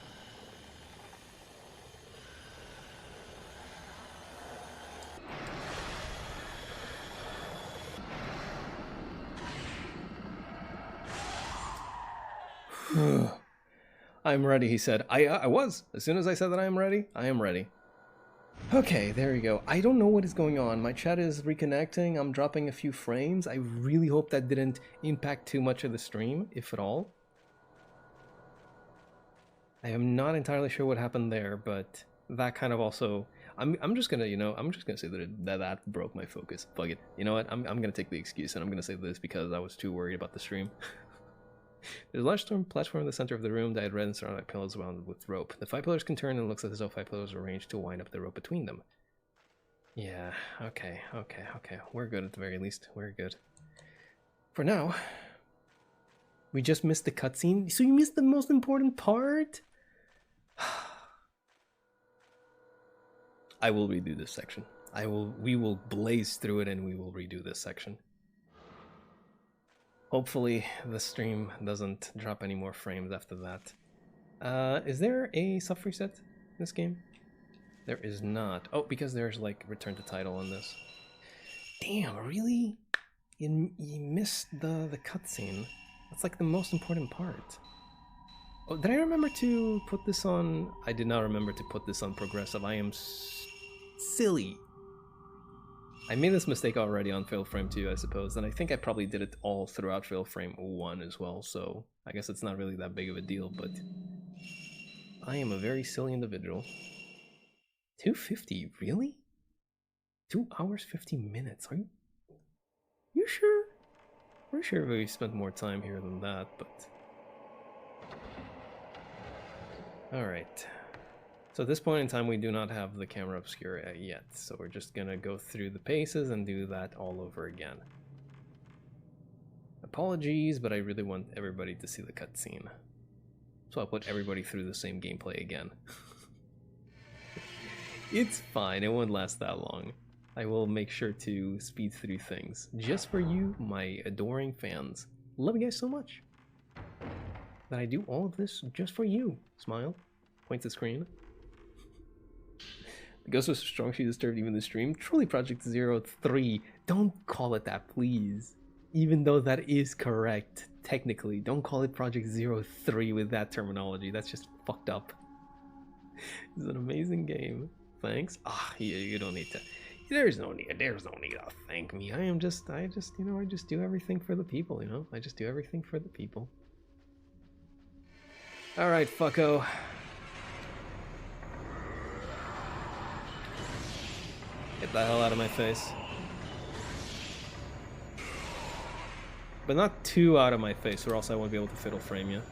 I'm ready, he said. I was. As soon as I said that I am ready, I am ready. Okay, there we go. I don't know what is going on. My chat is reconnecting. I'm dropping a few frames. I really hope that didn't impact too much of the stream, if at all. I am not entirely sure what happened there, but that kind of also... I'm just gonna, you know, I'm just gonna say that broke my focus. Fuck it. You know what? I'm gonna take the excuse, and I'm gonna say this because I was too worried about the stream. There's a large stone platform in the center of the room dyed red and surrounded by pillars wound with rope. The 5 pillars can turn and it looks as though 5 pillars are arranged to wind up the rope between them. Yeah, okay. We're good at the very least. We're good. For now, we just missed the cutscene. So you missed the most important part? I will redo this section. We will blaze through it and we will redo this section. Hopefully the stream doesn't drop any more frames after that. Is there a soft reset in this game? There is not. Oh, because there's like return to title on this. Damn, really? You missed the cutscene. That's like the most important part. Oh, did I remember to put this on? I did not remember to put this on progressive. I am silly. I made this mistake already on Fail Frame 2, I suppose, and I think I probably did it all throughout Fail Frame 1 as well, so I guess it's not really that big of a deal, but I am a very silly individual. 250, really? 2 hours, 50 minutes, are you sure? We're sure we spent more time here than that, but... Alright. So at this point in time, we do not have the camera obscura yet, so we're just gonna go through the paces and do that all over again. Apologies, but I really want everybody to see the cutscene. So I'll put everybody through the same gameplay again. It's fine, it won't last that long. I will make sure to speed through things. Just for you, my adoring fans. Love you guys so much. That I do all of this just for you. Smile. Point to screen. The ghost was so strong she disturbed even the stream. Truly Project 03. Don't call it that, please. Even though that is correct, technically. Don't call it Project 03 with that terminology. That's just fucked up. It's an amazing game. Thanks. You don't need to. There's no need to thank me. I just do everything for the people, you know? I just do everything for the people. Alright, fucko. Get the hell out of my face. But not too out of my face, or else I won't be able to fiddle frame you.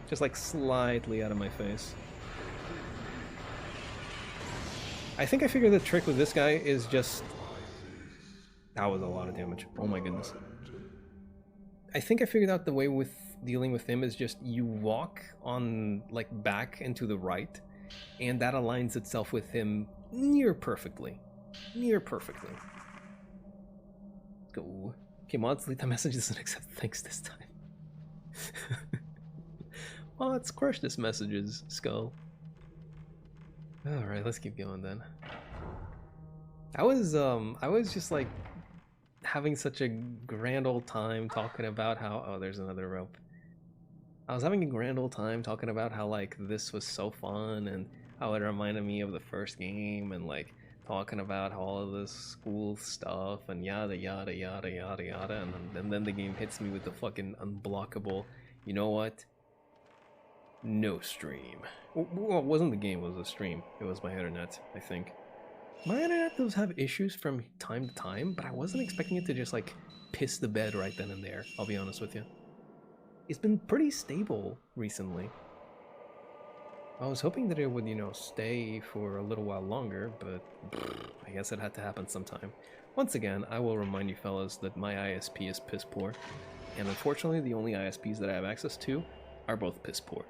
Just like slightly out of my face. I think I figured the trick with this guy is just... That was a lot of damage. Oh my goodness. I think I figured out the way with dealing with him is just you walk on like back and to the right, and that aligns itself with him near perfectly. Near perfectly. Let's go. Okay, mods, delete the message doesn't accept thanks this time. Mods, crush this messages, Skull. Alright, let's keep going then. I was just like having such a grand old time talking about how... Oh, there's another rope. I was having a grand old time talking about how like this was so fun and how it reminded me of the first game, and like talking about all of this school stuff and yada yada yada yada yada, and then the game hits me with the fucking unblockable, you know what? No stream. Well, it wasn't the game, it was the stream. It was my internet, I think. My internet does have issues from time to time, but I wasn't expecting it to just like piss the bed right then and there, I'll be honest with you. It's been pretty stable recently. I was hoping that it would, you know, stay for a little while longer, but I guess it had to happen sometime. Once again, I will remind you fellas that my ISP is piss poor. and unfortunately the only ISPs that I have access to are both piss poor.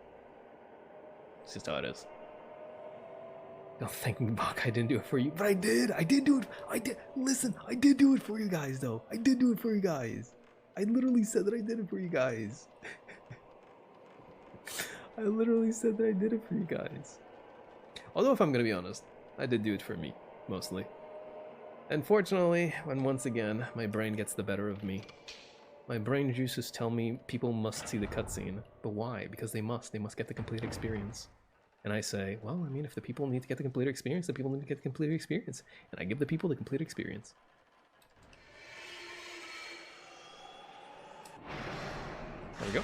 It's just how it is. Don't thank me, Bach, I didn't do it for you. But I did! I did do it! I did! Listen, I did do it for you guys, though. I did do it for you guys. I literally said that I did it for you guys. I literally said that I did it for you guys. Although, if I'm gonna be honest, I did do it for me, mostly. Unfortunately, when once again, my brain gets the better of me. My brain juices tell me people must see the cutscene. But why? Because they must. They must get the complete experience. And I say, well, I mean, if the people need to get the complete experience, the people need to get the complete experience. And I give the people the complete experience. There we go.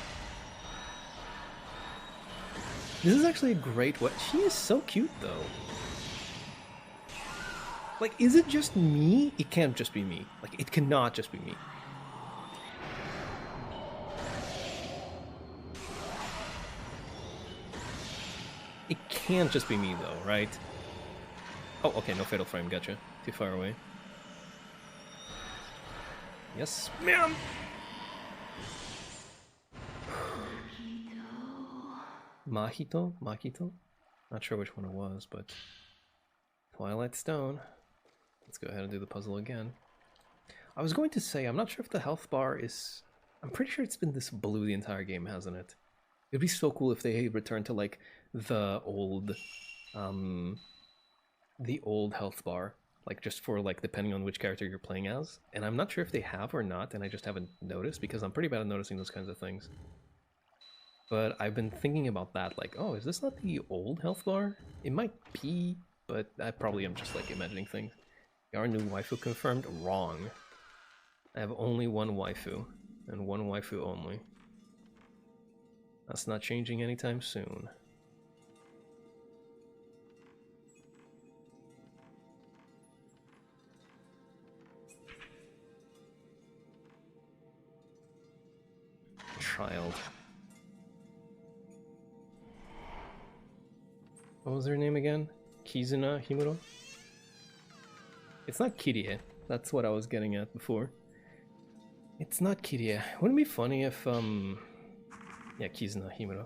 This is actually a great way. She is so cute, though. Like, is it just me? It can't just be me. Like, it cannot just be me. It can't just be me, though, right? Oh, okay, no fatal frame, gotcha. Too far away. Yes, ma'am! Mahito? Mahito? Not sure which one it was, but... Twilight Stone. Let's go ahead and do the puzzle again. I was going to say, I'm not sure if the health bar is... I'm pretty sure it's been this blue the entire game, hasn't it? It'd be so cool if they returned to, like, the old health bar. Like, just for, like, depending on which character you're playing as. And I'm not sure if they have or not, and I just haven't noticed, because I'm pretty bad at noticing those kinds of things. But I've been thinking about that, like, oh, is this not the old health bar? It might be, but I probably am just, like, imagining things. Our new waifu confirmed? Wrong. I have only one waifu, and one waifu only. That's not changing anytime soon. Child. What was her name again? Kizuna Himuro? It's not Kirie. That's what I was getting at before. It's not Kirie. Wouldn't it be funny if, yeah, Kizuna Himuro.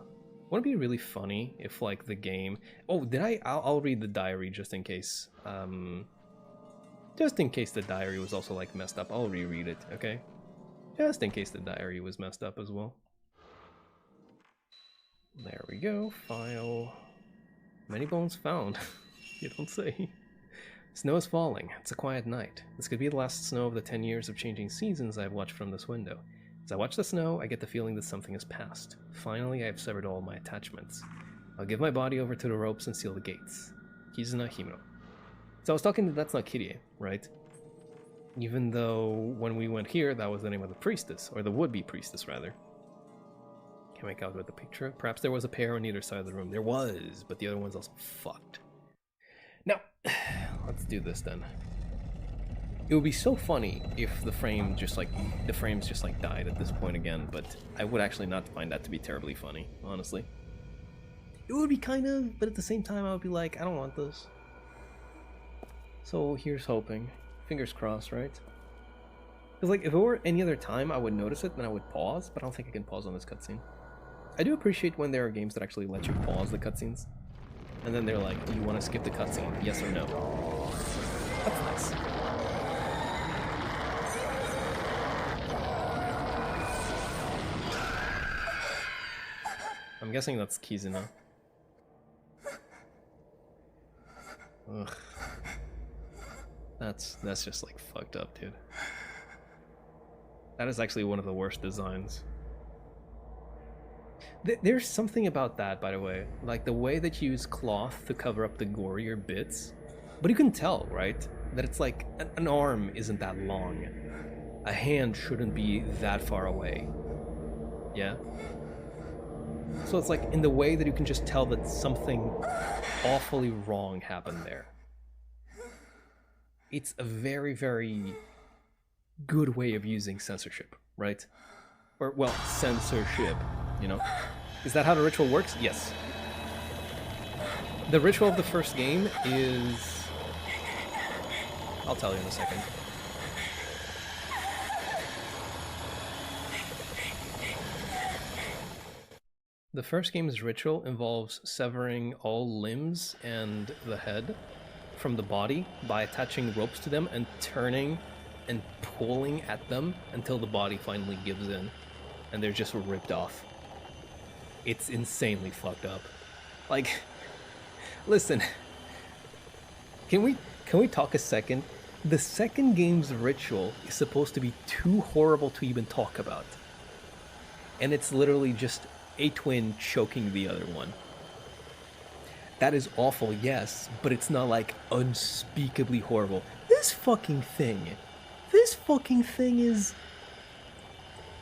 Wouldn't it be really funny if, like, the game... Oh, did I... I'll read the diary just in case. Just in case the diary was also, like, messed up. I'll reread it, okay? Just in case the diary was messed up as well. There we go. File. Many bones found. You don't say. Snow is falling. It's a quiet night. This could be the last snow of the 10 years of changing seasons I've watched from this window. As I watch the snow, I get the feeling that something has passed. Finally, I have severed all my attachments. I'll give my body over to the ropes and seal the gates. Kizuna Himuro. So I was talking That's Not Kirie, right? Even though when we went here, that was the name of the priestess, or the would-be priestess, rather. Can't make out with the picture. Perhaps there was a pair on either side of the room. There was, but the other one's also fucked. Now, let's do this then. It would be so funny if the frames just like died at this point again, but I would actually not find that to be terribly funny, honestly. It would be kind of, but at the same time I would be like, I don't want this. So here's hoping. Fingers crossed, right? Because, like, if it were any other time, I would notice it, then I would pause, but I don't think I can pause on this cutscene. I do appreciate when there are games that actually let you pause the cutscenes. And then they're like, do you want to skip the cutscene? Yes or no? That's nice. I'm guessing that's Kizuna. Ugh. That's just, like, fucked up, dude. That is actually one of the worst designs. There's something about that, by the way. Like, the way that you use cloth to cover up the gorier bits. But you can tell, right? That it's like, an arm isn't that long. A hand shouldn't be that far away. Yeah? So it's like, in the way that you can just tell that something awfully wrong happened there. It's a very, very good way of using censorship, right? Or, well, censorship, you know? Is that how the ritual works? Yes. The ritual of the first game is... I'll tell you in a second. The first game's ritual involves severing all limbs and the head from the body by attaching ropes to them and turning and pulling at them until the body finally gives in and they're just ripped off. It's insanely fucked up. Like, listen, can we talk a second? The second game's ritual is supposed to be too horrible to even talk about. And it's literally just a twin choking the other one. That is awful, yes, but it's not like unspeakably horrible. This fucking thing is...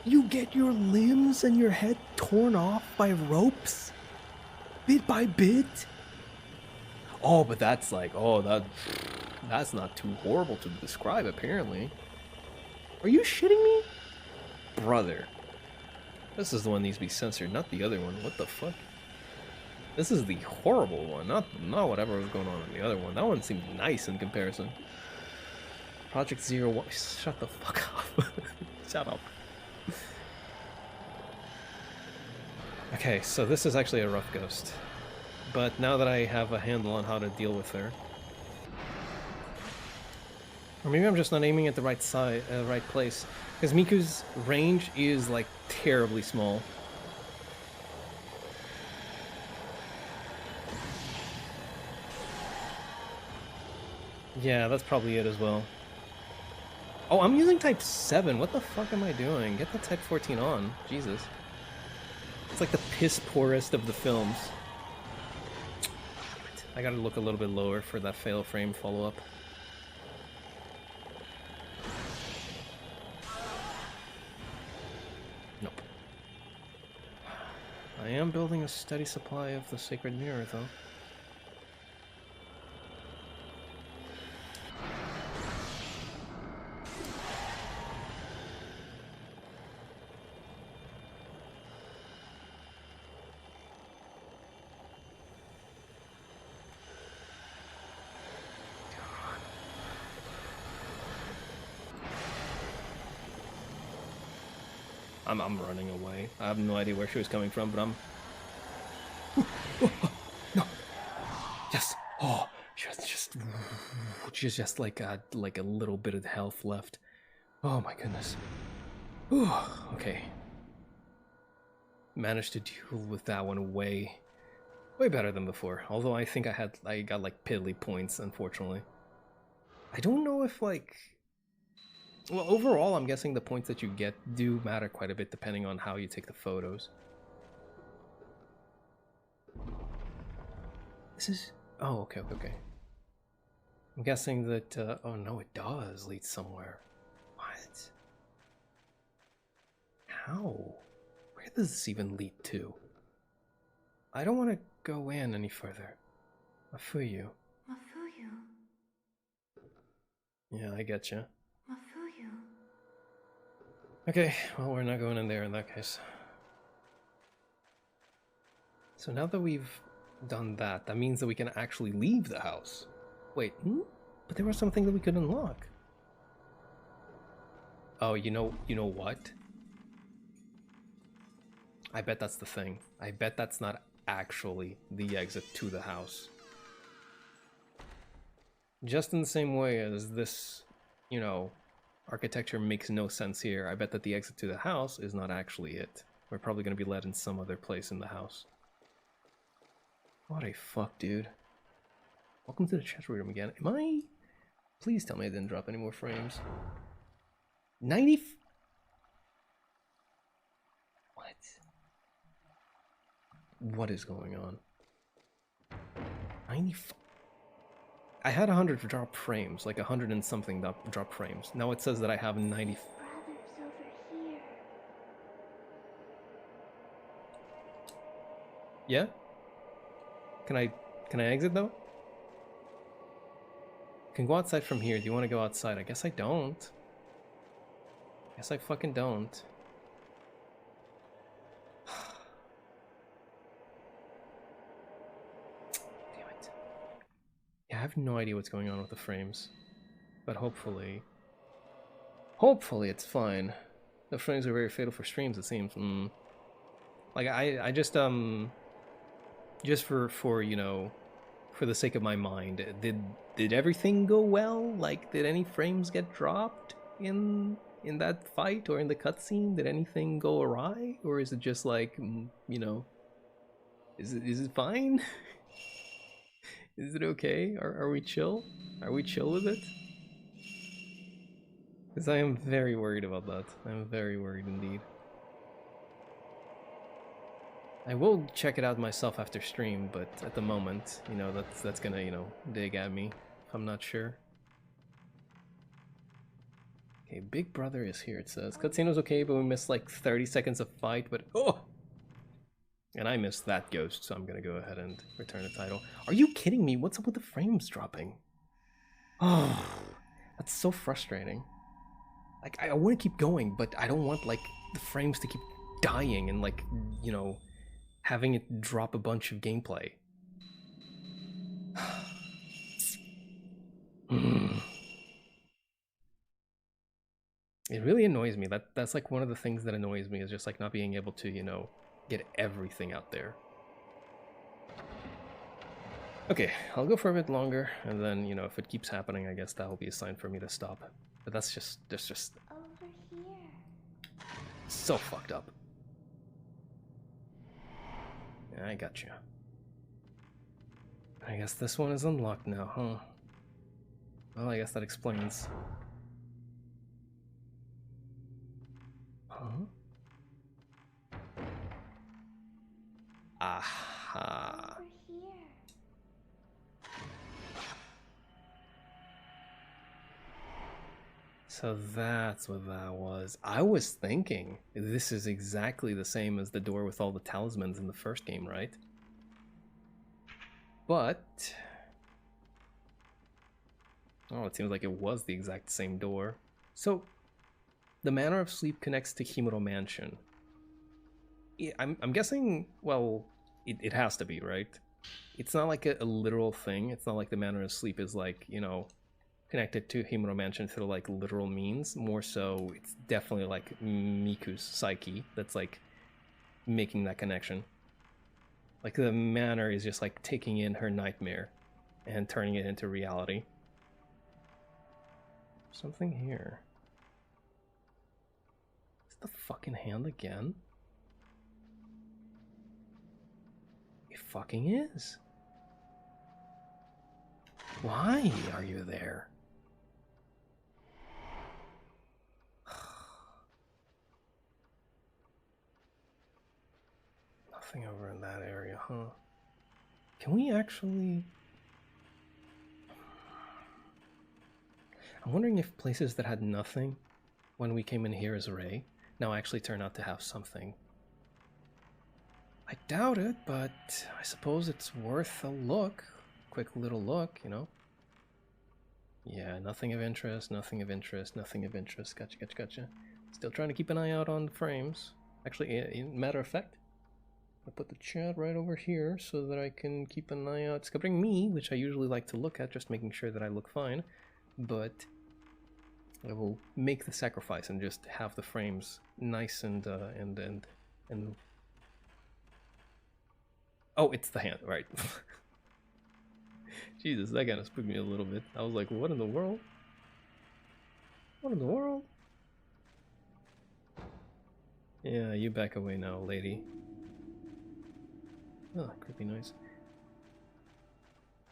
You get your limbs and your head torn off by ropes? Bit by bit? Oh, but that's like, that's not too horrible to describe, apparently. Are you shitting me? Brother. This is the one that needs to be censored, not the other one. What the fuck? This is the horrible one, not whatever was going on in the other one. That one seemed nice in comparison. Project 01. Shut the fuck up. Shut up. Okay, so this is actually a rough ghost. But now that I have a handle on how to deal with her... Or maybe I'm just not aiming at the right side, right place. Because Miku's range is, like, terribly small. Yeah, that's probably it as well. Oh, I'm using type 7. What the fuck am I doing? Get the type 14 on. Jesus. It's like the piss poorest of the films. I gotta look a little bit lower for that fail frame follow-up. Nope. I am building a steady supply of the sacred mirror, though. I'm running away. I have no idea where she was coming from, but I'm... No! Yes! Oh! She's just like a little bit of health left. Oh my goodness. Whew. Okay. Managed to deal with that one way better than before. Although I think I got like piddly points, unfortunately. I don't know if like... Well, overall, I'm guessing the points that you get do matter quite a bit depending on how you take the photos. This is... Oh, okay. I'm guessing that... oh, no, it does lead somewhere. What? How? Where does this even lead to? I don't want to go in any further. Mafuyu. Mafuyu. Yeah, I get you. Mafuyu. Okay, well, we're not going in there in that case. So now that we've done that, that means that we can actually leave the house. Wait, but there was something that we could unlock. Oh, you know what? I bet that's the thing. I bet that's not actually the exit to the house. Just in the same way as this, you know, architecture makes no sense here, I bet that the exit to the house is not actually it. We're probably going to be led in some other place in the house. What a fuck, dude. Welcome to the chat room again. Am I... Please tell me I didn't drop any more frames. 90... What? What is going on? 95... I had 100 drop frames, like 100 and something drop frames. Now it says that I have 90... Brother's over here. Yeah? Can I exit though? Can go outside from here. Do you want to go outside? I guess I don't. Guess I fucking don't. Damn it. Yeah, I have no idea what's going on with the frames. But hopefully it's fine. The frames are very fatal for streams, it seems. Like I just for you know, for the sake of my mind, did everything go well? Like, did any frames get dropped in that fight or in the cutscene? Did anything go awry, or is it just like you know, is it fine? Is it okay? Are we chill? Are we chill with it? Because I am very worried about that. I'm very worried indeed. I will check it out myself after stream, but at the moment, you know, that's gonna, you know, dig at me if I'm not sure. Okay, Big Brother is here, it says. Cutscene was okay, but we missed like 30 seconds of fight, but oh! And I missed that ghost, so I'm gonna go ahead and return the title. Are you kidding me? What's up with the frames dropping? Oh, that's so frustrating. Like, I want to keep going, but I don't want, like, the frames to keep dying and, like, you know, having it drop a bunch of gameplay. It really annoys me. That's like one of the things that annoys me, is just like not being able to, you know, get everything out there. Okay, I'll go for a bit longer, and then, you know, if it keeps happening, I guess that will be a sign for me to stop. But that's just Over here. so fucked up. I got you. I guess this one is unlocked now, huh? Well, I guess that explains. Huh? Aha. Over here. So that's what that was. I was thinking this is exactly the same as the door with all the talismans in the first game, right? But oh, it seems like it was the exact same door. So the Manor of Sleep connects to Himuro Mansion. I'm guessing, well, it has to be, right? It's not like a literal thing. It's not like the Manor of Sleep is like, you know, connected to Himuro Mansion through like literal means. More so, it's definitely like Miku's psyche that's like making that connection. Like the manor is just like taking in her nightmare and turning it into reality. Something here. Is the fucking hand again? It fucking is. Why are you there? Nothing over in that area, huh? Can we actually... I'm wondering if places that had nothing when we came in here as Ray now actually turn out to have something. I doubt it, but I suppose it's worth a look. Quick little look, you know? Yeah, nothing of interest, nothing of interest, nothing of interest. Gotcha, gotcha, gotcha. Still trying to keep an eye out on the frames. Actually, matter of fact, I put the chat right over here so that I can keep an eye out. It's covering me, which I usually like to look at, just making sure that I look fine. But I will make the sacrifice and just have the frames nice and oh, it's the hand, right? Jesus, that kind of spooked me a little bit. I was like, what in the world? What in the world? Yeah, you back away now, lady. Oh, creepy noise.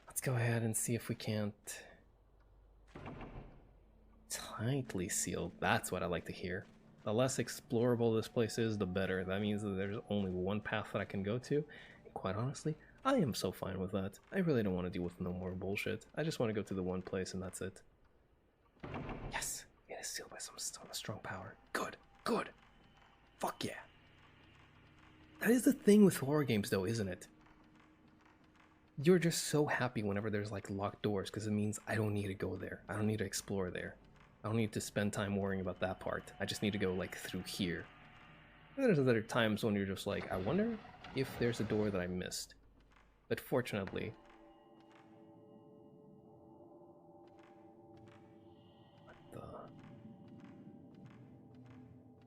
Let's go ahead and see if we can't... Tightly sealed. That's what I like to hear. The less explorable this place is, the better. That means that there's only one path that I can go to. And quite honestly, I am so fine with that. I really don't want to deal with no more bullshit. I just want to go to the one place and that's it. Yes! It is sealed by some strong power. Good. Good. Fuck yeah. That is the thing with horror games though, isn't it? You're just so happy whenever there's like locked doors because it means I don't need to go there. I don't need to explore there. I don't need to spend time worrying about that part. I just need to go like through here. And there's other times when you're just like, I wonder if there's a door that I missed. But fortunately... What the...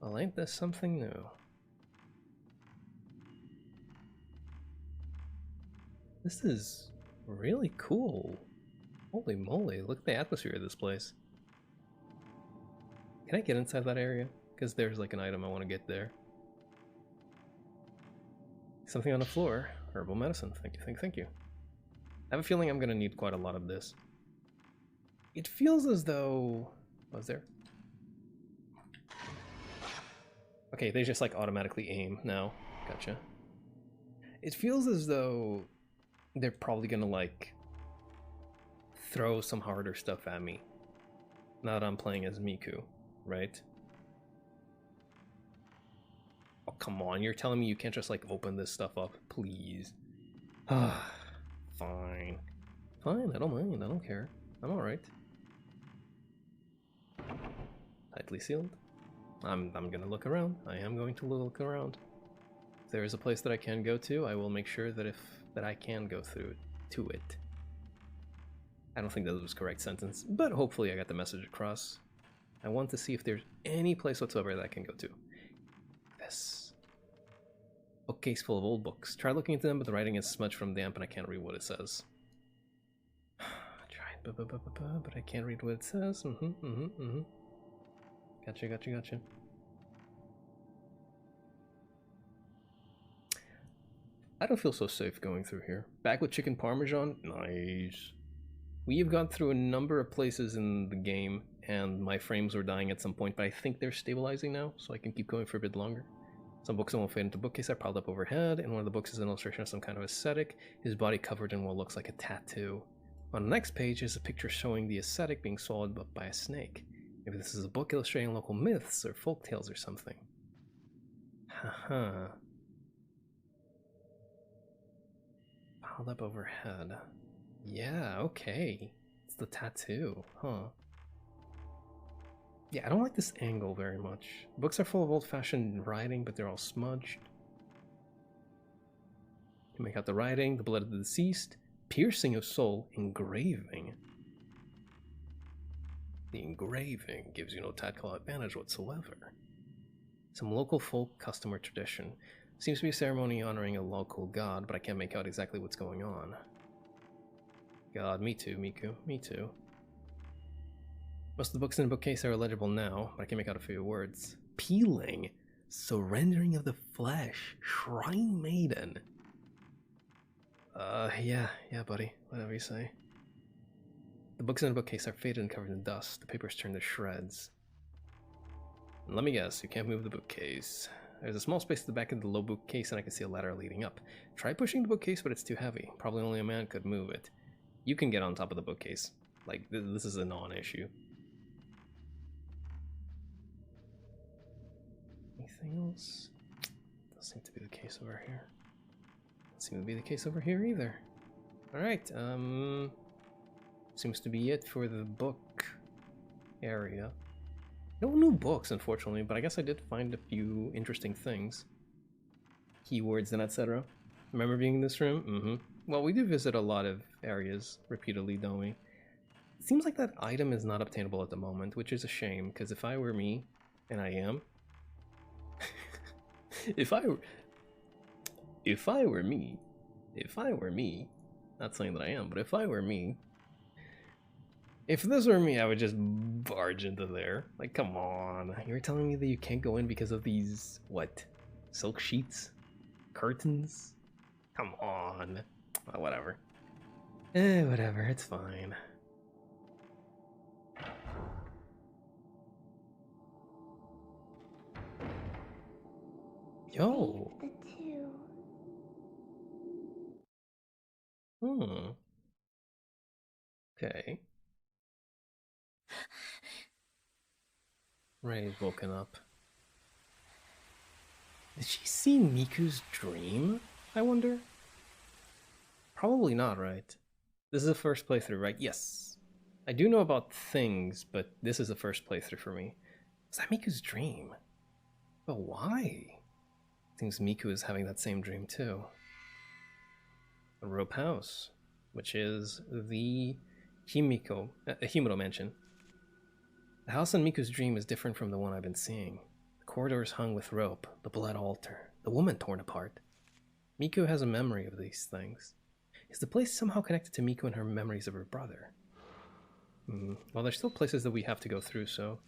Well, ain't this something new? This is really cool. Holy moly, look at the atmosphere of this place. Can I get inside that area? Because there's like an item I want to get there. Something on the floor. Herbal medicine. Thank you, thank you. I have a feeling I'm going to need quite a lot of this. It feels as though... Was there? Okay, they just like automatically aim now. Gotcha. It feels as though they're probably going to like throw some harder stuff at me. Now that I'm playing as Miku, right? Oh, come on, you're telling me you can't just like open this stuff up, please. Ah, fine. Fine, I don't mind, I don't care. I'm alright. Tightly sealed. I'm gonna look around. I am going to look around. If there is a place that I can go to, I will make sure that I can go through to it. I don't think that was the correct sentence, but hopefully I got the message across. I want to see if there's any place whatsoever that I can go to. This bookcase full of old books. Try looking into them, but the writing is smudged from damp and I can't read what it says. Tried, but I can't read what it says. Gotcha. I don't feel so safe going through here. Back with chicken parmesan? Nice. We have gone through a number of places in the game, and my frames were dying at some point, but I think they're stabilizing now, so I can keep going for a bit longer. Some books won't fit into bookcase are piled up overhead, and one of the books is an illustration of some kind of ascetic, his body covered in what looks like a tattoo. On the next page is a picture showing the ascetic being swallowed up by a snake. Maybe this is a book illustrating local myths or folk tales or something. Haha. Piled up overhead. Yeah, okay. It's the tattoo, huh? Yeah, I don't like this angle very much. Books are full of old-fashioned writing, but they're all smudged. You make out the writing, the blood of the deceased, piercing of soul, engraving. The engraving gives you no tactile advantage whatsoever. Some local folk custom or tradition. Seems to be a ceremony honoring a local god, but I can't make out exactly what's going on. God, me too, Miku, me too. Most of the books in the bookcase are illegible now, but I can make out a few words. Peeling, surrendering of the flesh, shrine maiden. Yeah, buddy, whatever you say. The books in the bookcase are faded and covered in dust. The paper's turned to shreds. And let me guess, you can't move the bookcase. There's a small space at the back of the low bookcase and I can see a ladder leading up. Try pushing the bookcase, but it's too heavy. Probably only a man could move it. You can get on top of the bookcase. Like, this is a non-issue. Anything else? Doesn't seem to be the case over here. Doesn't seem to be the case over here either. Alright, seems to be it for the book area. No new books, unfortunately, but I guess I did find a few interesting things. Keywords and etc. Remember being in this room? Well, we do visit a lot of areas repeatedly, don't we? It seems like that item is not obtainable at the moment, which is a shame, because if I were me, and I am... if I were me, not saying that I am, but if I were me, if this were me, I would just barge into there. Like, come on. You're telling me that you can't go in because of these, what? Silk sheets? Curtains? Come on. Well, whatever. Whatever, it's fine. Yo! The two. Okay. Ray's woken up. Did she see Miku's dream, I wonder? Probably not, right? This is the first playthrough, right? Yes. I do know about things, but this is the first playthrough for me. Is that Miku's dream? But why? Seems Miku is having that same dream too. A rope house, which is the Himuro mansion. The house in Miku's dream is different from the one I've been seeing. The corridors hung with rope, the blood altar, the woman torn apart. Miku has a memory of these things. Is the place somehow connected to Miko and her memories of her brother? Well, there's still places that we have to go through, so...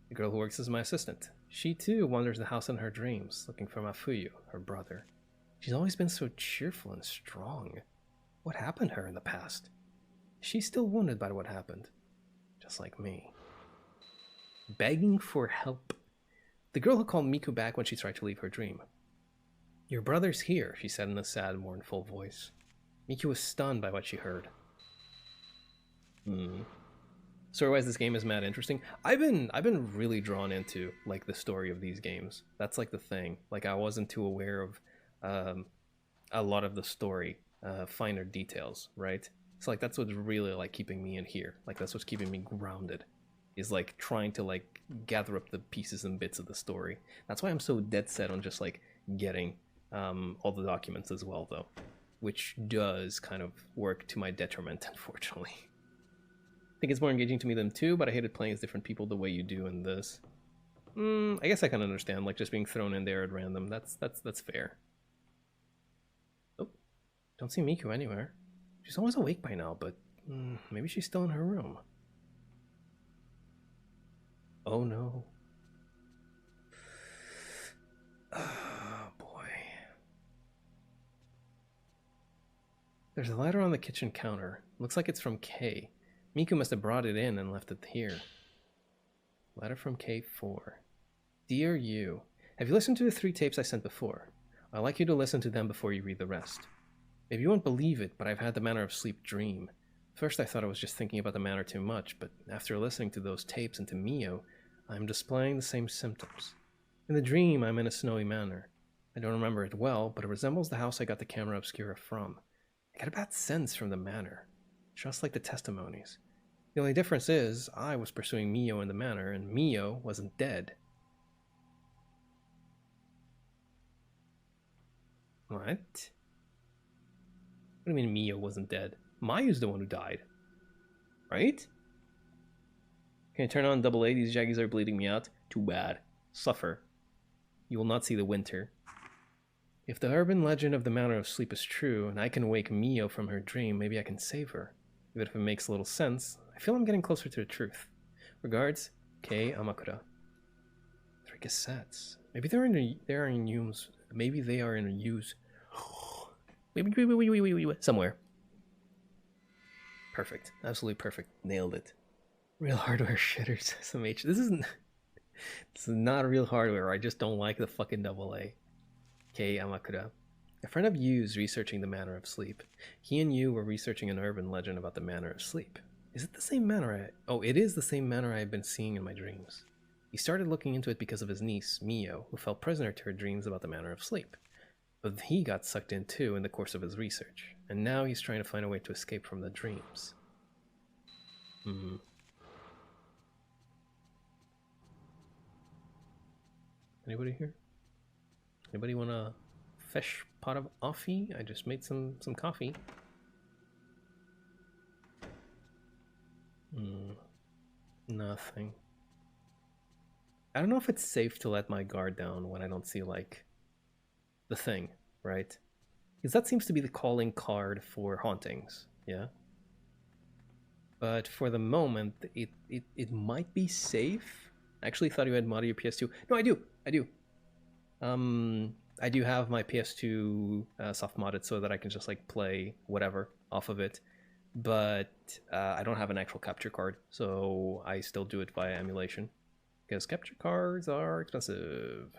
The girl who works as my assistant. She too wanders the house in her dreams, looking for Mafuyu, her brother. She's always been so cheerful and strong. What happened to her in the past? She's still wounded by what happened. Just like me. Begging for help. The girl who called Miku back when she tried to leave her dream. Your brother's here, she said in a sad, mournful voice. Miku was stunned by what she heard. Story-wise, this game is mad interesting. I've been really drawn into like the story of these games. That's like the thing. Like I wasn't too aware of a lot of the story, finer details, right? So like that's what's really like keeping me in here. Like that's what's keeping me grounded. Is like trying to like gather up the pieces and bits of the story. That's why I'm so dead set on just like getting all the documents as well, though, which does kind of work to my detriment, unfortunately. I think it's more engaging to me than 2, but I hated playing as different people the way you do in this. I guess I can understand, like, just being thrown in there at random. That's fair. Oh, don't see Miku anywhere. She's always awake by now, but maybe she's still in her room. Oh no. Oh boy. There's a letter on the kitchen counter. Looks like it's from Kay. Miku must have brought it in and left it here. Letter from K4. Dear you, have you listened to the 3 tapes I sent before? I'd like you to listen to them before you read the rest. Maybe you won't believe it, but I've had the manner of sleep dream. First I thought I was just thinking about the matter too much, but after listening to those tapes and to Mio, I'm displaying the same symptoms. In the dream, I'm in a snowy manor. I don't remember it well, but it resembles the house I got the camera obscura from. I got a bad sense from the manor, just like the testimonies. The only difference is, I was pursuing Mio in the manor, and Mio wasn't dead. What? What do you mean Mio wasn't dead? Mayu's the one who died. Right? Can I turn on double A? These jaggies are bleeding me out. Too bad. Suffer. You will not see the winter. If the urban legend of the Manor of Sleep is true, and I can wake Mio from her dream, maybe I can save her. Even if it makes little sense, I feel I'm getting closer to the truth. Regards, Kei Amakura. 3 cassettes. Maybe they are in use. Maybe they are in use. Maybe somewhere. Perfect. Absolutely perfect. Nailed it. Real hardware shitters. SMH. This is not real hardware. I just don't like the fucking double A. Kei Amakura. A friend of Yu's researching the Manor of Sleep. He and Yu were researching an urban legend about the Manor of Sleep. Is it the same manor Oh, it is the same manor I have been seeing in my dreams. He started looking into it because of his niece, Mio, who fell prisoner to her dreams about the Manor of Sleep. But he got sucked in too in the course of his research, and now he's trying to find a way to escape from the dreams. Anybody here? Anybody want a fresh pot of coffee? I just made some coffee. Nothing. I don't know if it's safe to let my guard down when I don't see, like, the thing, right? Because that seems to be the calling card for hauntings, yeah? But for the moment, it might be safe. I actually thought you had modded your PS2. No, I do. I do have my PS2 soft modded so that I can just like play whatever off of it. But I don't have an actual capture card, so I still do it via emulation. Because capture cards are expensive.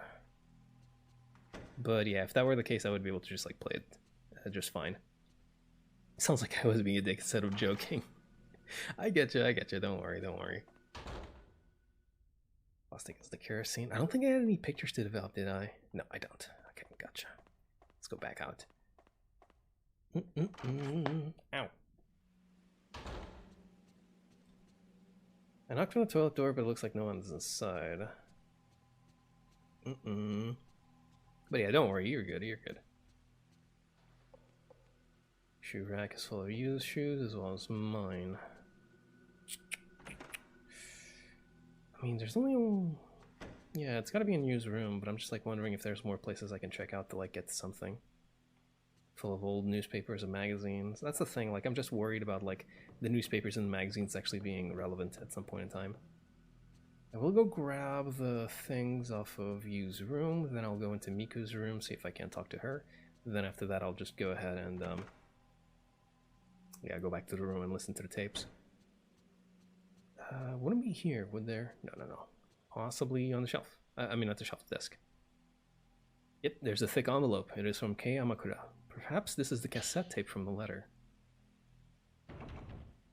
But yeah, if that were the case, I would be able to just like play it just fine. Sounds like I was being a dick instead of joking. I get you. Don't worry. Plastic is the kerosene. I don't think I had any pictures to develop, did I? No, I don't. Okay, gotcha. Let's go back out. Ow. I knocked on the toilet door, but it looks like no one's inside. But yeah, don't worry. You're good. Shoe rack is full of used shoes as well as mine. I mean, there's only... Yeah, it's gotta be a used room, but I'm just like wondering if there's more places I can check out to like get something. full of old newspapers and magazines. That's the thing. Like, I'm just worried about like the newspapers and magazines actually being relevant at some point in time. I will go grab the things off of Yu's room, then I'll go into Miku's room, see if I can talk to her. Then after that, I'll just go ahead and yeah, go back to the room and listen to the tapes. Wouldn't be here, would there? No. Possibly on the shelf. I mean, at the shelf desk. Yep, there's a thick envelope. It is from Kei Amakura. Perhaps this is the cassette tape from the letter.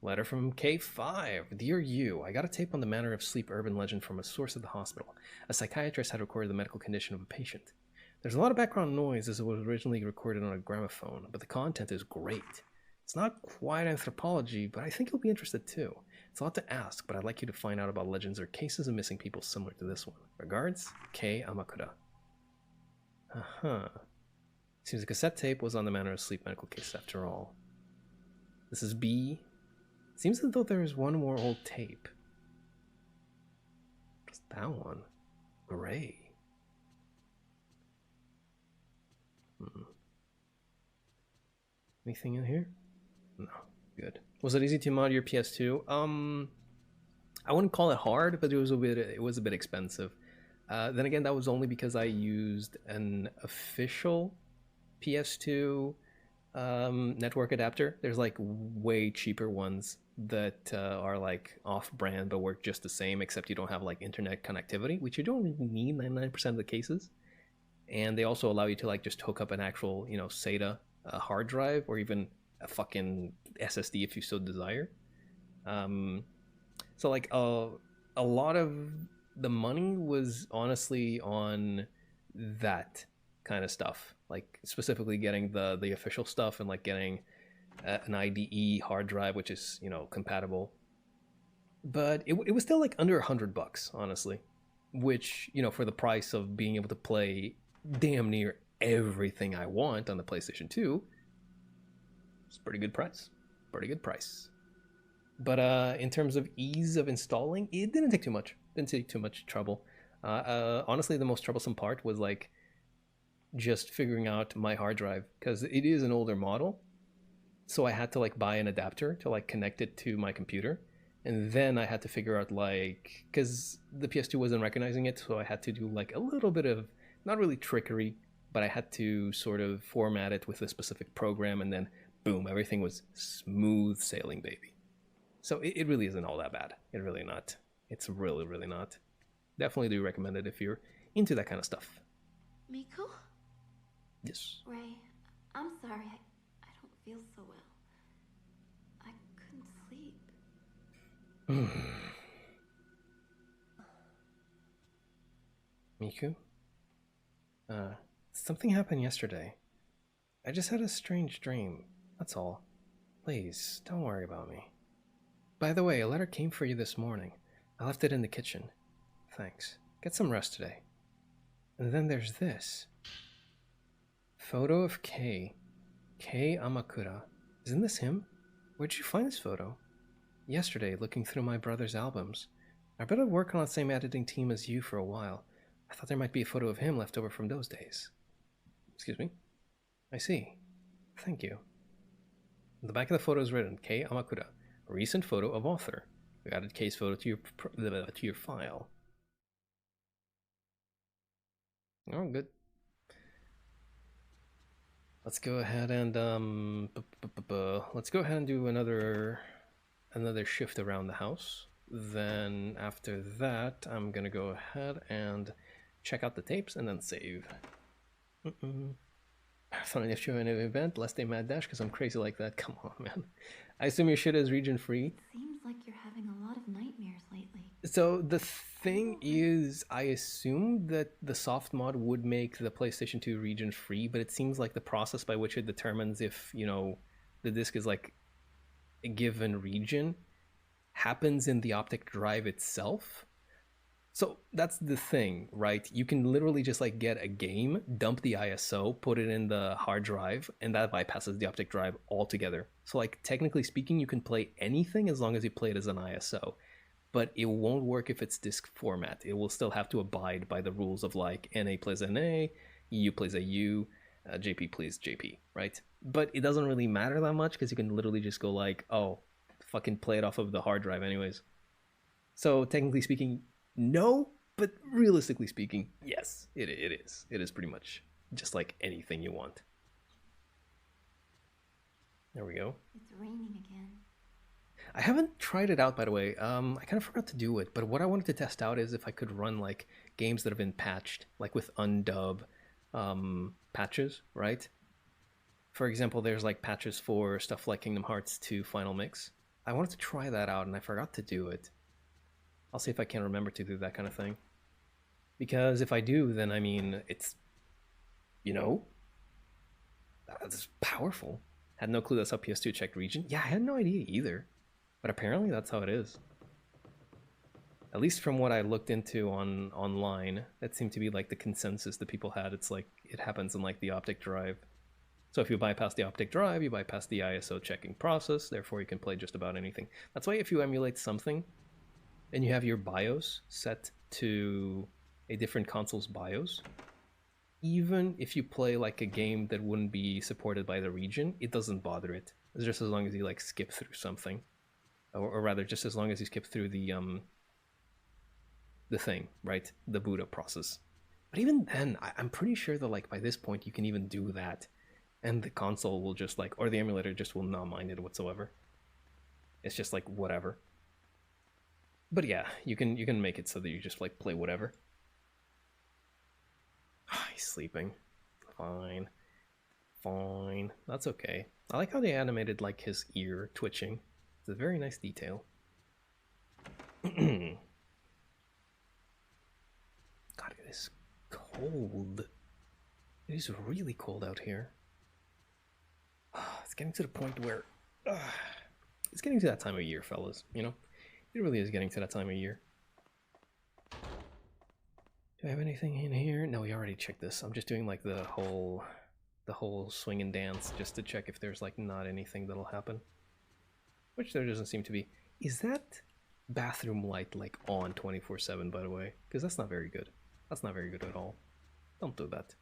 Letter from K5. Dear you, I got a tape on the manner of sleep urban legend from a source at the hospital. A psychiatrist had recorded the medical condition of a patient. There's a lot of background noise as it was originally recorded on a gramophone, but the content is great. It's not quite anthropology, but I think you'll be interested too. It's a lot to ask, but I'd like you to find out about legends or cases of missing people similar to this one. Regards, Kei Amakura. Seems the cassette tape was on the manner of sleep medical case after all. This is B. Seems as though there is one more old tape. What's that one? Gray. Anything in here? No. Good. Was it easy to mod your PS2? I wouldn't call it hard, but it was a bit expensive. Then again, that was only because I used an official PS2 network adapter. There's like way cheaper ones that are like off-brand but work just the same, except you don't have like internet connectivity, which you don't really need 99% of the cases. And they also allow you to like just hook up an actual, you know, SATA hard drive or even a fucking SSD if you so desire. So like a lot of the money was honestly on that kind of stuff, like specifically getting the official stuff and like getting an IDE hard drive, which is, you know, compatible. But it was still like under $100, honestly, which, you know, for the price of being able to play damn near everything I want on the PlayStation 2, it's a pretty good price. Pretty good price. But in terms of ease of installing, it didn't take too much. Didn't take too much trouble. Honestly, the most troublesome part was like just figuring out my hard drive, because it is an older model. So I had to like buy an adapter to like connect it to my computer. And then I had to figure out like, because the PS2 wasn't recognizing it, so I had to do like a little bit of, not really trickery, but I had to sort of format it with a specific program, and then boom, everything was smooth sailing, baby. So it really isn't all that bad. It really not. It's really, really not. Definitely do recommend it if you're into that kind of stuff. Miku? Yes. Ray, I'm sorry. I don't feel so well. I couldn't sleep. Miku? Something happened yesterday. I just had a strange dream. That's all. Please, don't worry about me. By the way, a letter came for you this morning. I left it in the kitchen. Thanks. Get some rest today. And then there's this. Photo of Kei Amakura. Isn't this him? Where'd you find this photo? Yesterday, looking through my brother's albums. I've been working on the same editing team as you for a while. I thought there might be a photo of him left over from those days. Excuse me? I see. Thank you. On the back of the photo is written, Kei Amakura, recent photo of author. We added Kei's photo to your file. Oh, good. Let's go ahead and let's go ahead and do another shift around the house. Then after that, I'm gonna go ahead and check out the tapes and then save. Marathon initiative an event, last day mad dash because I'm crazy like that. Come on, man. I assume your shit is region free. Seems like you're having a lot of nightmares lately. So the thing is, I assumed that the soft mod would make the PlayStation 2 region free, but it seems like the process by which it determines if, you know, the disc is like a given region happens in the optic drive itself. So that's the thing, right? You can literally just like get a game, dump the ISO, put it in the hard drive, and that bypasses the optic drive altogether. So like technically speaking, you can play anything as long as you play it as an ISO, but it won't work if it's disk format. It will still have to abide by the rules of like NA plays NA, EU plays EU, JP plays JP, right? but it doesn't really matter that much because you can literally just go like, oh, fucking play it off of the hard drive anyways. So technically speaking, no, but realistically speaking, yes, it is. It is pretty much just like anything you want. There we go. It's raining again. I haven't tried it out, by the way. I kind of forgot to do it, but what I wanted to test out is if I could run like games that have been patched, like with undub patches, right? For example, there's like patches for stuff like Kingdom Hearts 2 Final Mix. I wanted to try that out and I forgot to do it. I'll see if I can remember to do that kind of thing. Because if I do, then I mean, it's, you know, that's powerful. Had no clue that's how PS2 checked region. Yeah, I had no idea either. But apparently that's how it is. At least from what I looked into online, that seemed to be like the consensus that people had. It's like it happens in like the optic drive. So if you bypass the optic drive, you bypass the ISO checking process, therefore you can play just about anything. That's why if you emulate something and you have your BIOS set to a different console's BIOS, even if you play like a game that wouldn't be supported by the region, it doesn't bother it. It's just as long as you like skip through something. Or rather, just as long as you skip through the thing, right? The boot up process. But even then, I'm pretty sure that like by this point you can even do that. And the console will just like, or the emulator just will not mind it whatsoever. It's just like whatever. But yeah, you can make it so that you just like play whatever. He's sleeping. Fine. Fine. That's okay. I like how they animated like his ear twitching. It's a very nice detail. God, it is cold. It is really cold out here. It's getting to the point where it's getting to that time of year, fellas, you know? It really is getting to that time of year. Do I have anything in here? No, we already checked this. I'm just doing like the whole swing and dance just to check if there's like not anything that'll happen. Which there doesn't seem to be. Is that bathroom light like on 24/7, by the way? Because that's not very good. That's not very good at all. Don't do that.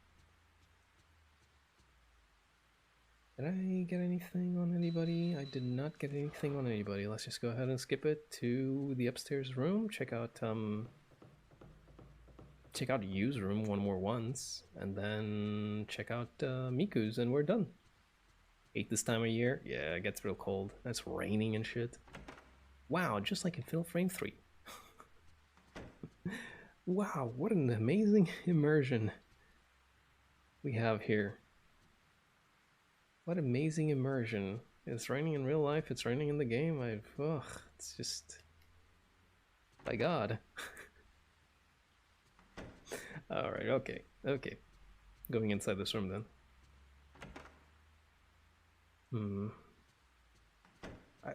Did I get anything on anybody? I did not get anything on anybody. Let's just go ahead and skip it to the upstairs room. Check out Yu's room one more once, and then check out Miku's, and we're done. Hate this time of year. Yeah, it gets real cold. It's raining and shit. Wow, just like in Fatal Frame 3. Wow, what an amazing immersion we have here. What amazing immersion. It's raining in real life, it's raining in the game. It's just... by God. Alright, okay. Going inside this room then.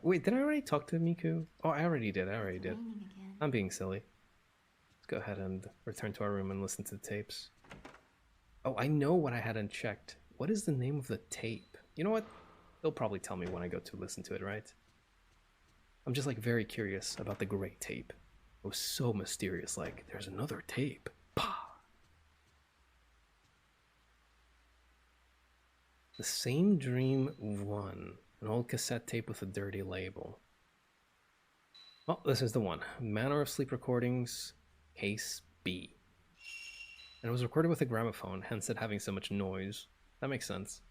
Wait, did I already talk to Miku? Oh, I already did. I'm being silly. Let's go ahead and return to our room and listen to the tapes. Oh, I know what I hadn't checked. What is the name of the tape? You know what? They'll probably tell me when I go to listen to it, right? I'm just like very curious about the great tape. It was so mysterious, like, there's another tape. Pah! The Same Dream 1. An old cassette tape with a dirty label. Oh, this is the one. Manner of Sleep Recordings, Case B. And it was recorded with a gramophone, hence it having so much noise. That makes sense.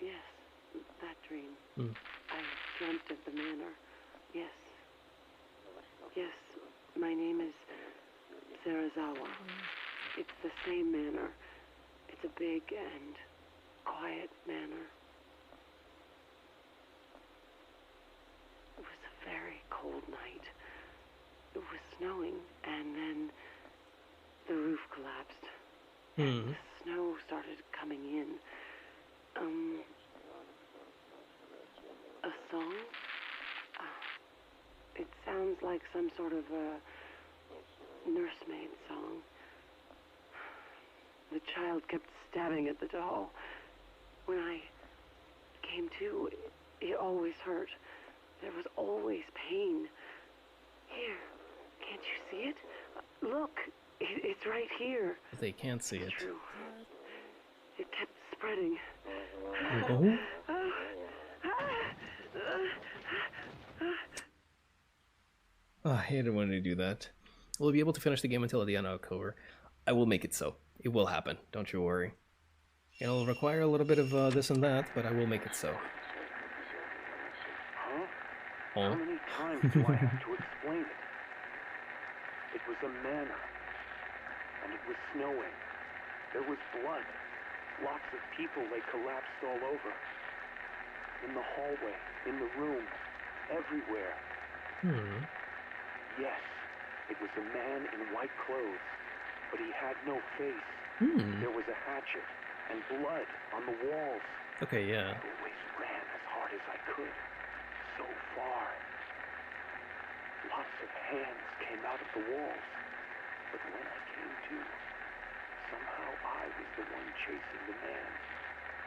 Yes, that dream. I dreamt of the manor. Yes. Yes, my name is Sarazawa. It's the same manor. It's a big and quiet manor. It was a very cold night. It was snowing, and then the roof collapsed. And the snow started coming in. A song? It sounds like some sort of a nursemaid song. The child kept stabbing at the doll. When I came to, it always hurt. There was always pain. Here, can't you see it? Look, It's right here. But they can't see it. True. It kept spreading. Oh? Oh, I hated when they do that. We'll be able to finish the game until the end of October. I will make it so. It will happen. Don't you worry. It'll require a little bit of this and that, but I will make it so. Huh? Oh? How many times do I have to explain it? It was a manor, and it was snowing. There was blood. Lots of people lay collapsed all over. In the hallway, in the room, everywhere. Yes, it was a man in white clothes, but he had no face. There was a hatchet and blood on the walls. Okay, yeah. I always ran as hard as I could. So far. Lots of hands came out of the walls. But when I came to, somehow I was the one chasing the man.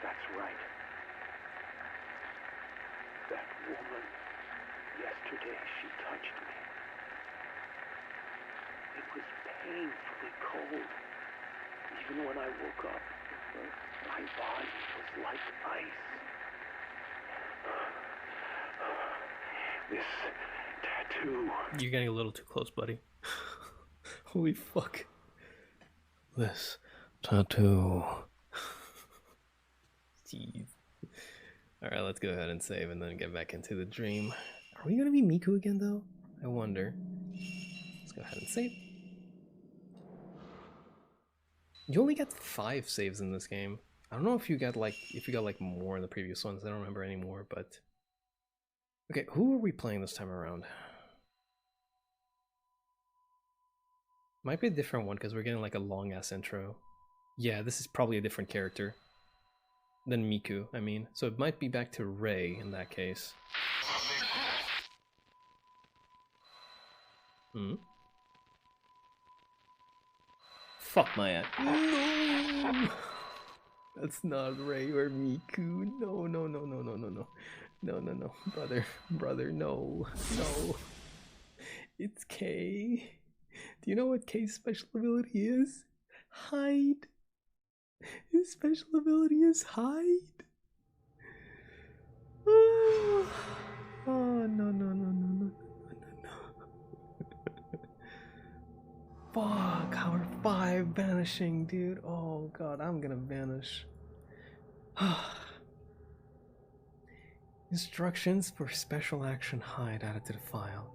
That's right. That woman. Yesterday she touched me. It was painfully cold. Even when I woke up, my body was like ice. This tattoo. You're getting a little too close, buddy. Holy fuck. This tattoo. Jeez. Alright, let's go ahead and save and then get back into the dream. Are we gonna be Miku again, though? I wonder. Let's go ahead and save. You only get 5 saves in this game. I don't know if you got like more in the previous ones. I don't remember anymore, but okay, who are we playing this time around? Might be a different one because we're getting like a long ass intro. Yeah, this is probably a different character than Miku, I mean. So it might be back to Rei in that case. Fuck my ass. No! That's not Rei or Miku. No, no, no, no, no, no, no. No, no, no. Brother, no. No. It's K. Do you know what K's special ability is? Hide. His special ability is hide. Oh, no, no, no, no, no, no, no. Fuck, Power 5 vanishing, dude. Oh god, I'm gonna vanish. Instructions for special action hide added to the file.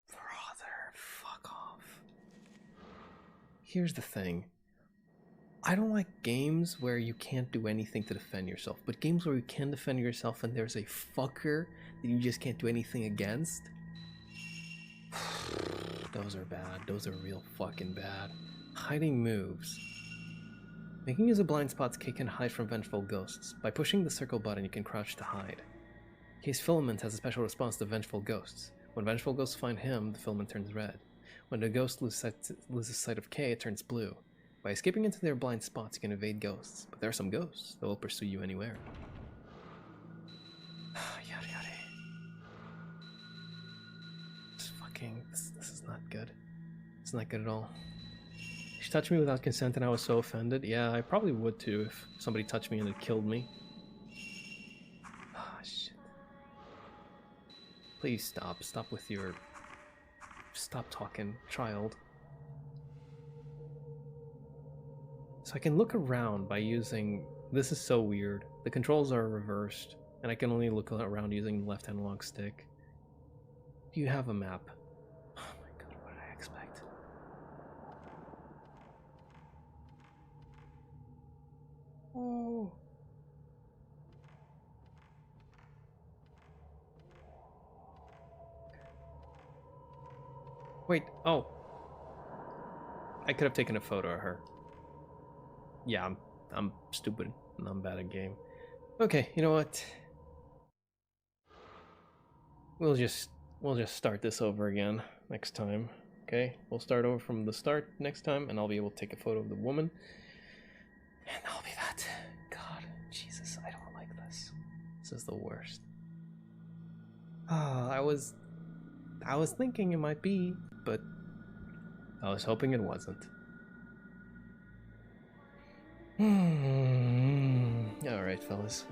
Brother, fuck off. Here's the thing. I don't like games where you can't do anything to defend yourself, but games where you can defend yourself and there's a fucker that you just can't do anything against. Those are bad. Those are real fucking bad. Hiding moves. Making use of blind spots, K can hide from vengeful ghosts. By pushing the circle button, you can crouch to hide. K's filament has a special response to vengeful ghosts. When vengeful ghosts find him, the filament turns red. When the ghost loses sight of K, it turns blue. By escaping into their blind spots, you can evade ghosts. But there are some ghosts that will pursue you anywhere. Yada yada. This is not good. It's not good at all. She touched me without consent and I was so offended. Yeah, I probably would too if somebody touched me and it killed me. Ah, shit. Please stop. Stop with your... Stop talking, child. So I can look around by using... This is so weird. The controls are reversed, and I can only look around using the left analog stick. Do you have a map? Oh my god, what did I expect? Oh. Wait, oh. I could have taken a photo of her. Yeah, I'm stupid and I'm bad at game. Okay, you know what? We'll just start this over again next time. Okay? We'll start over from the start next time and I'll be able to take a photo of the woman. And that'll be that. God, Jesus, I don't like this. This is the worst. I was thinking it might be, but I was hoping it wasn't. Alright, fellas.